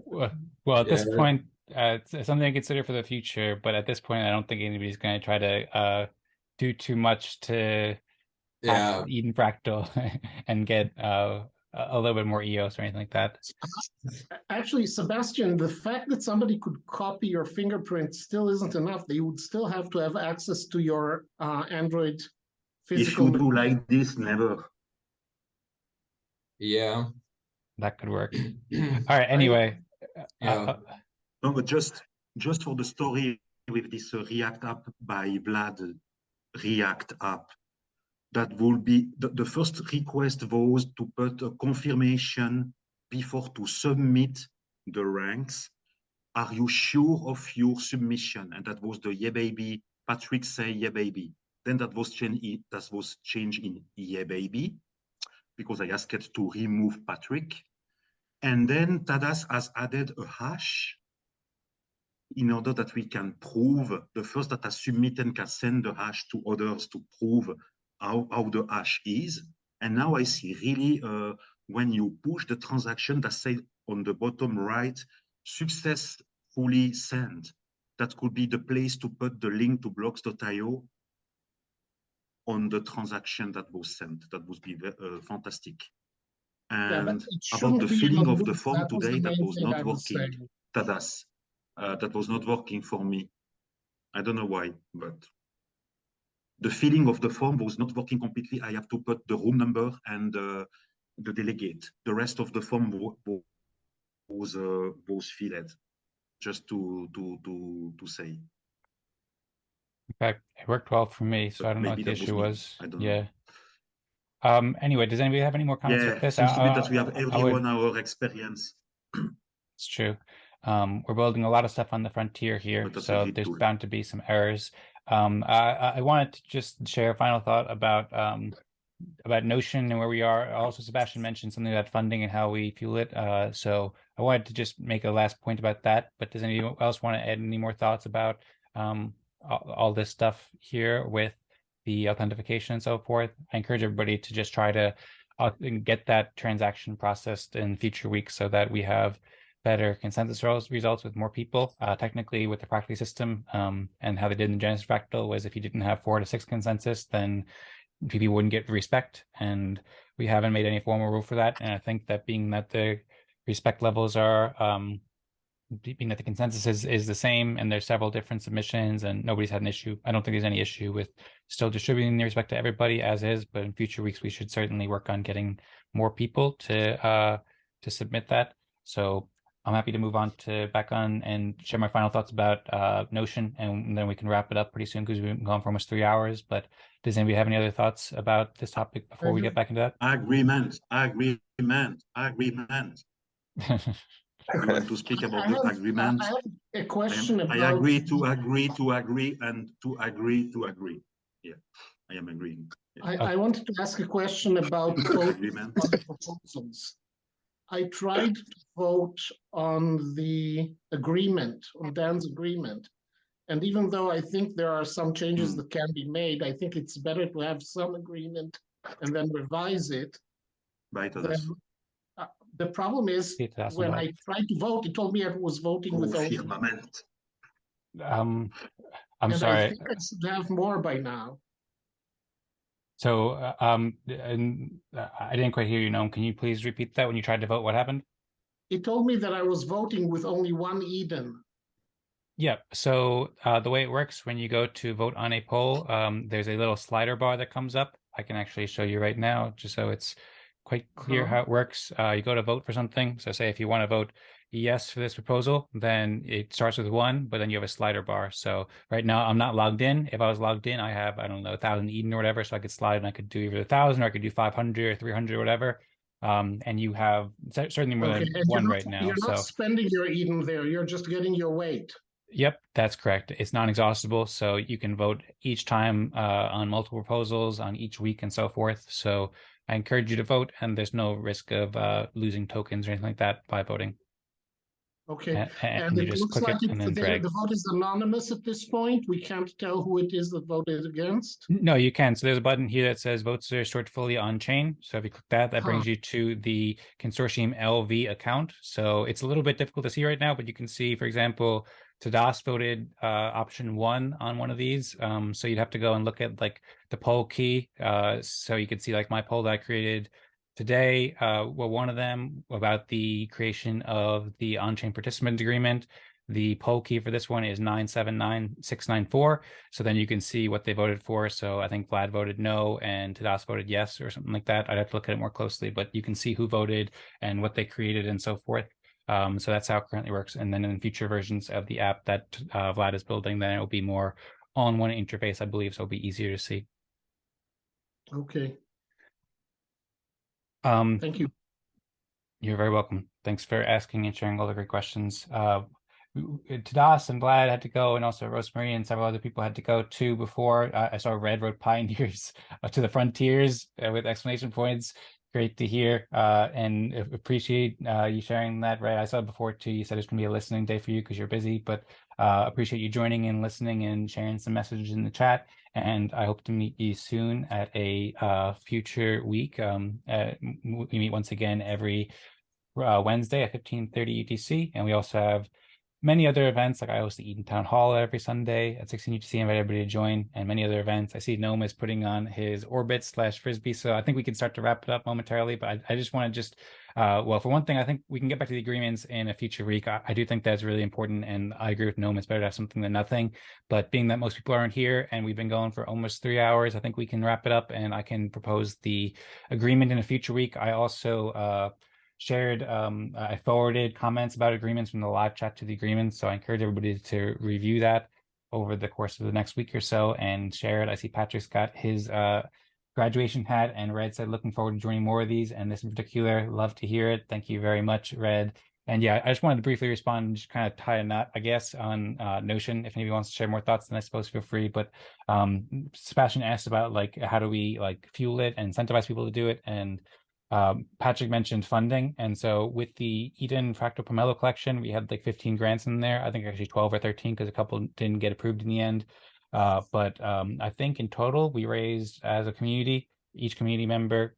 Well, at this point, it's something I consider for the future, but at this point, I don't think anybody's going to try to do too much to hack Eden Fractal and get a little bit more EOS or anything like that. Actually, Sebastian, the fact that somebody could copy your fingerprint still isn't enough. They would still have to have access to your Android physical. If you do like this, never. Yeah. That could work. All right, anyway. No, but just for the story with this React app by Vlad, React app, that will be the first request was to put a confirmation before to submit the ranks. Are you sure of your submission? And that was the yeah baby. Patrick say yeah baby. Then that was changed in yeah baby because I asked it to remove Patrick. And then Tadas has added a hash in order that we can prove the first data submitted can send the hash to others to prove how the hash is. And now I see really when you push the transaction that say on the bottom right, successfully sent, that could be the place to put the link to blocks.io on the transaction that was sent. That would be fantastic. And about the filling of the form today, that was not working. Tadas, that was not working for me. I don't know why, but the filling of the form was not working completely. I have to put the room number and the delegate. The rest of the form was filled. Just to say. In fact, it worked well for me, so I don't know what the issue was. I don't know. Anyway, does anybody have any more comments with this? Seems to be that we have everyone our experience. It's true. We're building a lot of stuff on the frontier here, so there's bound to be some errors. I wanted to just share a final thought about Notion and where we are. Also, Sebastian mentioned something about funding and how we fuel it. So I wanted to just make a last point about that. But does anyone else want to add any more thoughts about all this stuff here with the authentication and so forth? I encourage everybody to just try to get that transaction processed in future weeks so that we have better consensus results with more people. Technically, with the Fractally system and how they did in Genesis Fractal was if you didn't have 4 to 6 consensus, then people wouldn't get respect, and we haven't made any formal rule for that. And I think that being that the respect levels are being that the consensus is the same and there's several different submissions and nobody's had an issue, I don't think there's any issue with still distributing the respect to everybody as is. But in future weeks we should certainly work on getting more people to submit that. So I'm happy to move on to back on and share my final thoughts about Notion, and then we can wrap it up pretty soon because we've been going for almost 3 hours. But does anybody have any other thoughts about this topic before we get back into that? Agreement. You want to speak about the agreement? I have a question about. I agree to agree, and to agree. Yeah, I am agreeing. Yeah. I wanted to ask a question about agreement proposals. I tried to vote on the agreement, on Dan's agreement. And even though I think there are some changes that can be made, I think it's better to have some agreement and then revise it. The problem is when I tried to vote, it told me I was voting with only. I'm and sorry. I think I should have more by now. So and I didn't quite hear you, Noam. Can you please repeat that? When you tried to vote, what happened? It told me that I was voting with only one Eden. Yeah, so the way it works when you go to vote on a poll, there's a little slider bar that comes up. I can actually show you right now, just so it's quite clear how it works. You go to vote for something. So say if you want to vote yes for this proposal, then it starts with 1, but then you have a slider bar. So right now I'm not logged in. If I was logged in, I have, I don't know, 1,000 Eden or whatever. So I could slide and I could do either 1,000 or I could do 500 or 300 or whatever. And you have certainly more than one right now. You're not spending your Eden there. You're just getting your weight. Yep, that's correct. It's non-exhaustible, so you can vote each time on multiple proposals on each week and so forth. So I encourage you to vote, and there's no risk of losing tokens or anything like that by voting. Okay, and you just click it and then drag. The vote is anonymous at this point. We can't tell who it is that voted against. No, you can. So there's a button here that says votes are stored fully on chain. So if you click that, that brings you to the consortium LV account. So it's a little bit difficult to see right now, but you can see, for example, Tadas voted option 1 on one of these. So you'd have to go and look at like the poll key. So you could see like my poll that I created today, one of them about the creation of the on-chain participant agreement. The poll key for this one is 979694. So then you can see what they voted for. So I think Vlad voted no and Tadas voted yes or something like that. I'd have to look at it more closely, but you can see who voted and what they created and so forth. So that's how it currently works. And then in future versions of the app that Vlad is building, then it will be more all-in-one interface, I believe, so it'll be easier to see. Okay. Thank you. You're very welcome. Thanks for asking and sharing all the great questions. Tadas and Vlad had to go, and also Rosemary and several other people had to go too before. I saw Red wrote Pioneers to the Frontiers with exclamation points. Great to hear and appreciate you sharing that, Red. I saw it before too. You said it's going to be a listening day for you because you're busy, but appreciate you joining and listening and sharing some messages in the chat. And I hope to meet you soon at a future week. We meet once again every Wednesday at 15:30 UTC, and we also have many other events, like I host the Eden Town Hall every Sunday at 16 UTC. I invite everybody to join, and many other events. I see Noam is putting on his Orbit/Frisbee, so I think we can start to wrap it up momentarily, but I just want to well, for one thing, I think we can get back to the agreements in a future week. I do think that's really important, and I agree with Noam, it's better to have something than nothing, but being that most people aren't here, and we've been going for almost 3 hours, I think we can wrap it up, and I can propose the agreement in a future week. I also shared, I forwarded comments about agreements from the live chat to the agreements. So I encourage everybody to review that over the course of the next week or so and share it. I see Patrick's got his graduation hat, and Red said, looking forward to joining more of these. And this in particular, love to hear it. Thank you very much, Red. And yeah, I just wanted to briefly respond and just kind of tie a knot, I guess, on Notion. If anybody wants to share more thoughts, then I suppose feel free. But Sebastian asked about like, how do we like fuel it and incentivize people to do it? And Patrick mentioned funding, and so with the Eden Fractal Pomelo collection, we had like 15 grants in there. I think actually 12 or 13 because a couple didn't get approved in the end. But I think in total we raised as a community, each community member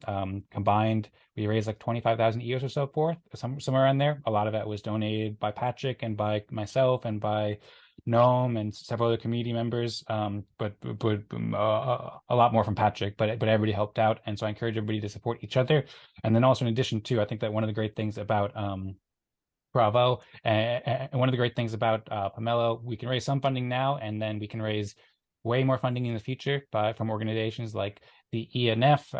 combined, we raised like 25,000 EOS or so forth, somewhere around there. A lot of that was donated by Patrick and by myself and by Noam and several other community members, but a lot more from Patrick, but everybody helped out. And so I encourage everybody to support each other. And then also in addition to, I think that one of the great things about Bravo, and one of the great things about Pomelo, we can raise some funding now, and then we can raise way more funding in the future from organizations like the ENF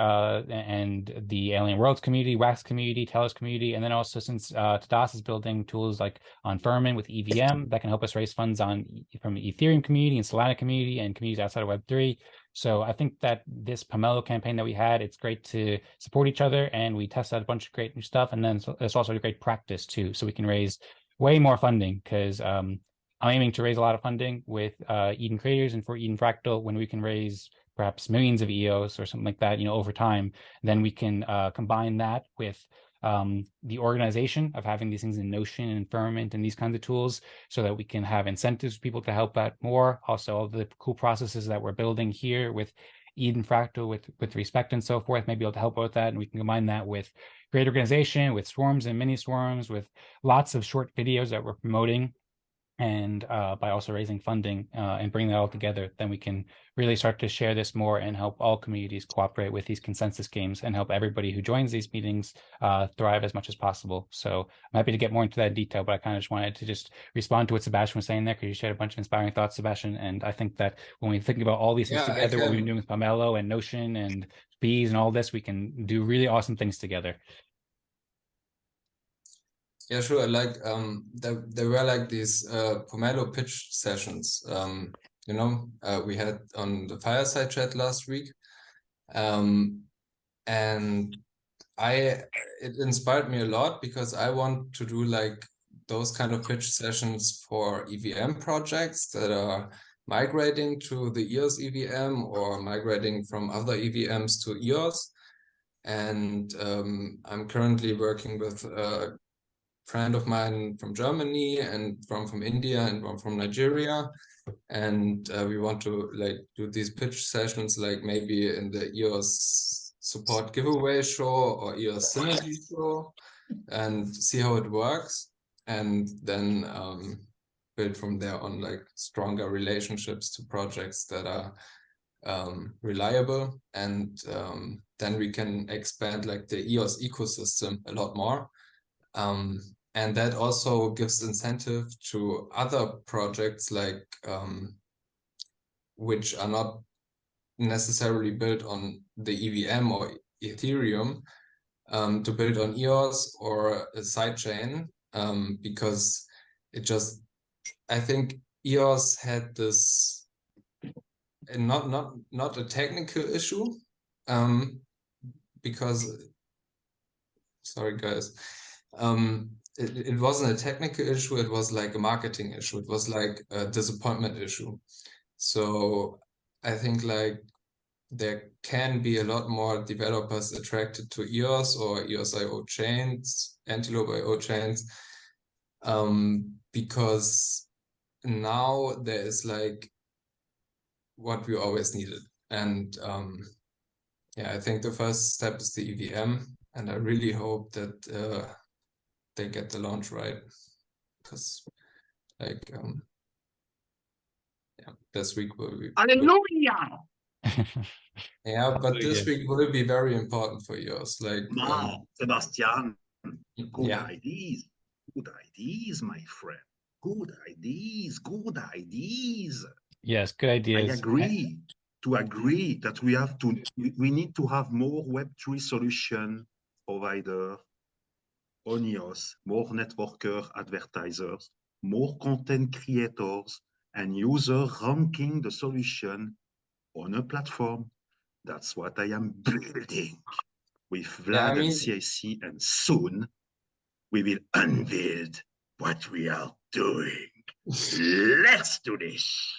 and the Alien Worlds community, WAX community, Telos community, and then also since Tadas is building tools like on Furman with EVM that can help us raise funds from the Ethereum community and Solana community and communities outside of Web3. So I think that this Pomelo campaign that we had, it's great to support each other, and we test out a bunch of great new stuff, and then it's also a great practice too, so we can raise way more funding, because I'm aiming to raise a lot of funding with Eden Creators and for Eden Fractal. When we can raise perhaps millions of EOS or something like that, over time, then we can combine that with the organization of having these things in Notion and Firmament and these kinds of tools, so that we can have incentives for people to help out more. Also, all the cool processes that we're building here with Eden Fractal, with Respect and so forth, maybe able to help out with that, and we can combine that with great organization, with swarms and mini swarms, with lots of short videos that we're promoting, and by also raising funding and bringing that all together, then we can really start to share this more and help all communities cooperate with these consensus games and help everybody who joins these meetings thrive as much as possible. So I'm happy to get more into that detail, but I kind of just wanted to just respond to what Sebastian was saying there, because you shared a bunch of inspiring thoughts, Sebastian. And I think that when we think about all these things together, what we've been doing with Pomelo and Notion and Bees and all this, we can do really awesome things together. Yeah, sure. Like there were like these Pomelo pitch sessions. We had on the Fireside Chat last week, and it inspired me a lot, because I want to do like those kind of pitch sessions for EVM projects that are migrating to the EOS EVM or migrating from other EVMs to EOS. And I'm currently working with friend of mine from Germany and from India and one from Nigeria, and we want to like do these pitch sessions, like maybe in the EOS support giveaway show or EOS synergy show, and see how it works, and then build from there on like stronger relationships to projects that are reliable, and then we can expand like the EOS ecosystem a lot more. And that also gives incentive to other projects, like which are not necessarily built on the EVM or Ethereum, to build on EOS or a sidechain, because I think EOS had this not a technical issue, because sorry guys. It wasn't a technical issue, it was like a marketing issue. It was like a disappointment issue. So I think like there can be a lot more developers attracted to EOS or EOS.io chains, Antelope.io chains, because now there is like what we always needed. And I think the first step is the EVM, and I really hope that they get the launch right, because like this week will be Hallelujah. but this week will be very important for yours. Like Sebastian, good ideas, my friend. Good ideas. Yes, good ideas. I agree that we need to have more Web3 solution provider on EOS, more networker advertisers, more content creators, and users ranking the solution on a platform. That's what I am building with Vlad and CIC, and soon we will unveil what we are doing. Let's do this.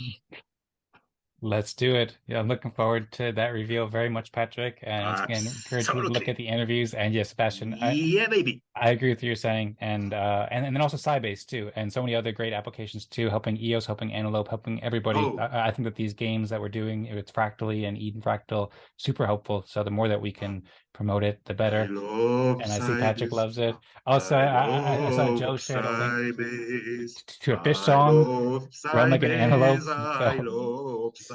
Let's do it. Yeah, I'm looking forward to that reveal very much, Patrick. And once again, encourage people to look at the interviews. And yes, Sebastian, baby. I agree with what you're saying. And then also Sybase too, and so many other great applications too, helping EOS, helping Antelope, helping everybody. I think that these games that we're doing, it's Fractally and Eden Fractal, super helpful. So the more that we can promote it, the better. And I see Patrick loves it. Also, I saw Joe shared a link to a fish song, Run Like an Antelope.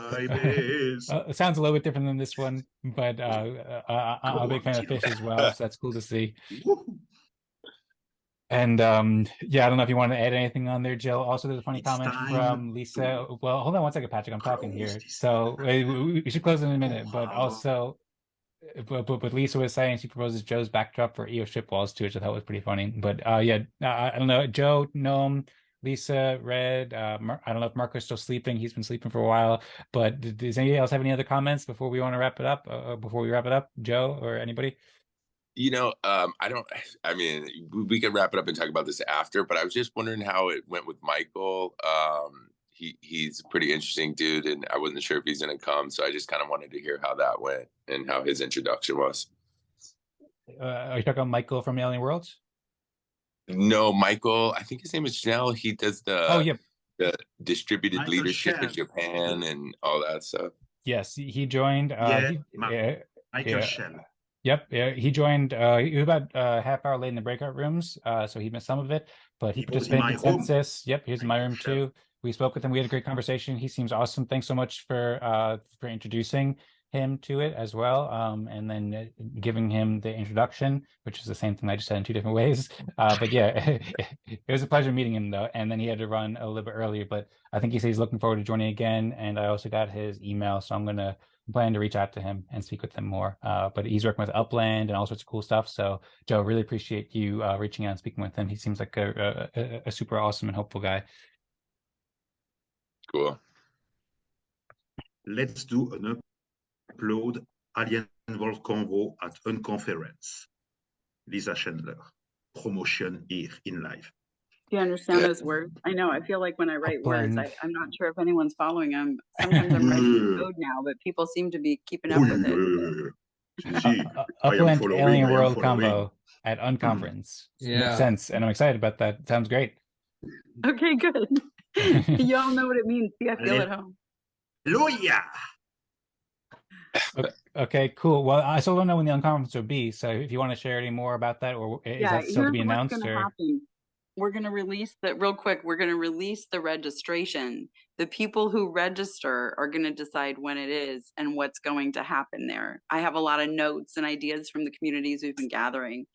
It sounds a little bit different than this one, but I'm a big fan of fish as well, so that's cool to see. And yeah, I don't know if you want to add anything on there, Jill. Also, there's a funny comment from Lisa. Well, hold on one second, Patrick. I'm talking here. So we should close in a minute. But also, but Lisa was saying she proposes Joe's backdrop for EO ship walls too, which I thought was pretty funny. But yeah, I don't know. Joe, Noam, Lisa, Red. I don't know if Marco's still sleeping. He's been sleeping for a while. But does anybody else have any other comments before we want to wrap it up? Before we wrap it up, Joe or anybody? I mean, we could wrap it up and talk about this after, but I was just wondering how it went with Michael. He's a pretty interesting dude, and I wasn't sure if he's going to come. So I just kind of wanted to hear how that went and how his introduction was. Are you talking about Michael from Alien Worlds? No, Michael, I think his name is Janelle. He does the distributed Michael leadership in Shell. Japan and all that stuff. Yes, he joined. Michael Shell. Yep, yeah, he joined. He was about a half hour late in the breakout rooms, so he missed some of it. But he participated in Consensus. Yep, here's in my room too. We spoke with him. We had a great conversation. He seems awesome. Thanks so much for introducing him to it as well, and then giving him the introduction, which is the same thing I just said in two different ways. But yeah, it was a pleasure meeting him though. And then he had to run a little bit earlier, but I think he said he's looking forward to joining again. And I also got his email, so I'm gonna plan to reach out to him and speak with him more. But he's working with Upland and all sorts of cool stuff. So Joe, really appreciate you reaching out and speaking with him. He seems like a super awesome and hopeful guy. Cool. Let's do an upload Alien World Convo at Unconference. Lisa Chandler. Promotion here in live. Do you understand those words? I know. I feel like when I write words, I'm not sure if anyone's following them. Sometimes I'm writing code now, but people seem to be keeping up with it. Upland Alien World Combo at Unconference. Makes sense, and I'm excited about that. Sounds great. Okay, good. You all know what it means. See, I feel at home. Hallelujah. Okay, cool. Well, I still don't know when the Unconference will be, so if you want to share any more about that, or is that still to be announced? What's going to happen. We're going to release that real quick. We're going to release the registration. The people who register are going to decide when it is and what's going to happen there. I have a lot of notes and ideas from the communities we've been gathering.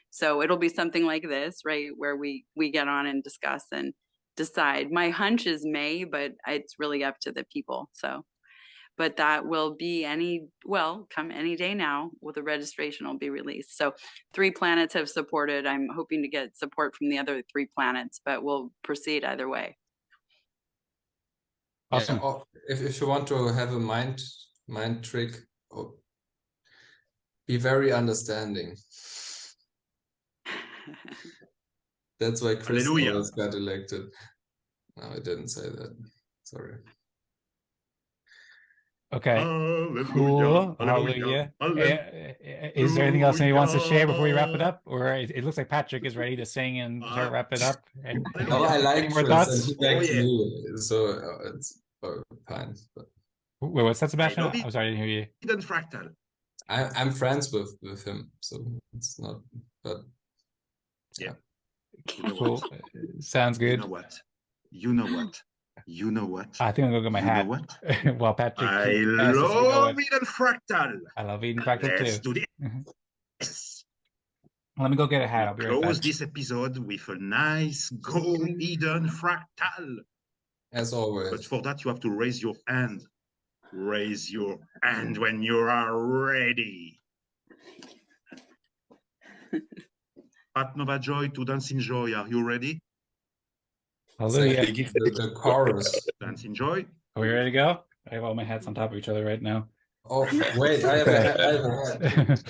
So it'll be something like this, right? Where we get on and discuss and decide. My hunch is May, but it's really up to the people. So, but that will be come any day now. Well, the registration will be released. So 3 planets have supported. I'm hoping to get support from the other 3 planets, but we'll proceed either way. Awesome. Yeah, if you want to have a mind trick, be very understanding. That's why Chris got elected. No, I didn't say that. Sorry. Okay. Cool. Hallelujah. Is there anything else anybody wants to share before we wrap it up? Or it looks like Patrick is ready to sing and start wrap it up. No, I like more thoughts. Me, so it's fine. But... Wait, what's that, Sebastian? I'm sorry, I didn't hear you. Fractal. I'm friends with him, so it's not. But yeah. Cool. Sounds good. You know what? I think I'm gonna go get my hat. Well, Patrick, I love Eden Fractal. I love Eden Fractal too. Let's do this. Let me go get a hat. I'll be right back. Close this episode with a nice Go Eden Fractal. As always. But for that, you have to raise your hand. Raise your hand when you are ready. Pat Nova Joy to Dance in Joy. Are you ready? Hallelujah. The chorus. Dance in Joy. Are we ready to go? I have all my hats on top of each other right now. Oh, wait, I have a hat.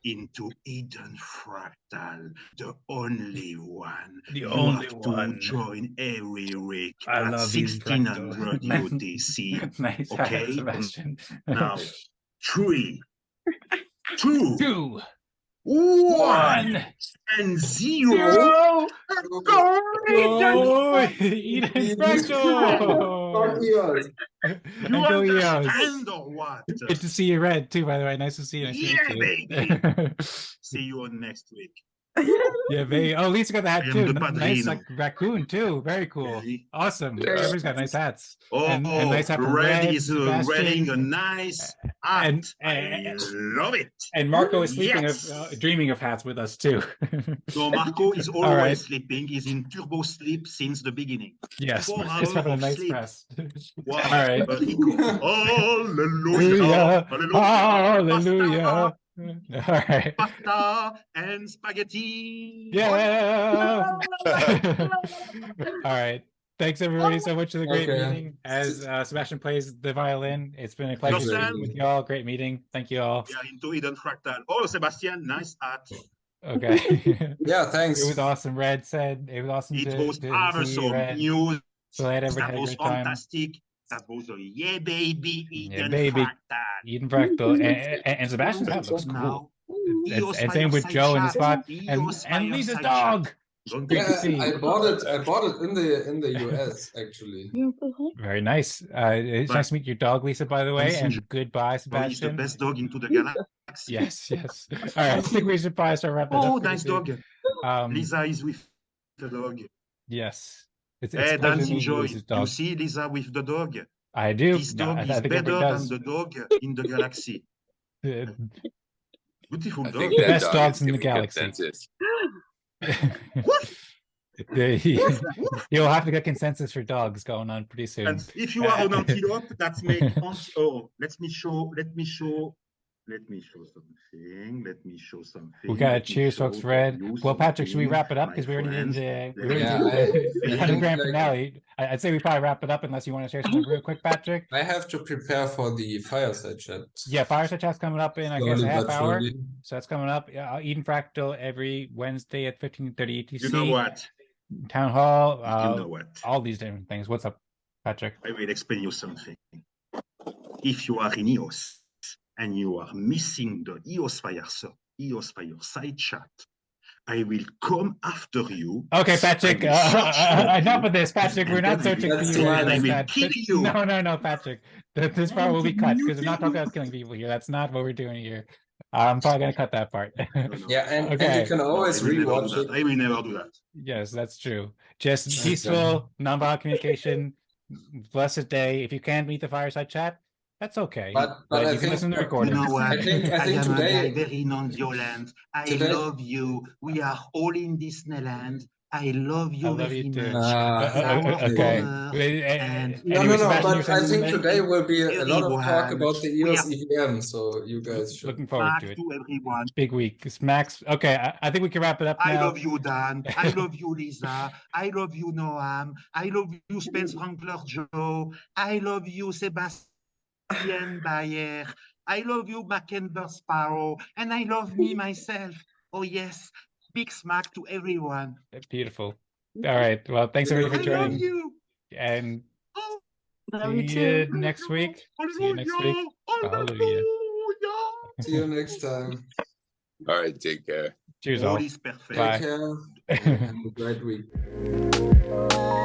Into Eden Fractal, the only one. The only one. To join every week I at love 1600 UTC. Nice. Okay, Sebastian. Now 3, 2, 1 and 0. Go Eden Fractal. You understand or what? Good to see you, Red, too, by the way. Nice to see you. Nice to meet you. Baby. See you on next week. Yeah, oh, Lisa got the hat too. Nice, padrino. like raccoon too. Very cool. Awesome. Yeah. Everybody's got nice hats. Oh, and nice hat from Red Red, is Sebastian. wearing a nice hat. I love it. And Marco is sleeping, Yes. dreaming of hats with us too. No, Marco is All always right. sleeping. He's in turbo sleep since the beginning. Yes, 4 Marco's hours having a of nice sleep. rest. Wow. All right. Hallelujah. Hallelujah. All right. Pasta and spaghetti. Yeah. All right. Thanks everybody so much for the great meeting. As Sebastian plays the violin, it's been a pleasure speaking with you all. Great meeting. Thank you all. Yeah, into hidden fractal. Oh, Sebastian, nice hat. Okay. Yeah, thanks. It was awesome. Red said it was awesome. It to was see awesome Red. news. So glad everybody That had a was great time. fantastic. That was a yeah, baby, Yeah, Eden baby. fractal. Eden fractal. And Sebastian's hat looks cool. And same with Joe in the spot. And Lisa's dog. Great to see. I bought it in the US actually. Very nice. It's nice to meet your dog, Lisa, by the way. And goodbye, He's the Sebastian. best dog into the galaxy. Yes. All right. I think we should probably start wrapping up. Oh, nice dog. Um, Lisa is with the dog. Yes. It's Hey, a pleasure Dan, to meet enjoy. Lisa's dog. You see Lisa with the dog? I do. This dog is think better everybody than does. the dog in the galaxy. Beautiful I dog. think The that best dog dogs is in the giving galaxy. consensus. You'll have to get consensus for dogs going on pretty soon. And if you are an antelope, that make oh, let me show something. We got cheers, folks. Red. Well, Patrick, should we wrap it up because we already did the grand finale? I'd say we probably wrap it up unless you want to share something real quick, Patrick. I have to prepare for the fireside chat. Yeah, fireside chat's coming up in I guess a Slowly half but hour. surely. So that's coming up. Eden Fractal every Wednesday at 15:30 ETC. You know what? Town Hall. You know what? All these different things. What's up, Patrick? I will explain you something. If you are in EOS and you are missing the EOS Fire side chat, I will come after you. Okay, Patrick. Enough of this, Patrick. We're not searching for you. And I will kill you. No, Patrick. This part will be cut because we're not talking about killing people here. That's not what we're doing here. I'm probably gonna cut that part. Yeah, and you can always rewatch it. I will never do that. Yes, that's true. Just peaceful, nonviolent communication. Blessed day. If you can't meet the fireside chat, that's okay. But you I can think listen to the recording. You know what? I think am today a guy very non-violent. I love you. We are all in Disneyland. I love you very too. much. Okay. No, but I think today will be a lot of talk about the EOS EVM, so you guys should. Looking forward to it. Everyone. Big week. It's Max. Okay, I think we can wrap it up now. I love you, Dan. I love you, Lisa. I love you, Noam. I love you, Spence Frankler Joe. I love you, Sebastian Bayer. I love you, Mackenber Sparrow. And I love me myself. Oh, yes. Big smack to everyone. Beautiful. All right. Well, thanks everybody for joining. I love you. And Love you see too. you next week. See you next week. Hallelujah. See you next time. All right, take care. Cheers all. All is perfect. Bye. Take care. Have a great week.